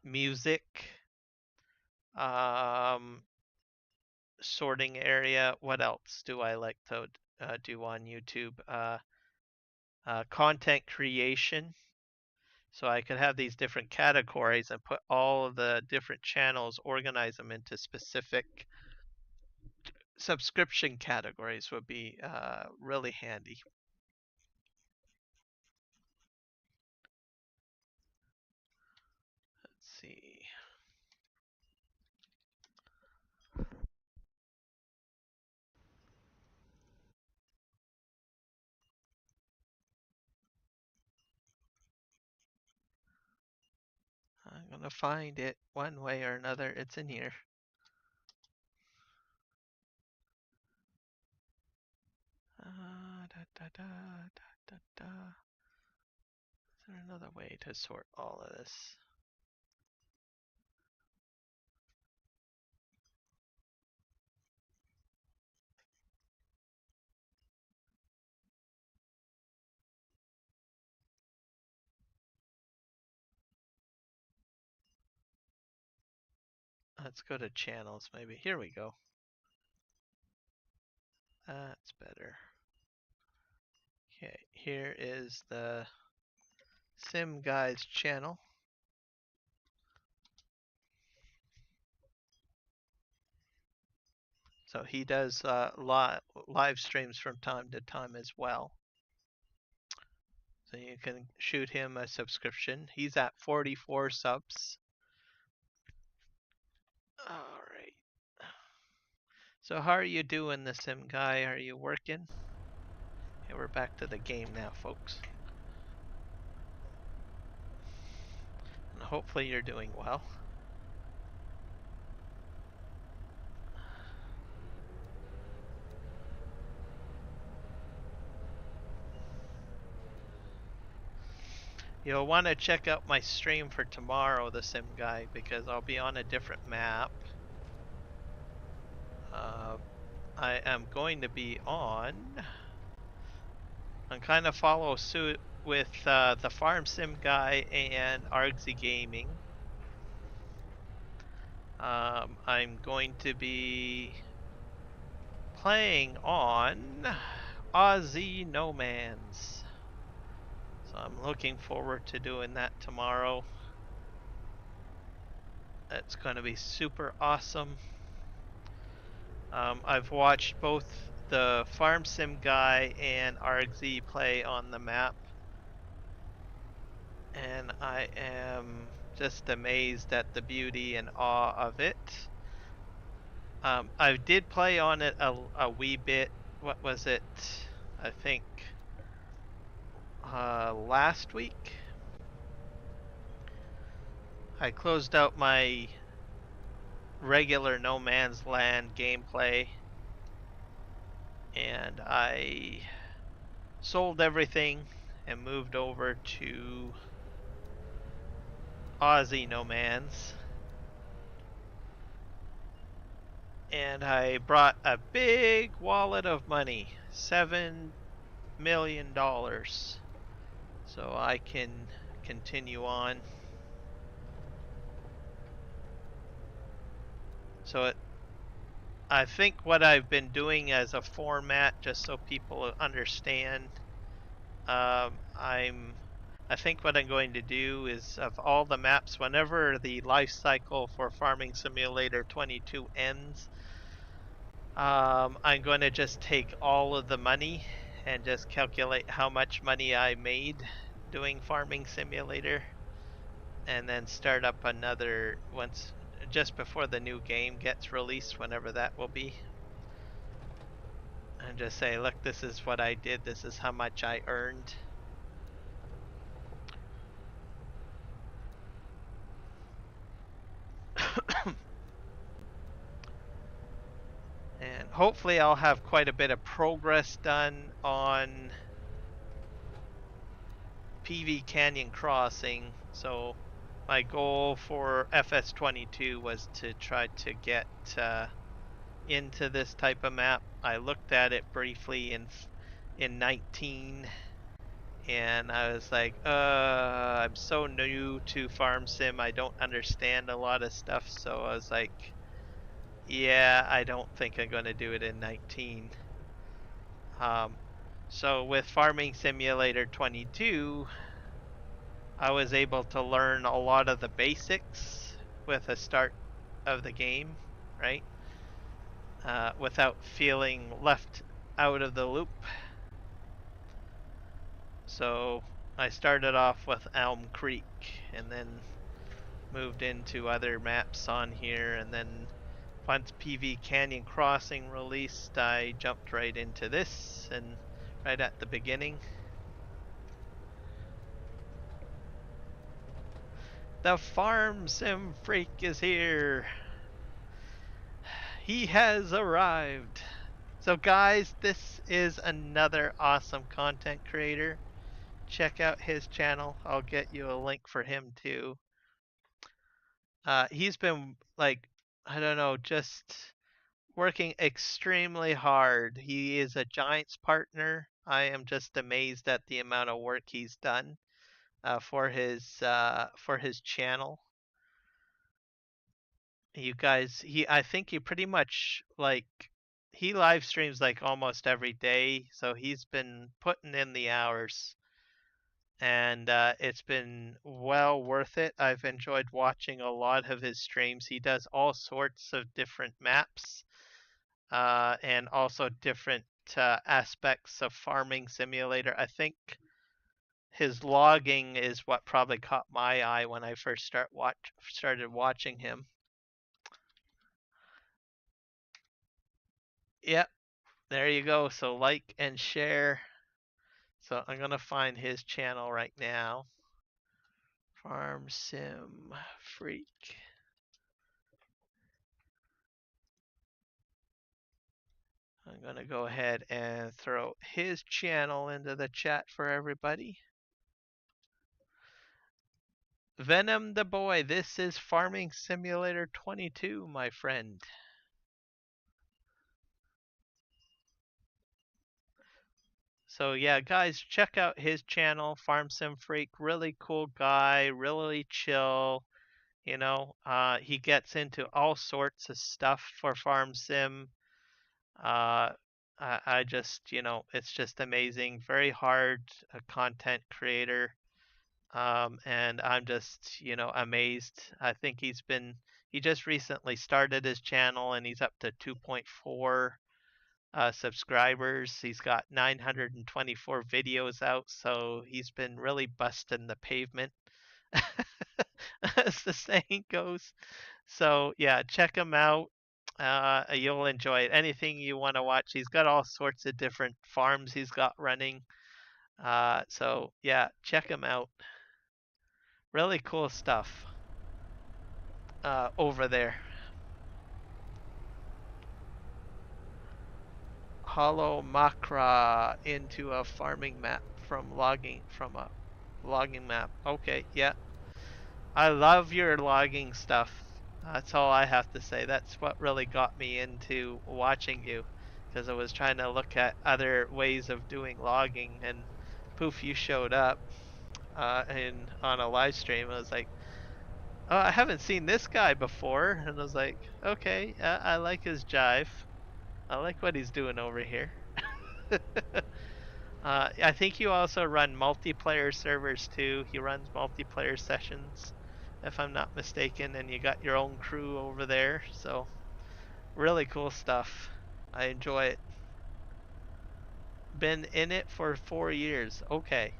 Music, um, sorting area. What else do I like to do on YouTube? Content creation. So I could have these different categories and put all of the different channels, organize them into specific subscription categories would be really handy. Let's see. I'm gonna find it one way or another. It's in here. Da, da, da, da, da, da. Is there another way to sort all of this? Let's go to channels maybe. Here we go. That's better. Okay, here is the Sim Guys channel. So he does live streams from time to time as well. So you can shoot him a subscription. He's at 44 subs. All right. So how are you doing, the Sim Guy? Are you working? Okay, we're back to the game now, folks. And hopefully you're doing well. You'll want to check out my stream for tomorrow, the Sim Guy, because I'll be on a different map. I am going to be on. I'm kind of follow suit with the Farm Sim Guy and Argsy Gaming. I'm going to be playing on Aussie No Man's. So I'm looking forward to doing that tomorrow. That's going to be super awesome. I've watched both the Farm Sim Guy and Argsy play on the map, and I am just amazed at the beauty and awe of it. I did play on it a wee bit. What was it? I think last week. I closed out my regular No Man's Land gameplay, and I sold everything and moved over to Aussie No Man's. And I brought a big wallet of money, $7 million, so I can continue on. So I think what I've been doing as a format, just so people understand, I think what I'm going to do is, of all the maps, whenever the life cycle for Farming Simulator 22 ends, I'm going to just take all of the money and just calculate how much money I made doing Farming Simulator, and then start up another once just before the new game gets released, whenever that will be. And just say, look, this is what I did, this is how much I earned. And hopefully I'll have quite a bit of progress done on PV Canyon Crossing. So my goal for FS22 was to try to get into this type of map. I looked at it briefly in 19, and I was like, I'm so new to Farm Sim, I don't understand a lot of stuff, so I was like, yeah, I don't think I'm going to do it in 19. So with Farming Simulator 22, I was able to learn a lot of the basics with the start of the game, right? Without feeling left out of the loop. So I started off with Elm Creek and then moved into other maps on here, and then once PV Canyon Crossing released, I jumped right into this, and right at the beginning. The Farm Sim Freak is here. He has arrived. So guys, this is another awesome content creator. Check out his channel. I'll get you a link for him too. He's been like, I don't know, just working extremely hard. He is a Giants partner. I am just amazed at the amount of work he's done for his channel. You guys, I think he pretty much like he live streams like almost every day, so he's been putting in the hours, and it's been well worth it. I've enjoyed watching a lot of his streams. He does all sorts of different maps, and also different aspects of Farming Simulator. I think his logging is what probably caught my eye when I first started watching him. Yep, there you go. So like and share. So I'm gonna find his channel right now. Farm Sim Freak. I'm gonna go ahead and throw his channel into the chat for everybody. Venom the boy, this is Farming Simulator 22, my friend. So yeah, guys, check out his channel, Farm Sim Freak. Really cool guy, really chill. You know, he gets into all sorts of stuff for Farm Sim. I just, you know, it's just amazing. Very hard content creator. And I'm just, you know, amazed. I think he just recently started his channel and he's up to 2.4 subscribers. He's got 924 videos out, so he's been really busting the pavement, as the saying goes. So yeah, check him out. You'll enjoy it. Anything you want to watch. He's got all sorts of different farms he's got running. So yeah, check him out. Really cool stuff over there. Hollow Makra into a farming map from a logging map. Okay, yeah. I love your logging stuff. That's all I have to say. That's what really got me into watching you, because I was trying to look at other ways of doing logging, and poof, you showed up on a live stream. I was like, oh, I haven't seen this guy before, and I was like, okay, I like his jive. I like what he's doing over here. I think you also run multiplayer servers too. He runs multiplayer sessions, if I'm not mistaken, and you got your own crew over there. So really cool stuff. I enjoy it. Been in it for 4 years. Okay,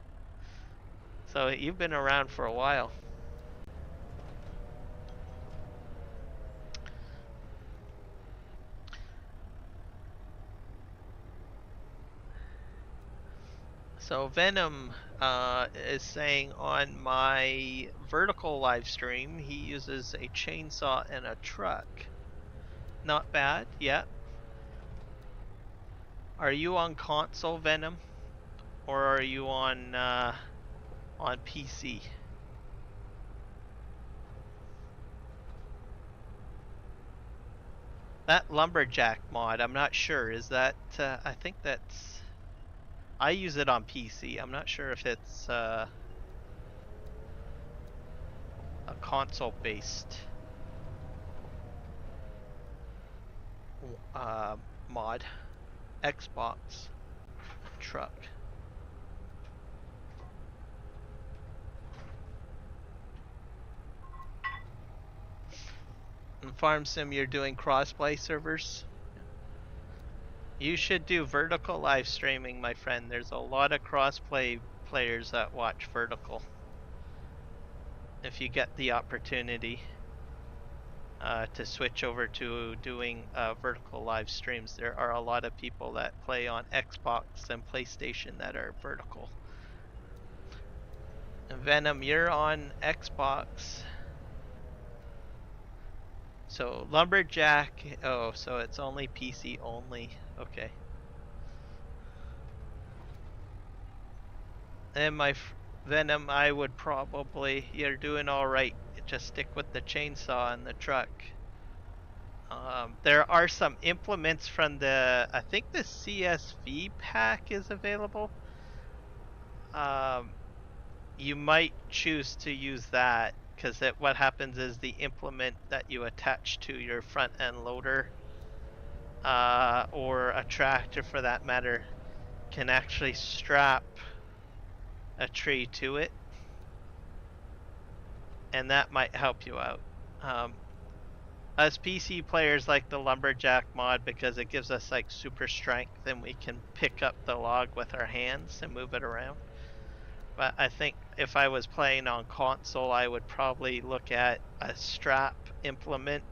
so you've been around for a while. So Venom is saying on my vertical live stream, he uses a chainsaw and a truck. Not bad, yeah. Are you on console, Venom, or are you on PC? That lumberjack mod, I'm not sure. Is that? I think that's. I use it on PC. I'm not sure if it's a console-based mod. Xbox truck. In Farm Sim, you're doing crossplay servers. You should do vertical live streaming, my friend. There's a lot of crossplay players that watch vertical. If you get the opportunity to switch over to doing vertical live streams, there are a lot of people that play on Xbox and PlayStation that are vertical. And Venom, you're on Xbox. So Lumberjack, oh, so it's only PC only. Okay. And my Venom, I would probably, you're doing all right. Just stick with the chainsaw and the truck. There are some implements from I think the CSV pack is available. You might choose to use that, because what happens is the implement that you attach to your front end loader or a tractor for that matter can actually strap a tree to it, and that might help you out. Us PC players like the lumberjack mod because it gives us like super strength and we can pick up the log with our hands and move it around. But I think if I was playing on console, I would probably look at a strap implement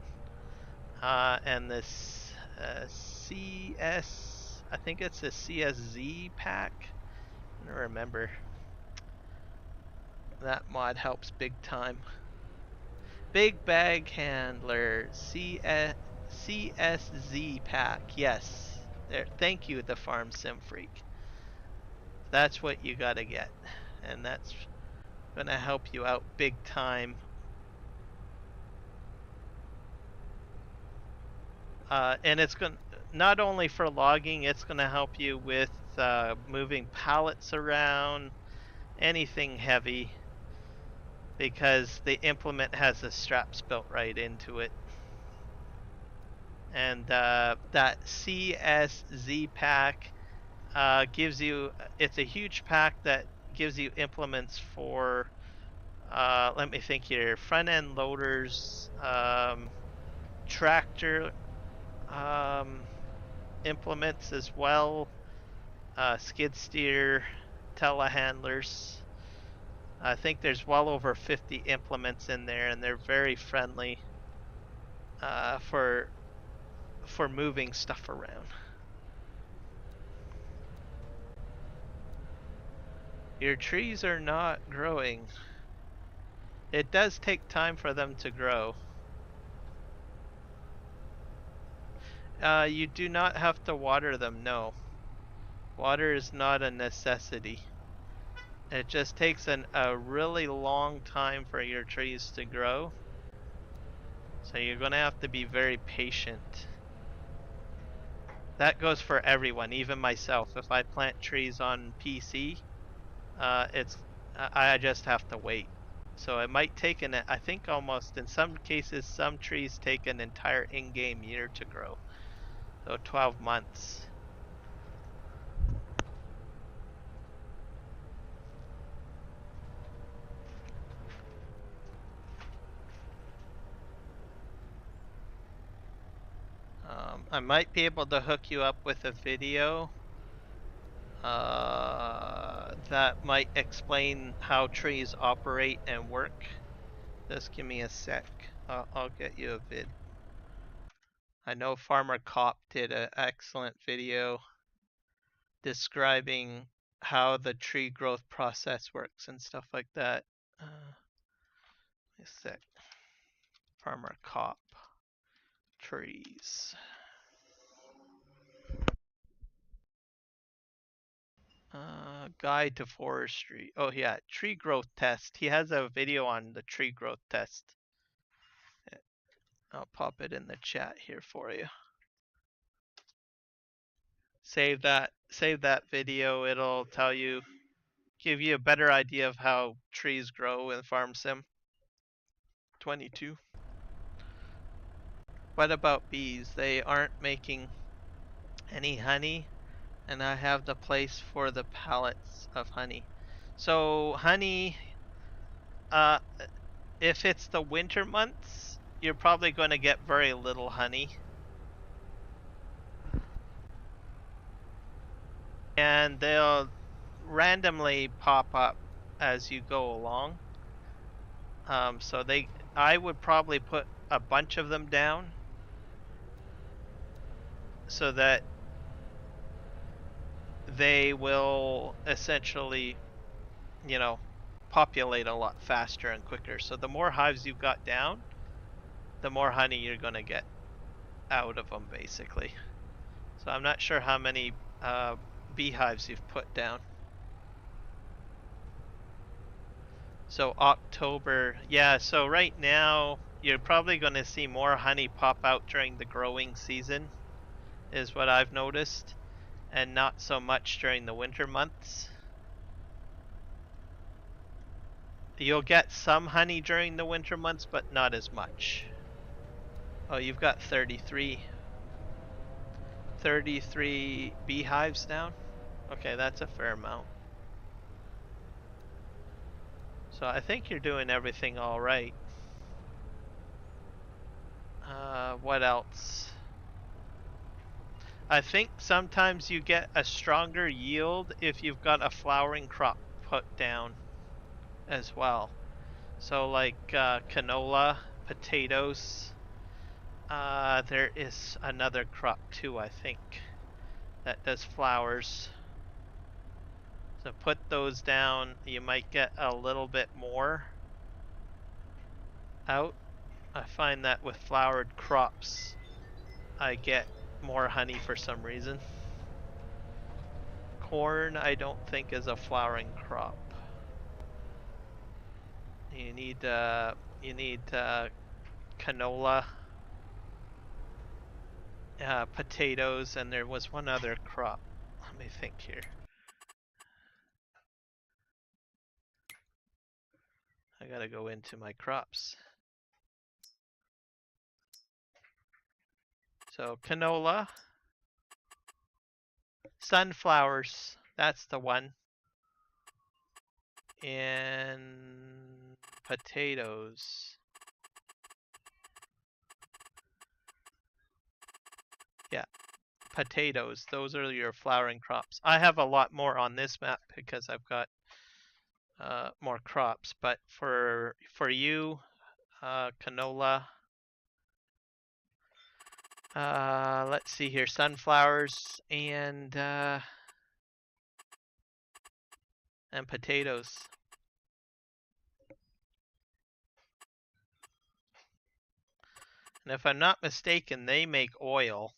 and this CS, I think it's a CSZ pack. I don't remember. That mod helps big time. Big bag handler CSZ pack. Yes. There. Thank you, the Farm Sim Freak. That's what you gotta get, and that's gonna help you out big time. And it's gonna not only for logging, it's gonna help you with moving pallets around, anything heavy, because the implement has the straps built right into it. And that CSZ pack gives you, it's a huge pack that gives you implements for, let me think here, front end loaders, tractor implements as well, skid steer, telehandlers. I think there's well over 50 implements in there, and they're very friendly for moving stuff around. Your trees are not growing. It does take time for them to grow. You do not have to water them, no. Water is not a necessity. It just takes a really long time for your trees to grow. So you're going to have to be very patient. That goes for everyone, even myself. If I plant trees on PC, I just have to wait. So it might take I think almost in some cases, some trees take an entire in-game year to grow. So 12 months. I might be able to hook you up with a video that might explain how trees operate and work. Just give me a sec. I'll get you a vid. I know Farmer Cop did an excellent video describing how the tree growth process works and stuff like that. A sec. Farmer Cop. Trees. Guide to forestry. Oh yeah, tree growth test. He has a video on the tree growth test. I'll pop it in the chat here for you. Save that video. It'll tell you, give you a better idea of how trees grow in Farm Sim 22. What about bees? They aren't making any honey, and I have the place for the pallets of honey. So honey, if it's the winter months, you're probably going to get very little honey. And they'll randomly pop up as you go along. So I would probably put a bunch of them down so that they will essentially, you know, populate a lot faster and quicker. So the more hives you've got down, the more honey you're going to get out of them, basically. So I'm not sure how many beehives you've put down. So October, yeah, so right now you're probably going to see more honey pop out during the growing season, is what I've noticed, and not so much during the winter months. You'll get some honey during the winter months, but not as much. Oh, you've got 33 beehives down. Okay, that's a fair amount. So I think you're doing everything all right. What else? I think sometimes you get a stronger yield if you've got a flowering crop put down as well. So like canola, potatoes. There is another crop too, I think, that does flowers. So put those down. You might get a little bit more out. I find that with flowered crops, I get more honey for some reason. Corn, I don't think is a flowering crop. You need canola, potatoes, and there was one other crop. Let me think here. I gotta go into my crops. So canola, sunflowers, that's the one, and potatoes. Yeah, potatoes, those are your flowering crops. I have a lot more on this map because I've got more crops, but for you, canola, let's see here, sunflowers and potatoes. And if I'm not mistaken, they make oil,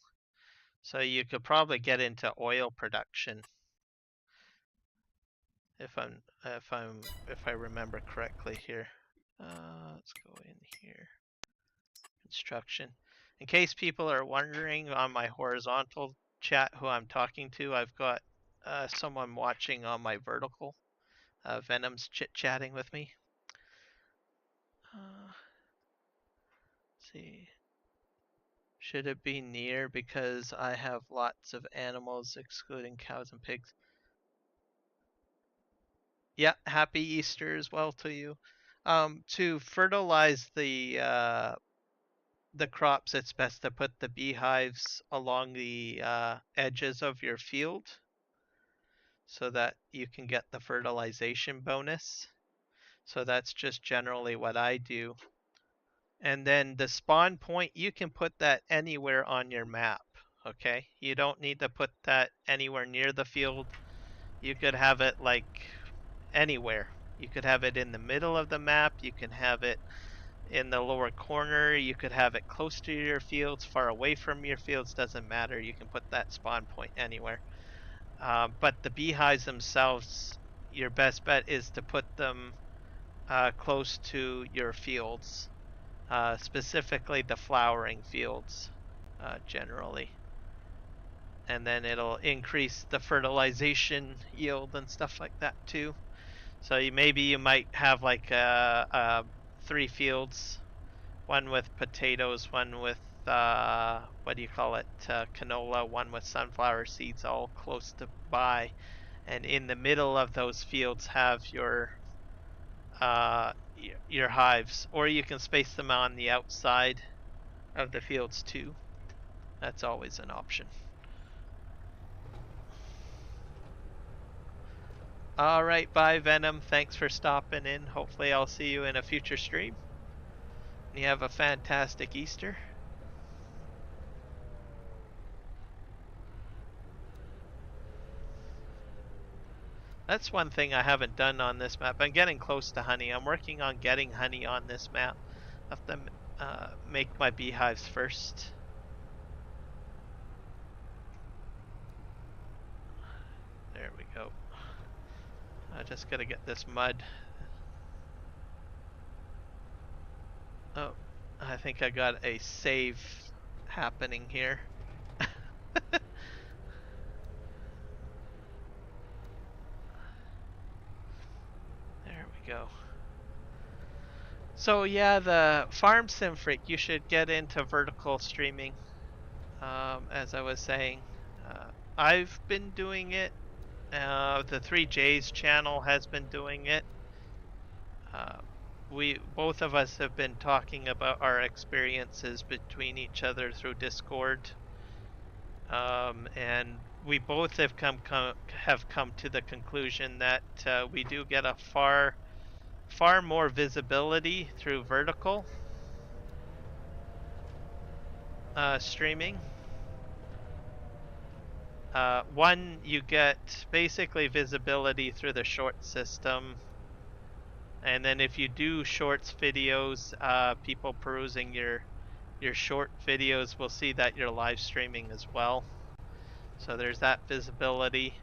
so you could probably get into oil production if I remember correctly here. Let's go in here. Construction. In case people are wondering on my horizontal chat who I'm talking to, I've got someone watching on my vertical. Venom's chit-chatting with me. Let's see. Should it be near because I have lots of animals excluding cows and pigs? Yeah, happy Easter as well to you. To fertilize the crops, it's best to put the beehives along the edges of your field so that you can get the fertilization bonus. So that's just generally what I do. And then the spawn point, you can put that anywhere on your map, okay? You don't need to put that anywhere near the field. You could have it like anywhere. You could have it in the middle of the map. You can have it in the lower corner. You could have it close to your fields, far away from your fields, doesn't matter. You can put that spawn point anywhere. But the beehives themselves, your best bet is to put them close to your fields. Specifically the flowering fields, generally. And then it'll increase the fertilization yield and stuff like that too. So maybe you might have like 3 fields, one with potatoes, one with what do you call it, canola, one with sunflower seeds, all close to by, and in the middle of those fields have your hives, or you can space them on the outside of the fields too. That's always an option. All right, bye Venom. Thanks for stopping in. Hopefully I'll see you in a future stream. And you have a fantastic Easter. That's one thing I haven't done on this map. I'm getting close to honey. I'm working on getting honey on this map. I have to make my beehives first. There we go. I just gotta get this mud. Oh, I think I got a save happening here. There we go. So yeah, the farm sim freak, you should get into vertical streaming. As I was saying, I've been doing it. The 3J's channel has been doing it. Uh, we both of us have been talking about our experiences between each other through Discord, and we both have come to the conclusion that we do get a far more visibility through vertical streaming. One, you get basically visibility through the short system. And then if you do shorts videos, people perusing your short videos will see that you're live streaming as well. So there's that visibility.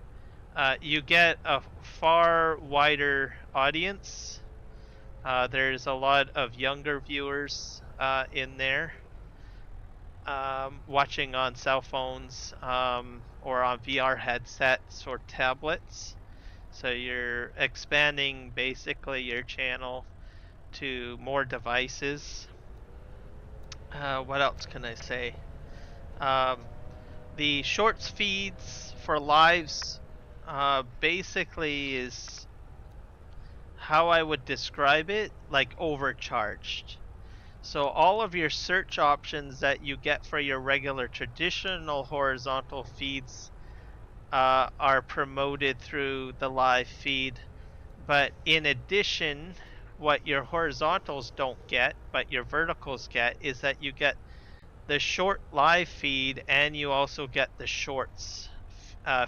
You get a far wider audience. There's a lot of younger viewers in there, watching on cell phones or on VR headsets or tablets. So you're expanding basically your channel to more devices. What else can I say? The shorts feeds for lives basically is how I would describe it, like overcharged. So all of your search options that you get for your regular traditional horizontal feeds are promoted through the live feed. But in addition, what your horizontals don't get, but your verticals get, is that you get the short live feed and you also get the shorts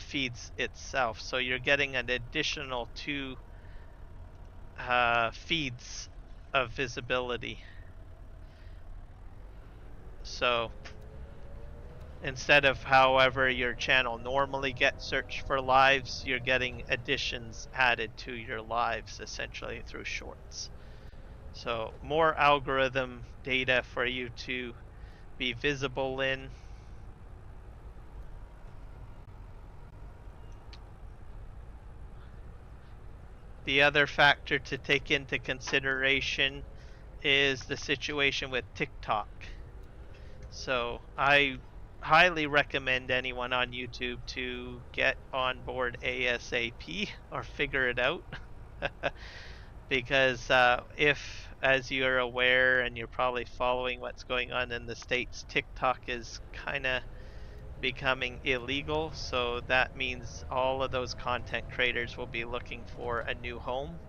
feeds itself. So you're getting an additional two feeds of visibility. So instead of however your channel normally gets searched for lives, you're getting additions added to your lives essentially through shorts. So more algorithm data for you to be visible in. The other factor to take into consideration is the situation with TikTok. So I highly recommend anyone on YouTube to get on board ASAP or figure it out. Because if, as you're aware and you're probably following what's going on in the States, TikTok is kind of becoming illegal. So that means all of those content creators will be looking for a new home.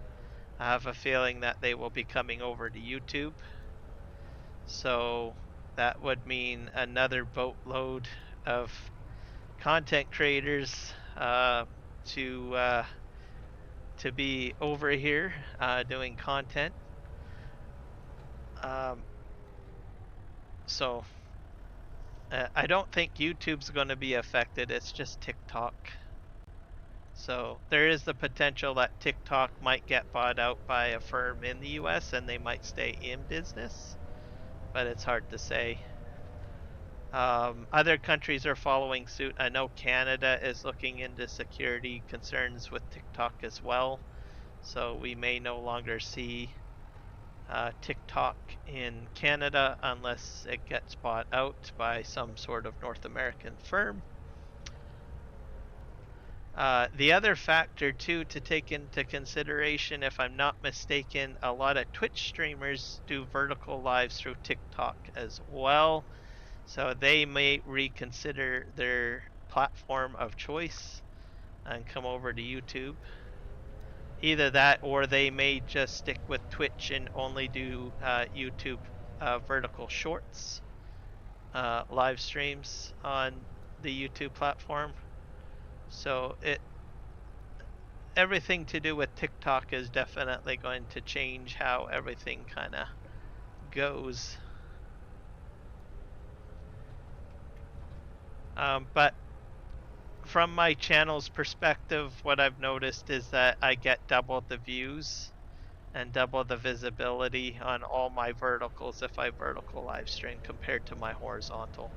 I have a feeling that they will be coming over to YouTube. So that would mean another boatload of content creators to be over here doing content. Um, so I don't think YouTube's going to be affected. It's just TikTok. So there is the potential that TikTok might get bought out by a firm in the US and they might stay in business, but it's hard to say. Other countries are following suit. I know Canada is looking into security concerns with TikTok as well. So we may no longer see TikTok in Canada unless it gets bought out by some sort of North American firm. The other factor too to take into consideration, if I'm not mistaken, a lot of Twitch streamers do vertical lives through TikTok as well. So they may reconsider their platform of choice and come over to YouTube. Either that or they may just stick with Twitch and only do YouTube vertical shorts live streams on the YouTube platform. So everything to do with TikTok is definitely going to change how everything kind of goes. But from my channel's perspective, what I've noticed is that I get double the views and double the visibility on all my verticals if I vertical live stream compared to my horizontal.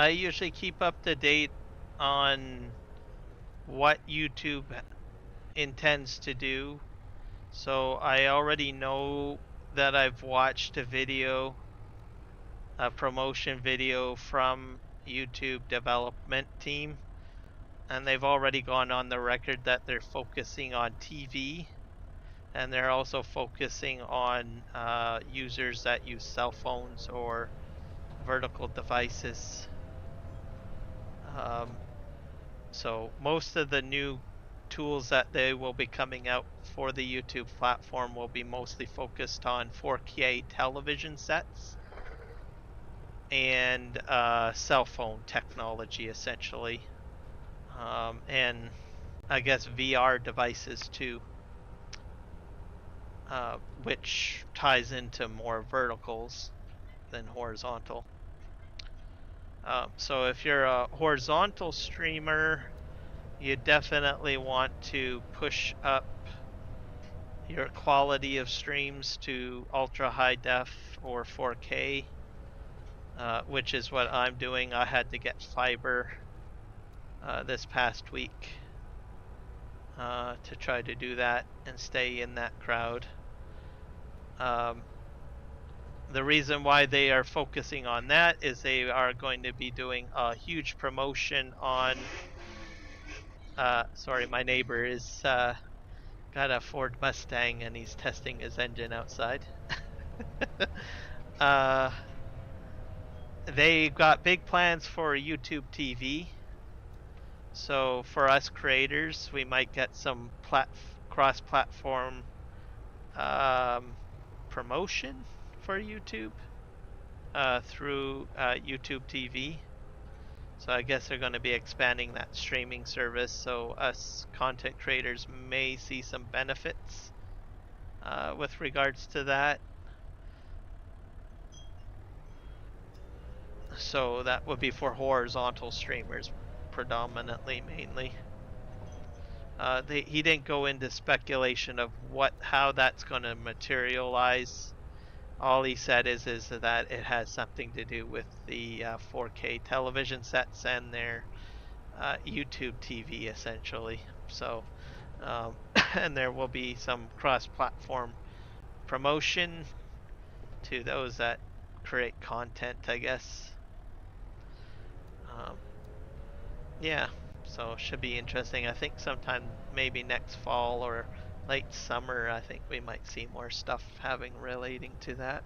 I usually keep up to date on what YouTube intends to do. So I already know that I've watched a promotion video from YouTube development team, and they've already gone on the record that they're focusing on TV, and they're also focusing on users that use cell phones or vertical devices. So most of the new tools that they will be coming out for the YouTube platform will be mostly focused on 4K television sets and cell phone technology, essentially, and I guess VR devices too, which ties into more verticals than horizontal. So if you're a horizontal streamer, you definitely want to push up your quality of streams to ultra high def or 4K, which is what I'm doing. I had to get fiber this past week to try to do that and stay in that crowd. The reason why they are focusing on that is they are going to be doing a huge promotion on. Sorry, my neighbor is got a Ford Mustang and he's testing his engine outside. They got big plans for YouTube TV. So for us creators, we might get some cross-platform promotion for YouTube through YouTube TV. So I guess they're going to be expanding that streaming service. So us content creators may see some benefits with regards to that. So that would be for horizontal streamers predominantly, mainly. He didn't go into speculation of how that's going to materialize. All he said is that it has something to do with the 4K television sets and their YouTube TV, essentially. So, and there will be some cross-platform promotion to those that create content, I guess. Yeah, so should be interesting. I think sometime maybe next fall or late summer, I think we might see more stuff relating to that.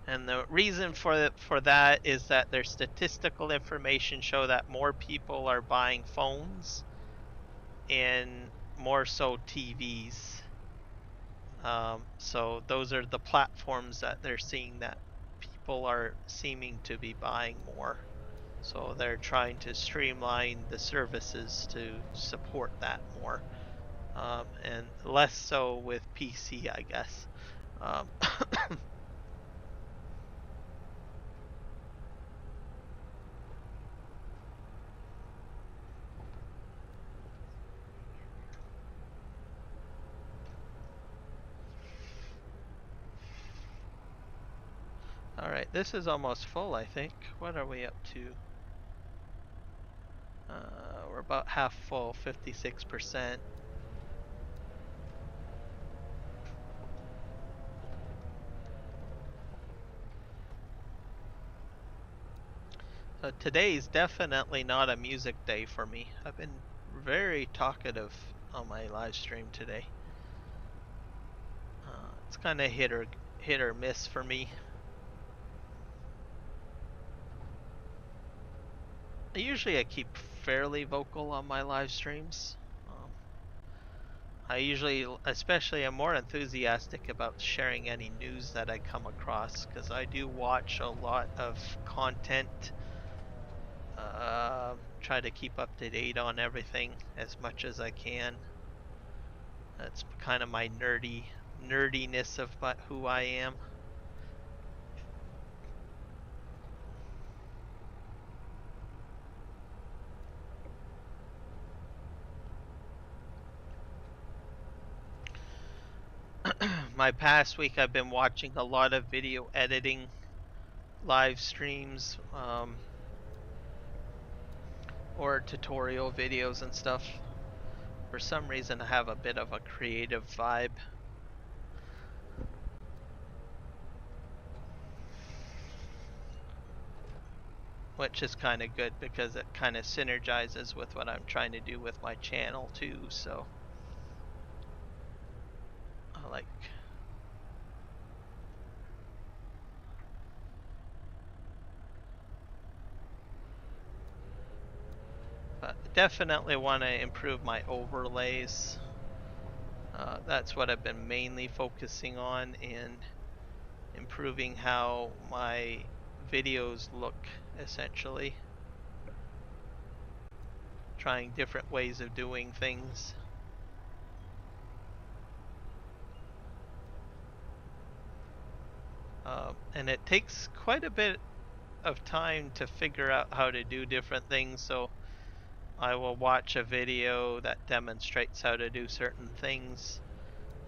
And the reason for that is that their statistical information show that more people are buying phones and more so TVs. So those are the platforms that they're seeing that people are seeming to be buying more. So they're trying to streamline the services to support that more, and less so with PC, I guess. All right, this is almost full, I think. What are we up to? We're about half full, 56%. So today's definitely not a music day for me. I've been very talkative on my live stream today. It's kind of hit or miss for me. Usually I keep fairly vocal on my live streams. I usually, especially, I'm more enthusiastic about sharing any news that I come across because I do watch a lot of content. Try to keep up to date on everything as much as I can. That's kind of my nerdiness of who I am. my past week I've been watching a lot of video editing live streams, or tutorial videos and stuff. For some reason I have a bit of a creative vibe. Which is kind of good because it kind of synergizes with what I'm trying to do with my channel too, so I like. But definitely want to improve my overlays. That's what I've been mainly focusing on, in improving how my videos look, essentially. Trying different ways of doing things. And it takes quite a bit of time to figure out how to do different things, so I will watch a video that demonstrates how to do certain things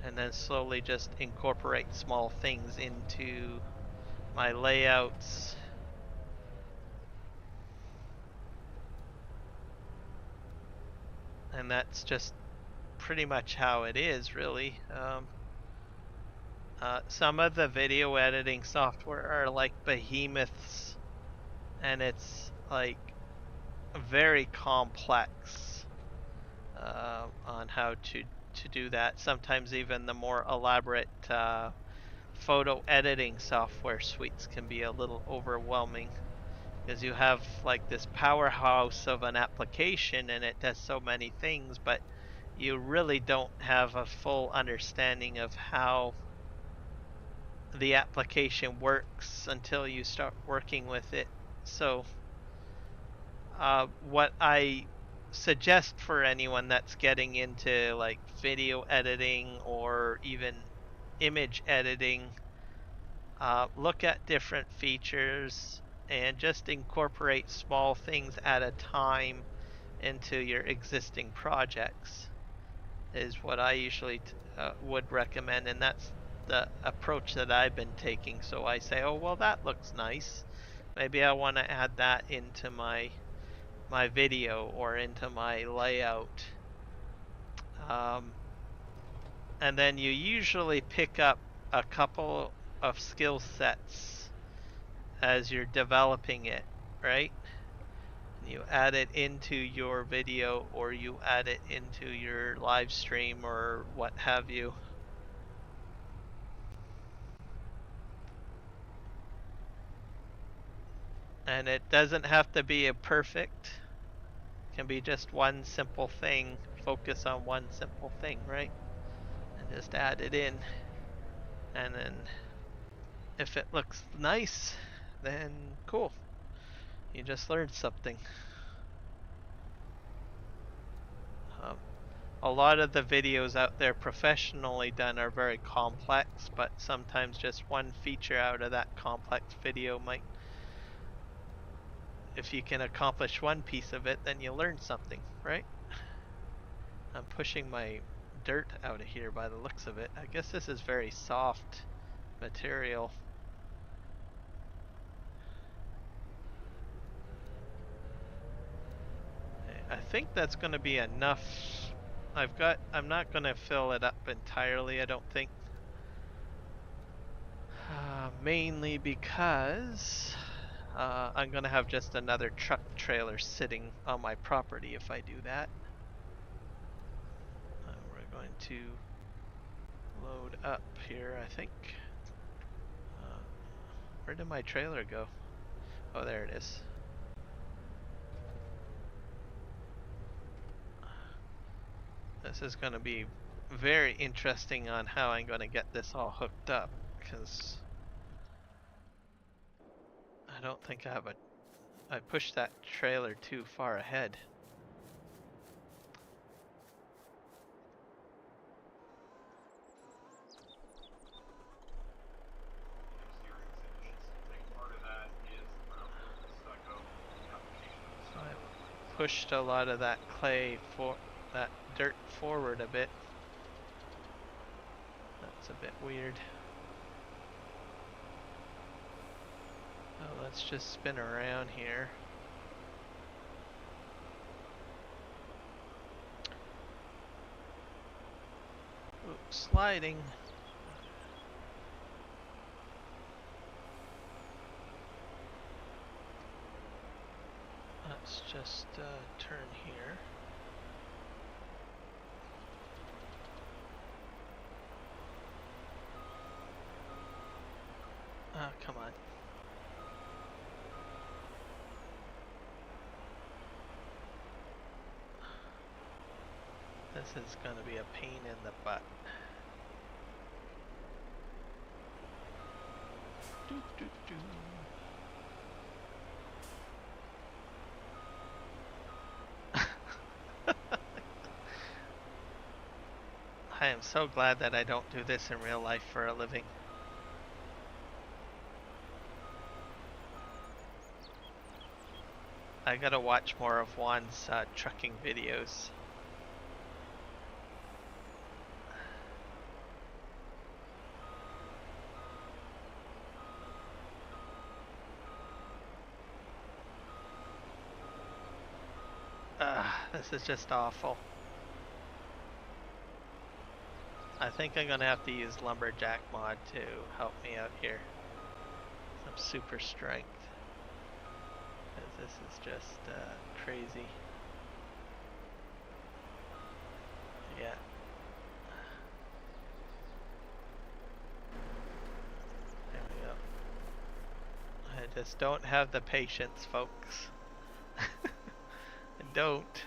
and then slowly just incorporate small things into my layouts. And that's just pretty much how it is, really. Some of the video editing software are like behemoths, and it's like very complex on how to do that. Sometimes even the more elaborate photo editing software suites can be a little overwhelming, because you have like this powerhouse of an application and it does so many things, but you really don't have a full understanding of how the application works until you start working with it. So what I suggest for anyone that's getting into like video editing or even image editing, look at different features and just incorporate small things at a time into your existing projects, is what I usually would recommend, and that's the approach that I've been taking. So I say, oh well, that looks nice, maybe I want to add that into my video or into my layout, and then you usually pick up a couple of skill sets as you're developing it, right? You add it into your video or you add it into your live stream or what have you. And it doesn't have to be a perfect. It can be just one simple thing. Focus on one simple thing, right? And just add it in. And then if it looks nice, then cool. You just learned something. A lot of the videos out there professionally done are very complex, but sometimes just one feature out of that complex video might, if you can accomplish one piece of it, then you learn something, right? I'm pushing my dirt out of here by the looks of it. I guess this is very soft material. I think that's going to be enough. I'm not going to fill it up entirely, I don't think. Mainly because I'm going to have just another truck trailer sitting on my property if I do that. We're going to load up here, I think. Where did my trailer go? Oh, there it is. This is going to be very interesting on how I'm going to get this all hooked up, because I don't think I pushed that trailer too far ahead. So I pushed a lot of that clay, for that dirt forward a bit. That's a bit weird. Oh, let's just spin around here. Oops, sliding. Let's just turn here. Oh, come on. This is going to be a pain in the butt. Doo, doo, doo. I am so glad that I don't do this in real life for a living. I gotta watch more of Juan's trucking videos. This is just awful. I think I'm gonna have to use Lumberjack mod to help me out here. Some super strength. This is just crazy. Yeah. There we go. I just don't have the patience, folks. I don't.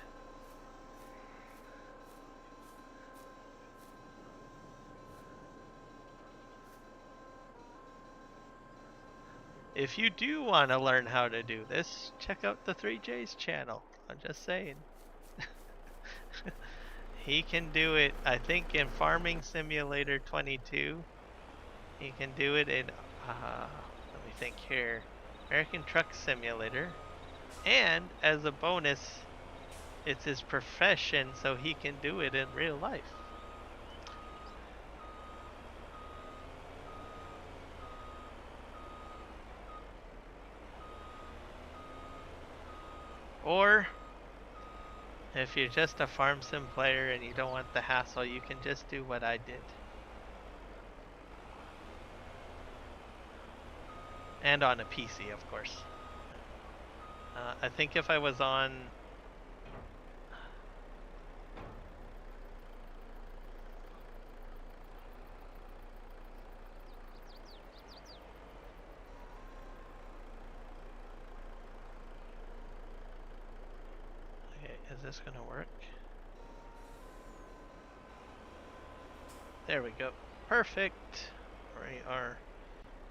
If you do want to learn how to do this, check out the 3J's channel. I'm just saying. He can do it, I think, in Farming Simulator 22. He can do it in, let me think here, American Truck Simulator. And as a bonus, it's his profession, so he can do it in real life. Or, if you're just a farm sim player and you don't want the hassle, you can just do what I did. And on a PC, of course. I think if I was on... Okay, is this gonna work? There we go. Perfect! We are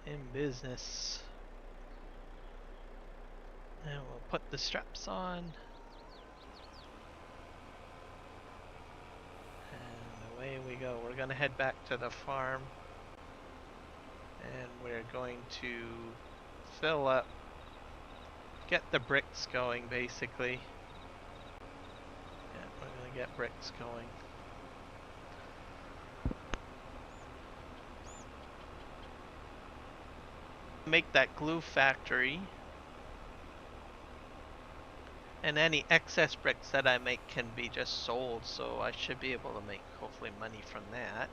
in business. And we'll put the straps on. And away we go. We're gonna head back to the farm. And we're going to fill up, get the bricks going basically. Yeah, we're gonna get bricks going. Make that glue factory. And any excess bricks that I make can be just sold, so I should be able to make hopefully money from that.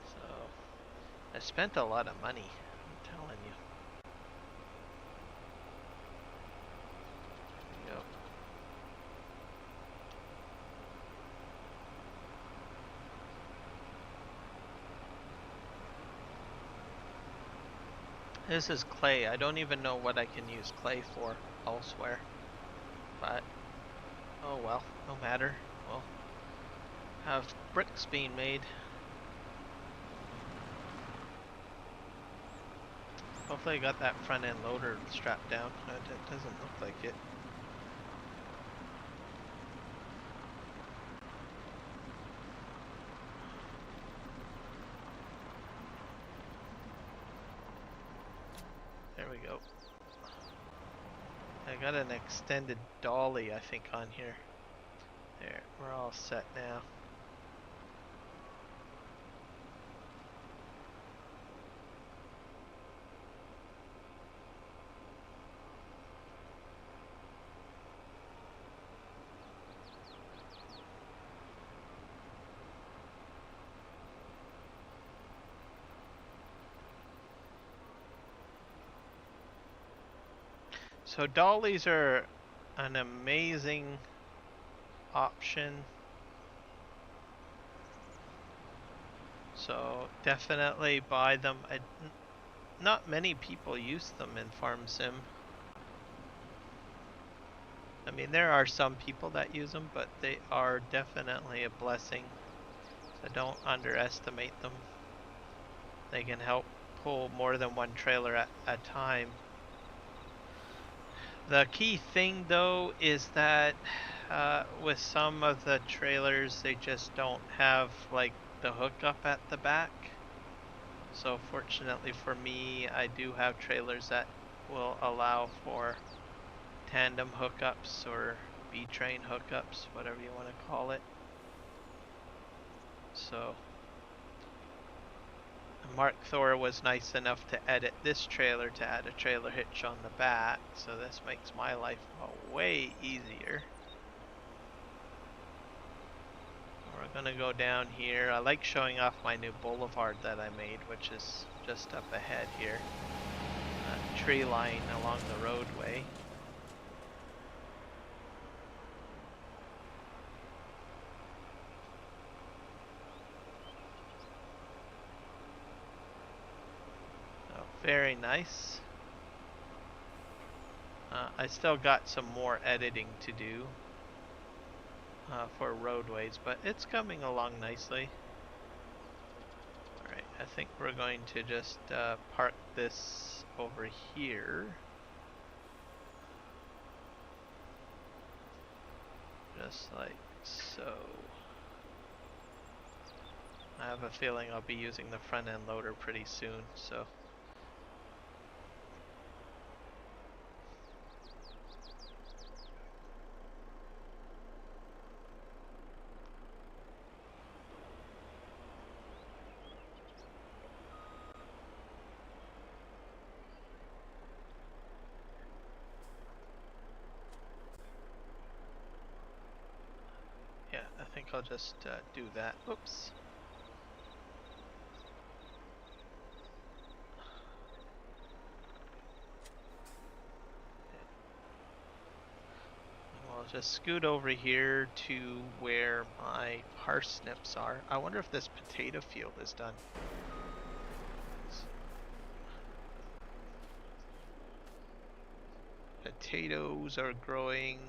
So I spent a lot of money, I'm telling you. There we go. This is clay. I don't even know what I can use clay for elsewhere. But, oh well, no matter. We'll have bricks being made. Hopefully I got that front end loader strapped down. It doesn't look like it. There we go. I got an extended dolly, I think, on here. There, we're all set now. So dollies are an amazing option. So definitely buy them. Not many people use them in Farm Sim. I mean, there are some people that use them, but they are definitely a blessing. So don't underestimate them. They can help pull more than one trailer at a time. The key thing though is that with some of the trailers, they just don't have like the hookup at the back. So fortunately for me, I do have trailers that will allow for tandem hookups or B-train hookups, whatever you want to call it. So Mark Thor was nice enough to edit this trailer to add a trailer hitch on the back, so this makes my life way easier. We're gonna go down here. I like showing off my new boulevard that I made, which is just up ahead here. Tree line along the roadway. Oh, very nice. I still got some more editing to do for roadways, but it's coming along nicely. Alright, I think we're going to just park this over here. Just like so. I have a feeling I'll be using the front end loader pretty soon, so. Yeah, I think I'll just do that. Oops. I'll just scoot over here to where my parsnips are. I wonder if this potato field is done. Potatoes are growing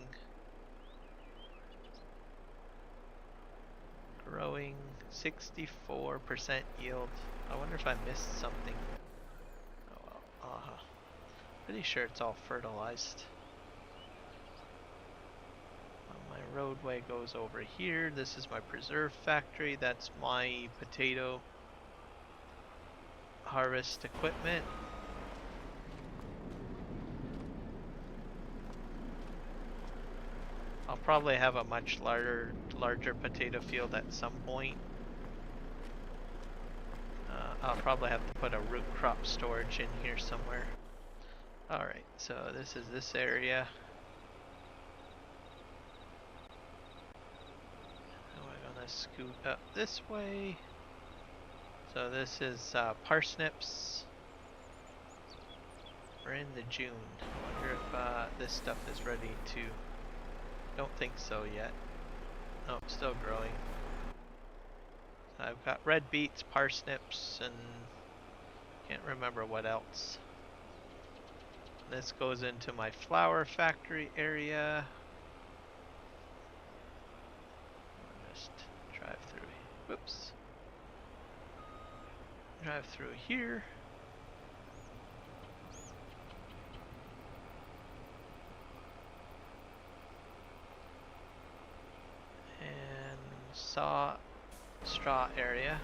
64% yield. I wonder if I missed something. Oh well, pretty sure it's all fertilized. My roadway goes over here. This is my preserve factory. That's my potato harvest equipment. I'll probably have a much larger potato field at some point. I'll probably have to put a root crop storage in here somewhere. Alright, so this is this area. And we're gonna scoot up this way. So this is parsnips. We're in the June. I wonder if this stuff is ready to... Don't think so yet. Oh, still growing. I've got red beets, parsnips, and can't remember what else. This goes into my flower factory area. I'll just drive through. Whoops. Drive through here. And straw area.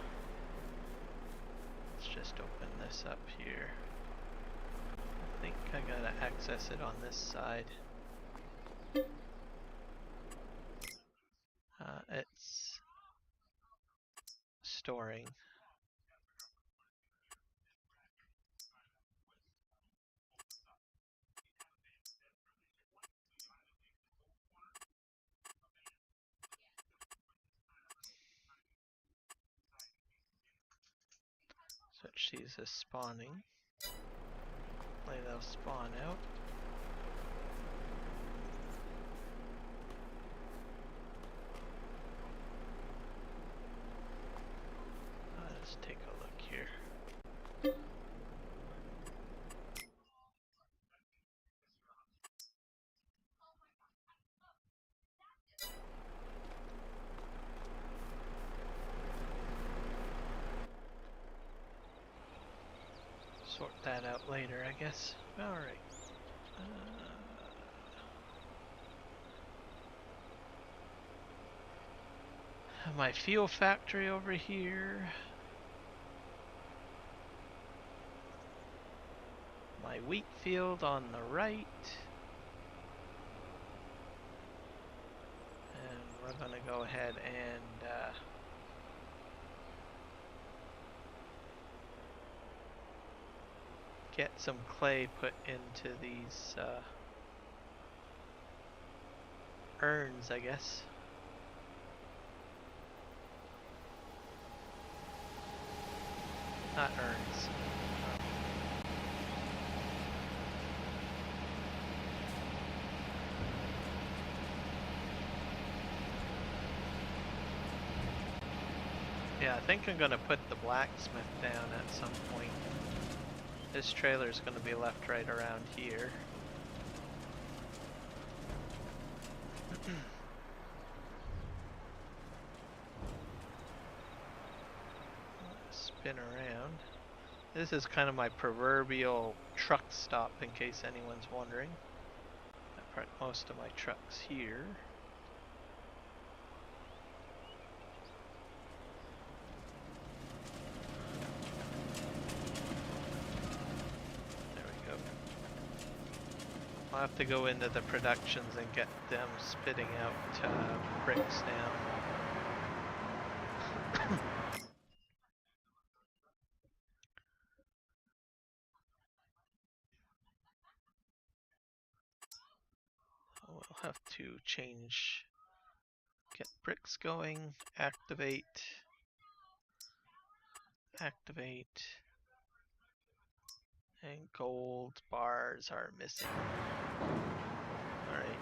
Let's just open this up here. I think I gotta access it on this side. It's storing. Switch these as spawning. Hopefully they'll spawn out. that out later, I guess. Alright. My fuel factory over here. My wheat field on the right. And we're gonna go ahead and get some clay put into these urns, I guess. Not urns. Yeah, I think I'm gonna put the blacksmith down at some point. This trailer's gonna be left right around here. Spin around. This is kind of my proverbial truck stop, in case anyone's wondering. I park most of my trucks here. There we go. I'll have to go into the productions and get them spitting out bricks now. We'll have to change, get bricks going, activate, and gold bars are missing. Alright.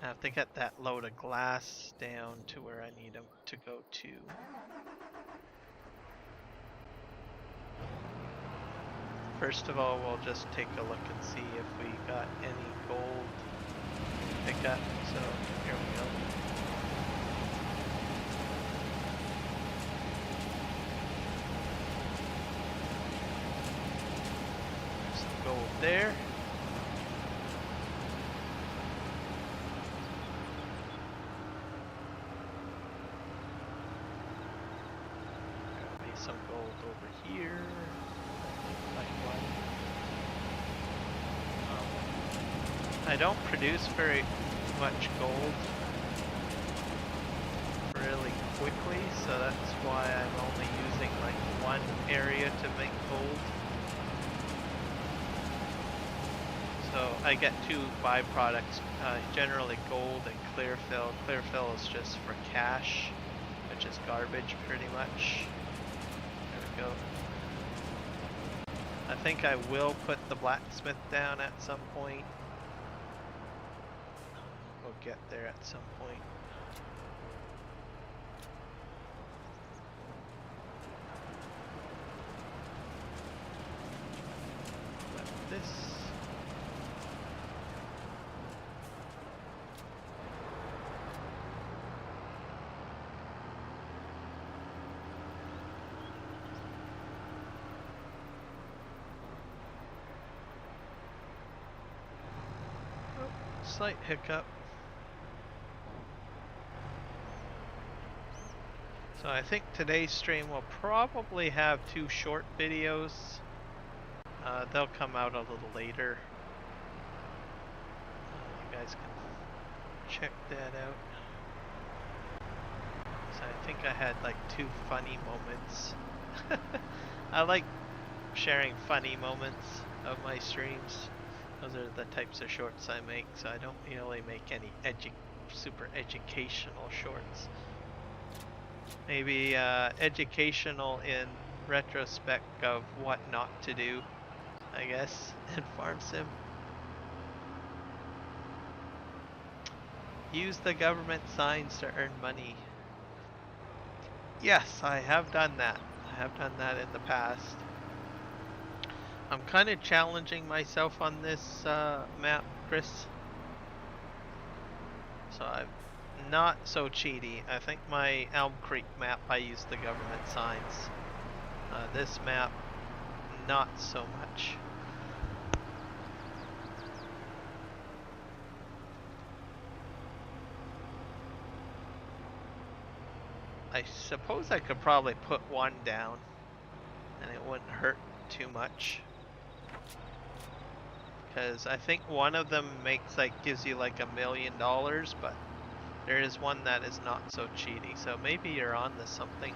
I have to get that load of glass down to where I need them to go to. First of all, we'll just take a look and see if we got any gold to pick up. So here we go. There's some gold there. Some gold over here. I don't produce very much gold really quickly, so that's why I'm only using like one area to make gold. So I get two byproducts, generally gold and clearfill. Clearfill is just for cash, which is garbage pretty much. There we go. I think I will put the blacksmith down at some point. We'll get there at some point. Like this. Slight hiccup. So I think today's stream will probably have two short videos. They'll come out a little later. You guys can check that out. So I think I had like two funny moments. I like sharing funny moments of my streams. Those are the types of shorts I make, so I don't really make any super educational shorts. Maybe educational in retrospect of what not to do, I guess, in Farm Sim. Use the government signs to earn money. Yes, I have done that. I have done that in the past. I'm kind of challenging myself on this map, Chris. So I'm not so cheaty. I think my Elm Creek map, I used the government signs. This map, not so much. I suppose I could probably put one down and it wouldn't hurt too much. Because I think one of them gives you like $1 million, but there is one that is not so cheaty. So maybe you're on to something.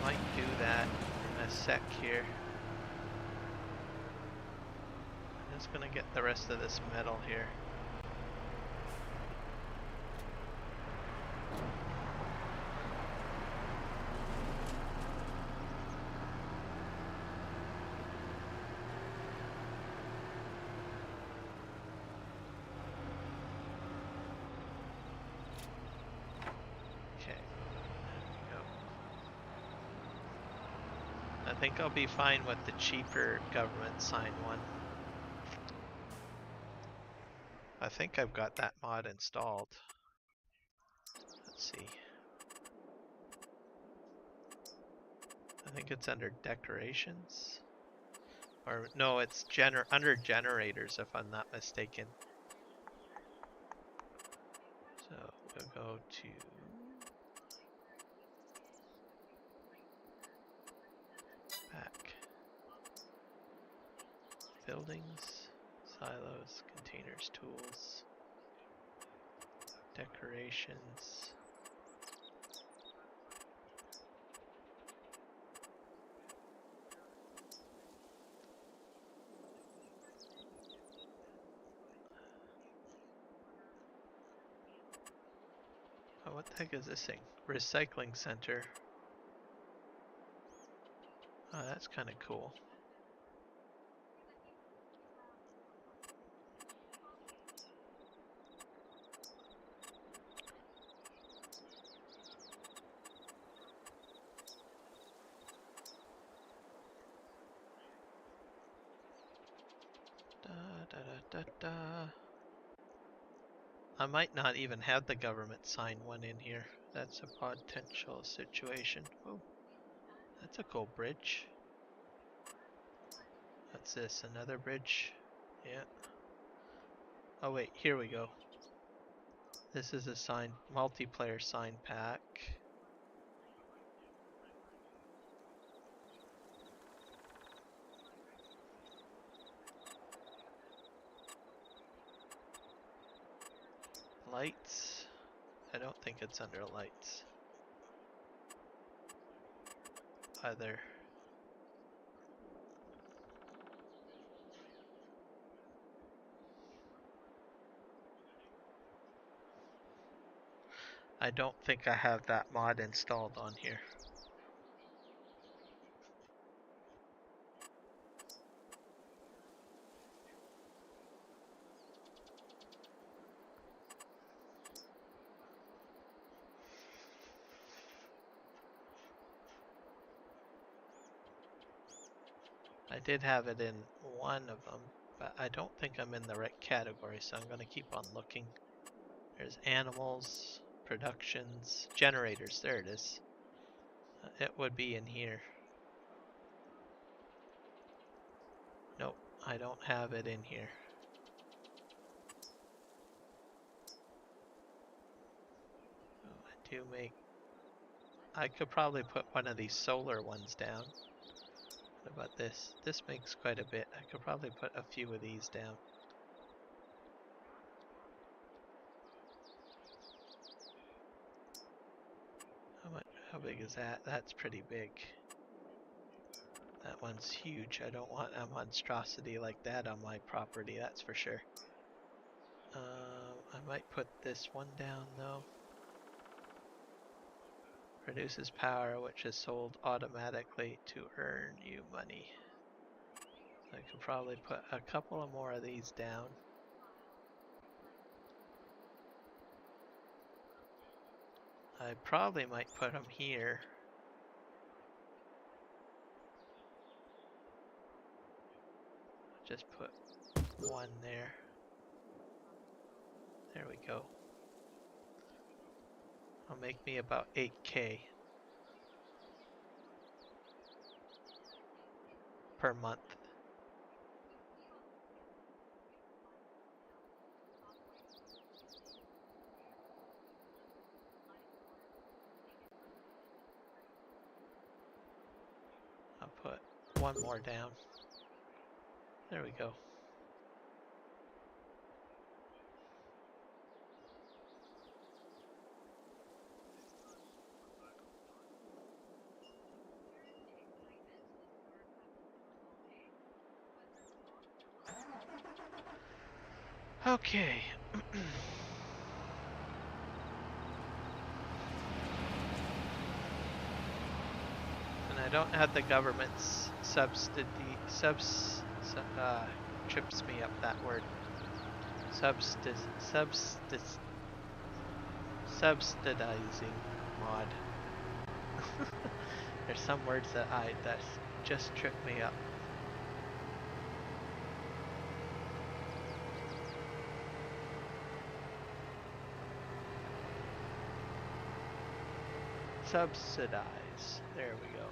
Might do that in a sec here. I'm just gonna get the rest of this metal here. I think I'll be fine with the cheaper government sign one. I think I've got that mod installed. Let's see. I think it's under decorations. Or no, it's under generators if I'm not mistaken. So we'll go to back. Buildings, silos, containers, tools, decorations. Oh, what the heck is this thing? Recycling center. Oh, that's kind of cool. I might not even have the government sign one in here. That's a potential situation. Oh, that's a cool bridge. What's this? Another bridge? Yeah. Oh wait, here we go. This is a sign, multiplayer sign pack. Lights. I don't think it's under lights. Either. I don't think I have that mod installed on here. I did have it in one of them, but I don't think I'm in the right category, so I'm going to keep on looking. There's animals, productions, generators, there it is. It would be in here. Nope, I don't have it in here. Oh, I do make... I could probably put one of these solar ones down. What about this? This makes quite a bit. I could probably put a few of these down. How big is that? That's pretty big. That one's huge. I don't want a monstrosity like that on my property, that's for sure. I might put this one down though. Produces power which is sold automatically to earn you money. I could probably put a couple of more of these down. I probably might put them here. Just put one there. There we go. It'll make me about 8K per month. I'll put one more down. There we go. Okay. And I don't have the government's trips me up that word. Subsidizing mod. There's some words that just trip me up. Subsidize. There we go.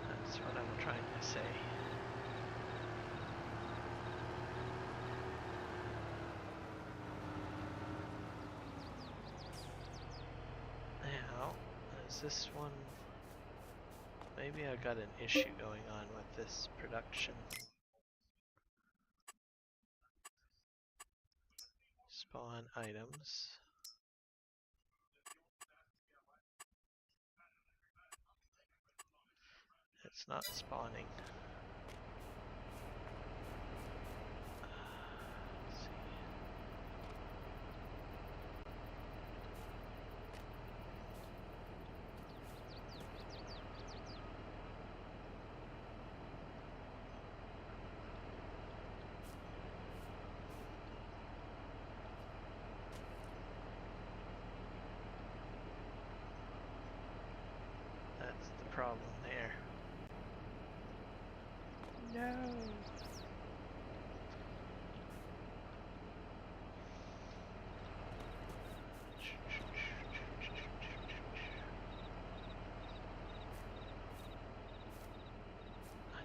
That's what I'm trying to say. Now, is this one... Maybe I got an issue going on with this production. Spawn items. It's not spawning. Let's see. That's the problem there. No. I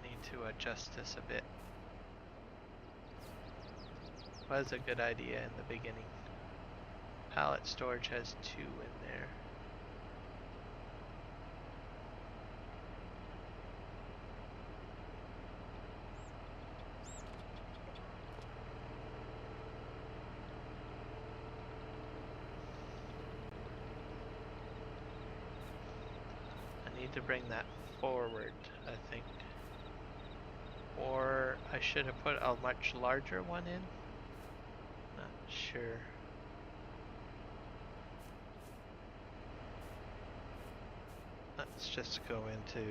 need to adjust this a bit. Was a good idea in the beginning. Pallet storage has 2 in there. To bring that forward, I think. Or I should have put a much larger one in. Not sure. Let's just go into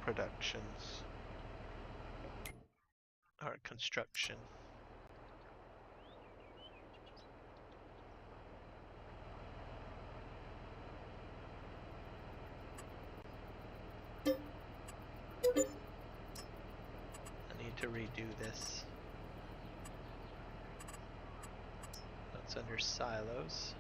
productions or construction. To redo this. That's under silos.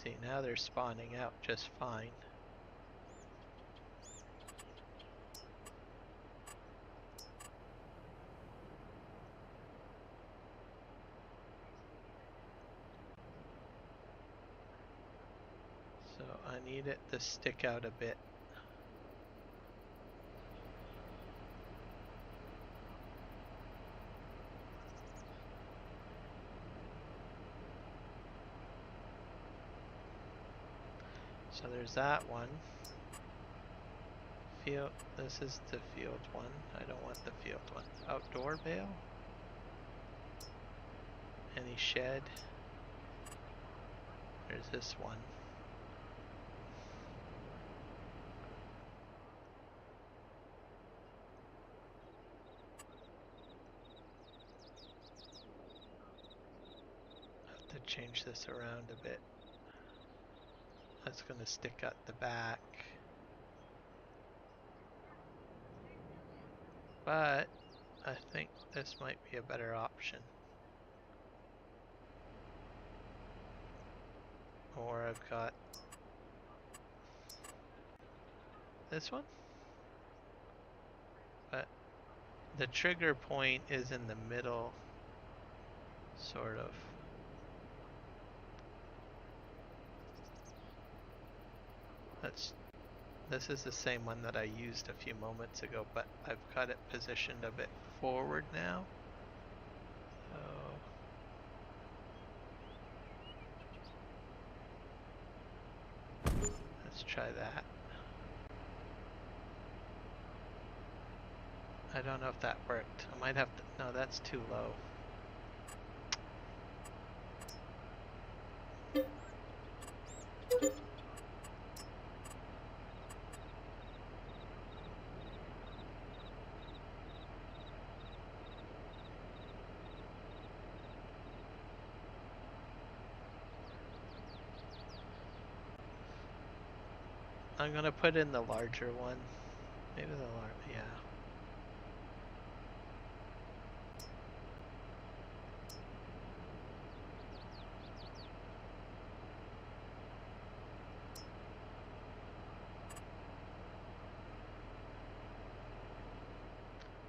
See, now they're spawning out just fine. So I need it to stick out a bit. So there's that one. Field, this is the field one. I don't want the field one. Outdoor bale? Any shed? There's this one. Change this around a bit. That's going to stick at the back. But I think this might be a better option. Or I've got this one. But the trigger point is in the middle, sort of. This is the same one that I used a few moments ago, but I've got it positioned a bit forward now. So let's try that. I don't know if that worked. I might have to, no, that's too low. I'm gonna put in the larger one. Maybe the yeah.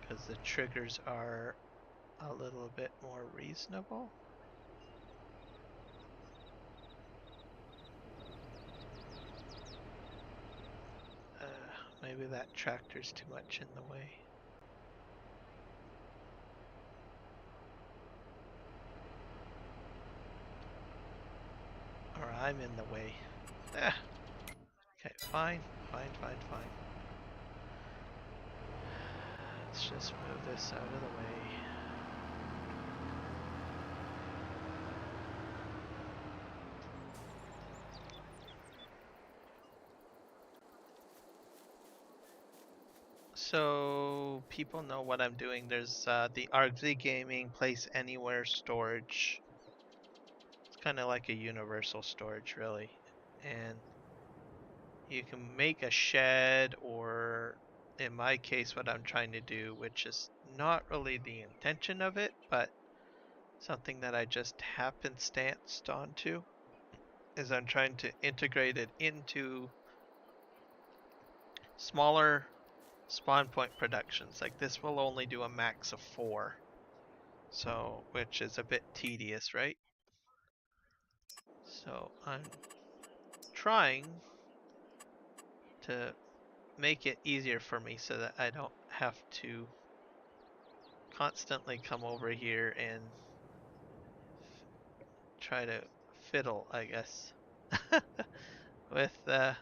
Because the triggers are a little bit more reasonable. Maybe that tractor's too much in the way. Or I'm in the way. Ah. Okay, fine. Let's just move this out of the way. So people know what I'm doing. There's the RZ Gaming Place Anywhere storage. It's kind of like a universal storage, really. And you can make a shed, or in my case, what I'm trying to do, which is not really the intention of it, but something that I just happenstanced onto, is I'm trying to integrate it into smaller spawn point productions. Like this will only do a max of 4, so which is a bit tedious, right? So I'm trying to make it easier for me so that I don't have to constantly come over here and try to fiddle, I guess, with the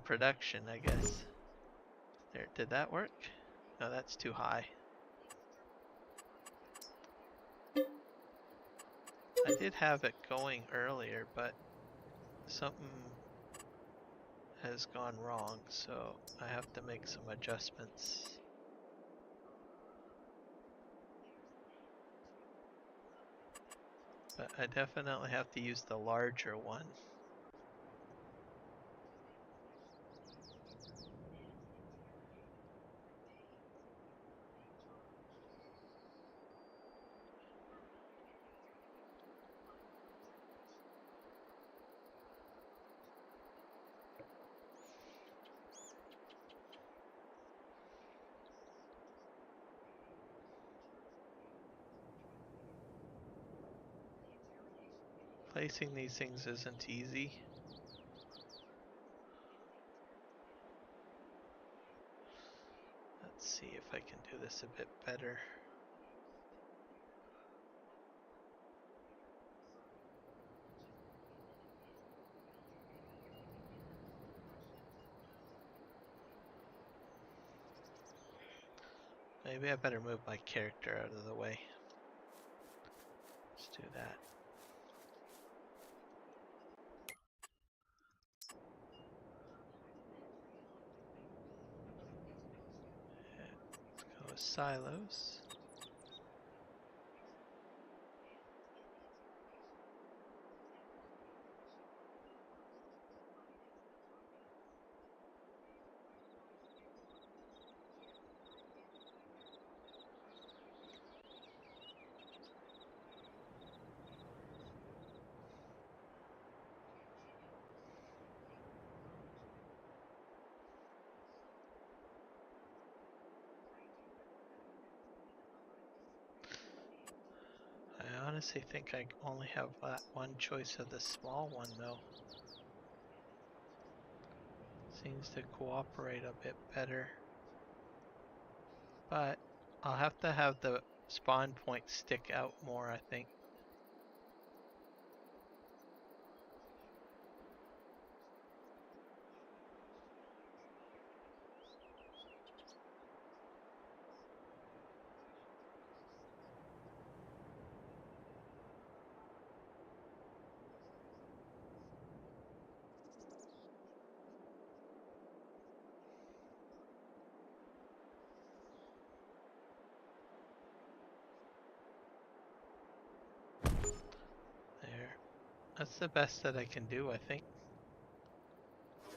production, I guess. There, did that work? No, that's too high. I did have it going earlier, but something has gone wrong, so I have to make some adjustments. But I definitely have to use the larger one. Placing these things isn't easy. Let's see if I can do this a bit better. Maybe I better move my character out of the way. Let's do that. Let's go with silos. honestly think I only have that one choice of the small one though. Seems to cooperate a bit better. But I'll have to have the spawn point stick out more, I think. There. That's the best that I can do, I think.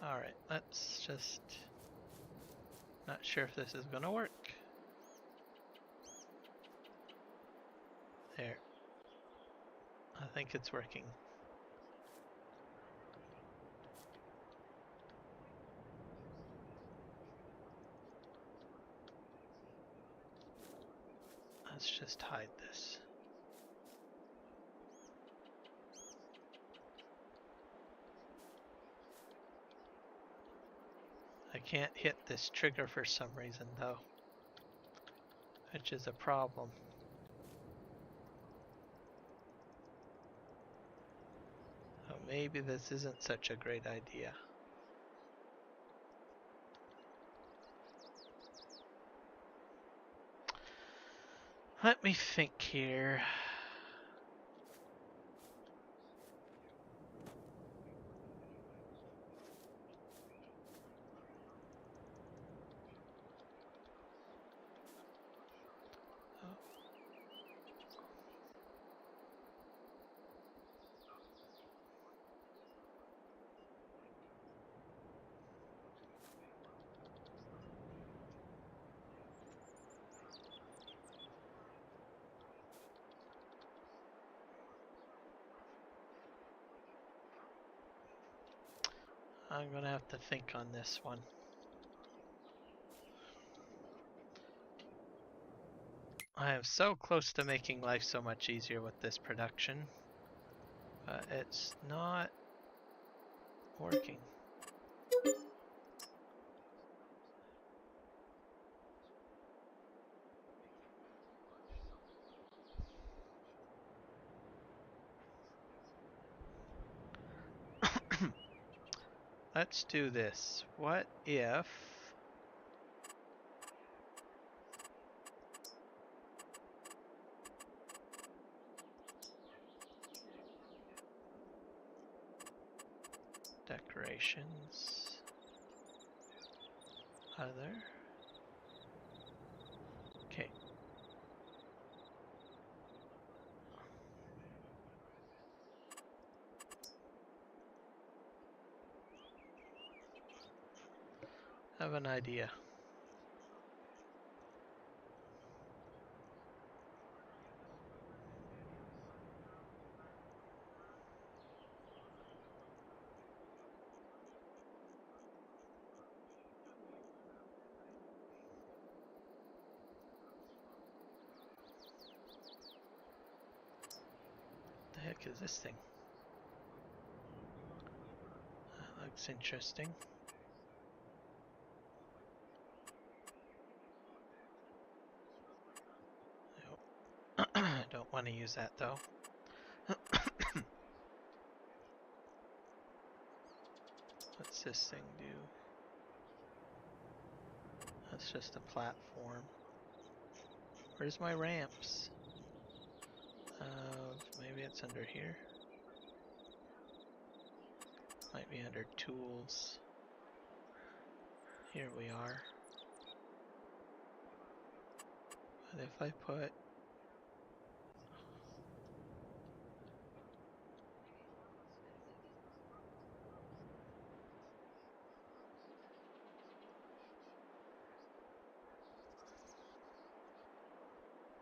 Alright, let's just... Not sure if this is gonna work. There. I think it's working. Let's just hide this. I can't hit this trigger for some reason though, which is a problem. So maybe this isn't such a great idea. Let me think here. I'm gonna have to think on this one. I am so close to making life so much easier with this production, but it's not working. Let's do this. What if... Decorations... Other... Okay. I have an idea. The heck is this thing? That looks interesting. Nope. I don't want to use that though. What's this thing do? That's just a platform. Where's my ramps? Maybe it's under here. Might be under tools. Here we are. But if I put...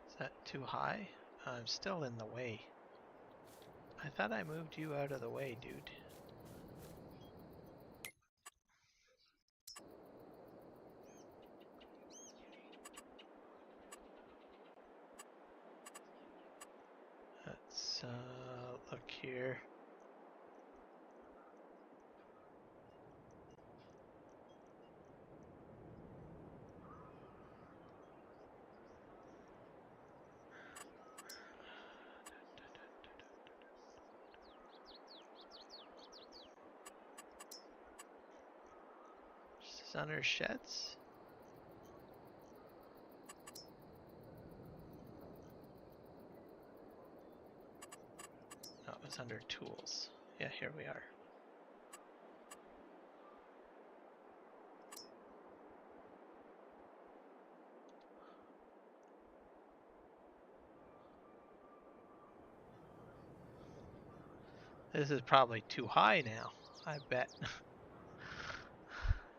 Is that too high? I'm still in the way. I thought I moved you out of the way, dude. Let's look here. This is under sheds. No, it was under tools. Yeah, here we are. This is probably too high now, I bet.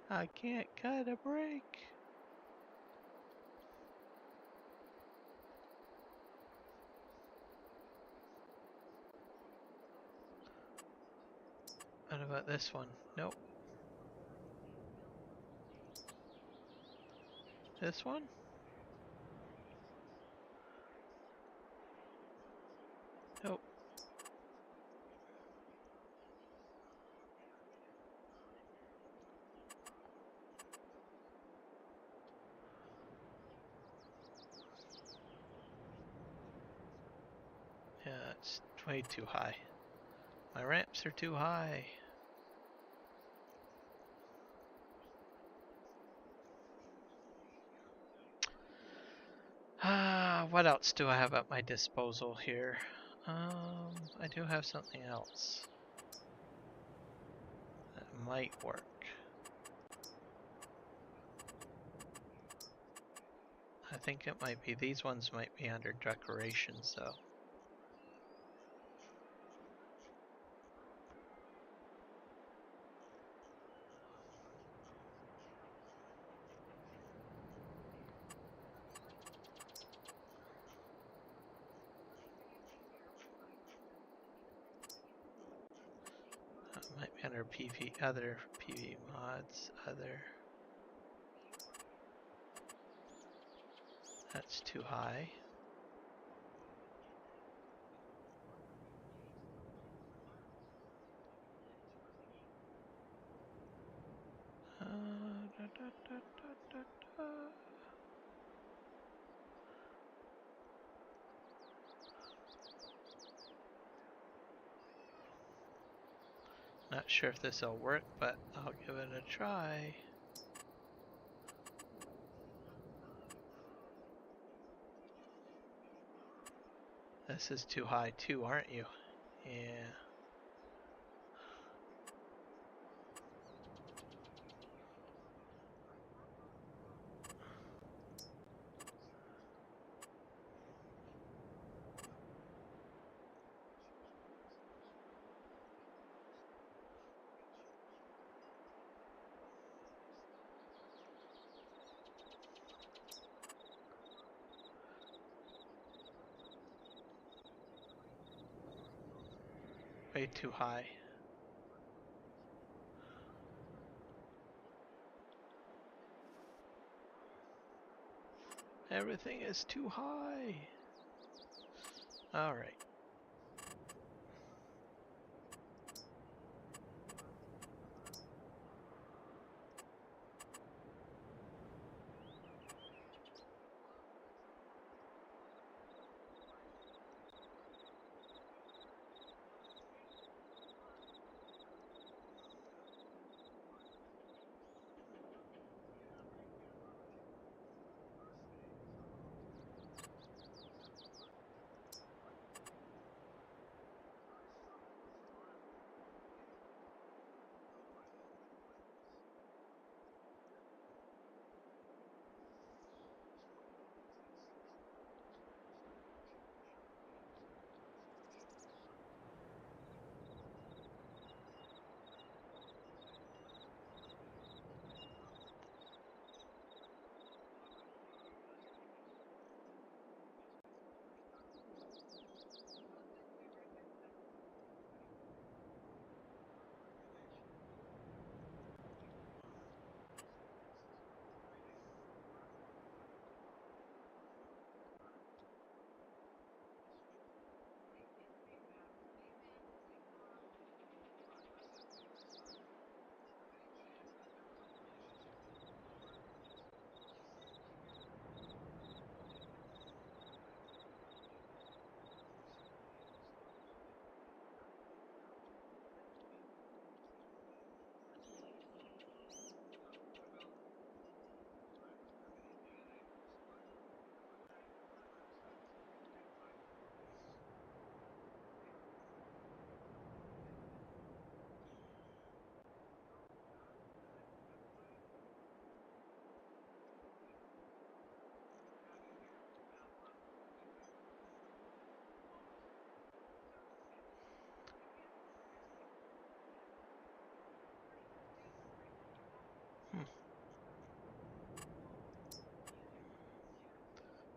I can't cut a break. What about this one? Nope. This one? Nope. Yeah, it's way too high. My ramps are too high. What else do I have at my disposal here? I do have something else that might work. I think it might be, these ones might be under decorations though. Might be under PV, other PV mods, other. That's too high. Da, da, da, da, da. Not sure if this will work, but I'll give it a try. This is too high too, aren't you? Yeah. Way too high. Everything is too high. Alright.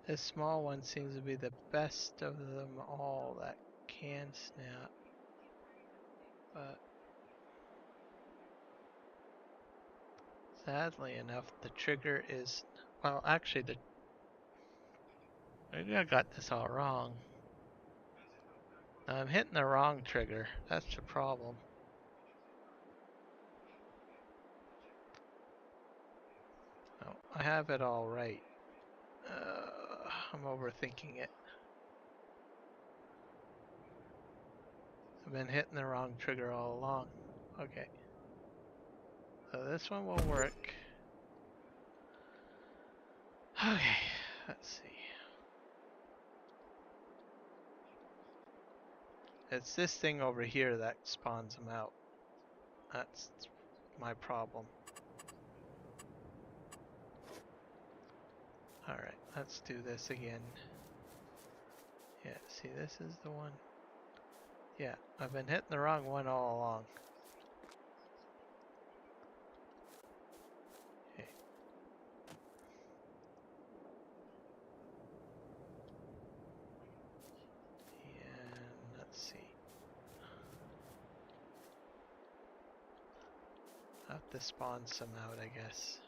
This small one seems to be the best of them all that can snap, but sadly enough, the trigger is, well, actually, maybe I got this all wrong. I'm hitting the wrong trigger. That's the problem. No, I have it all right. I'm overthinking it. I've been hitting the wrong trigger all along. Okay. So this one will work. Okay, let's see. It's this thing over here that spawns them out. That's my problem. Alright, let's do this again. Yeah, see, this is the one. Yeah, I've been hitting the wrong one all along. Okay. And let's see. I have to spawn some out, I guess.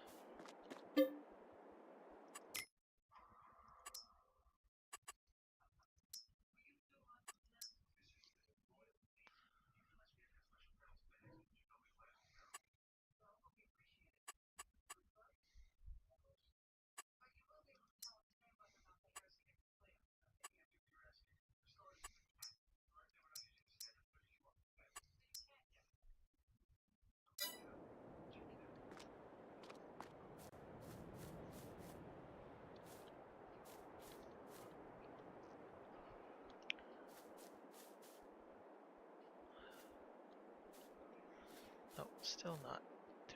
Nope, still not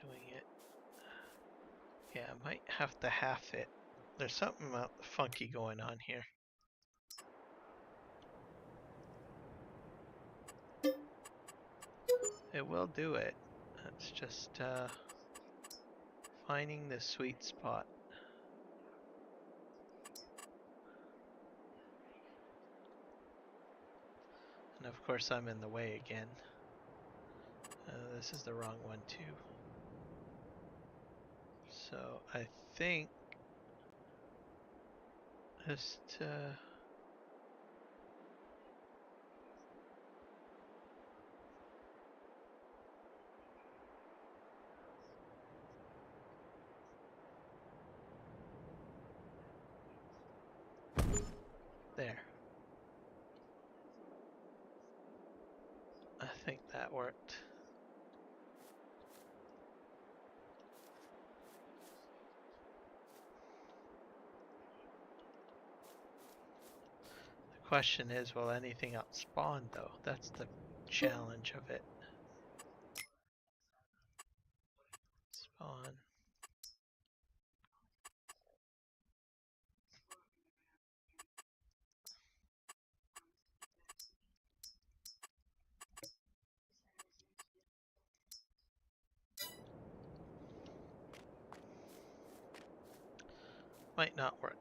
doing it. Yeah, I might have to half it. There's something funky going on here. It will do it. It's just finding the sweet spot. And of course I'm in the way again. This is the wrong one too. So I think just there. I think that worked. The question is, will anything else spawn though? That's the challenge of it. Spawn. Might not work.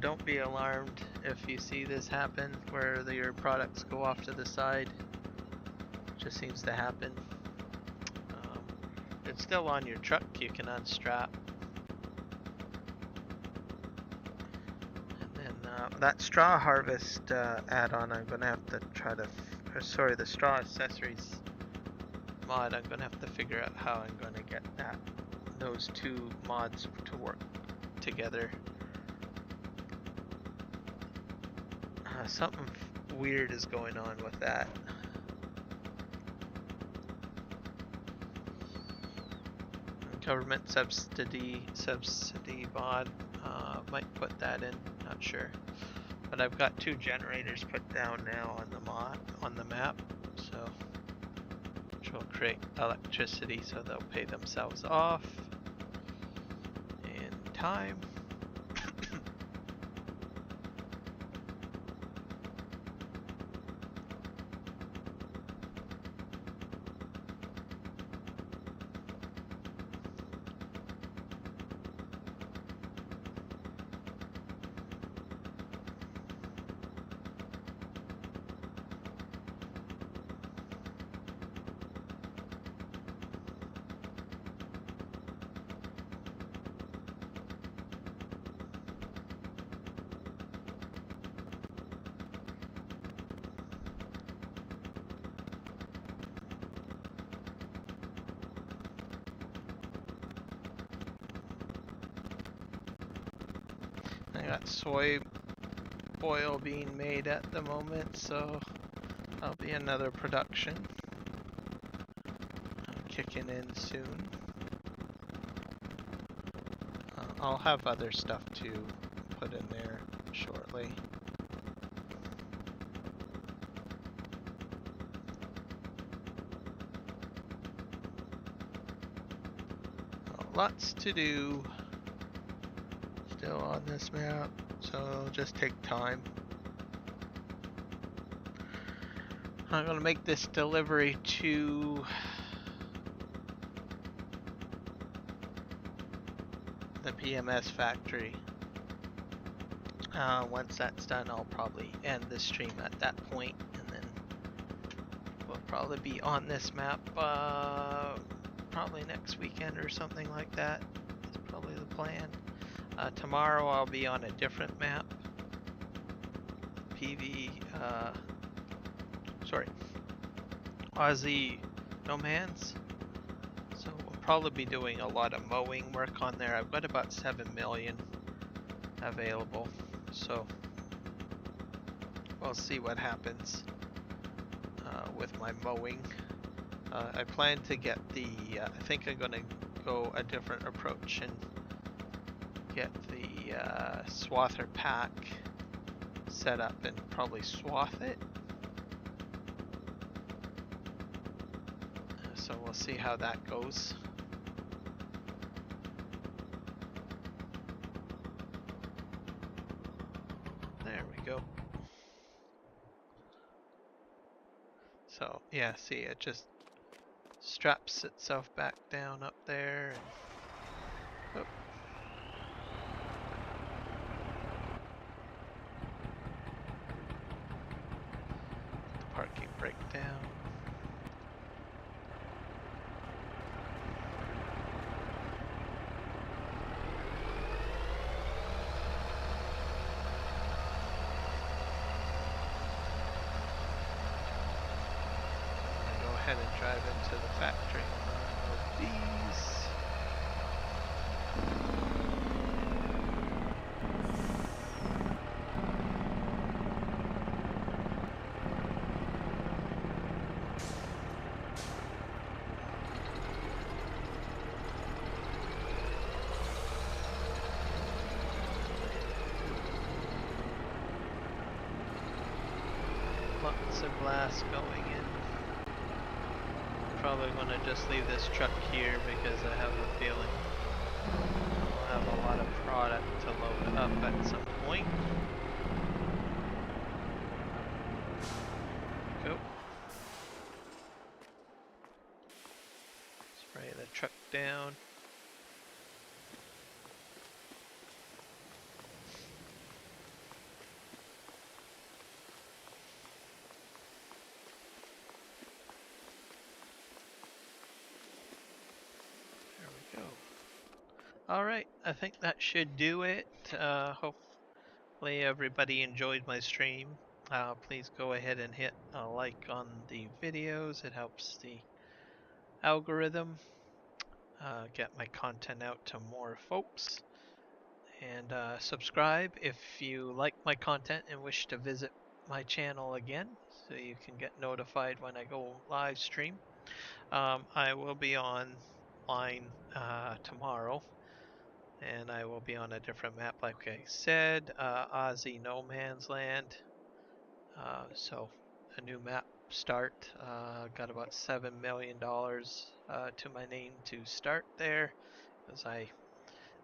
don't be alarmed if you see this happen where your products go off to the side. Just seems to happen. It's still on your truck, you can unstrap. And then that straw harvest add-on, I'm gonna have to try to, sorry, the straw accessories mod, I'm gonna have to figure out how I'm gonna get those two mods to work together. Something weird is going on with that. Government subsidy mod, might put that in, not sure. But I've got 2 generators put down now on the map, so which will create electricity, so they'll pay themselves off in time. I got soy oil being made at the moment, so that'll be another production kicking in soon. I'll have other stuff to put in there shortly. Lots to do still on this map, so just take time. I'm gonna make this delivery to the PMS factory. Once that's done, I'll probably end the stream at that point, and then we'll probably be on this map probably next weekend or something like that. That's probably the plan. Tomorrow I'll be on a different map. Aussie No Man's. So we'll probably be doing a lot of mowing work on there. I've got about 7 million available, so we'll see what happens with my mowing. I plan to get the, I think I'm gonna go a different approach and get the swather pack set up and probably swath it. So we'll see how that goes. There we go. So yeah, see, it just straps itself back down up there, and oh. The parking brake down. Ahead and drive into the factory of these. Lots of glass going in. Probably going to just leave this truck here because I have a feeling we'll have a lot of product to load up at some point. Go. Spray the truck down. All right, I think that should do it. Hopefully everybody enjoyed my stream. Please go ahead and hit a like on the videos. It helps the algorithm get my content out to more folks. And subscribe if you like my content and wish to visit my channel again so you can get notified when I go live stream. I will be online tomorrow, and I will be on a different map, like I said, Aussie No Man's Land. So a new map start. Got about $7 million to my name to start there, as I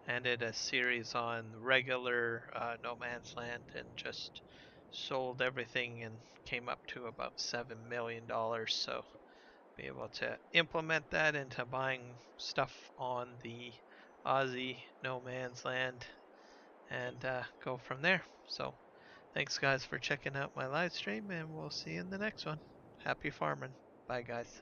ended a series on regular No Man's Land and just sold everything and came up to about $7 million. So be able to implement that into buying stuff on the Aussie No Man's Land and go from there. So thanks guys for checking out my live stream, and we'll see you in the next one. Happy farming. Bye guys.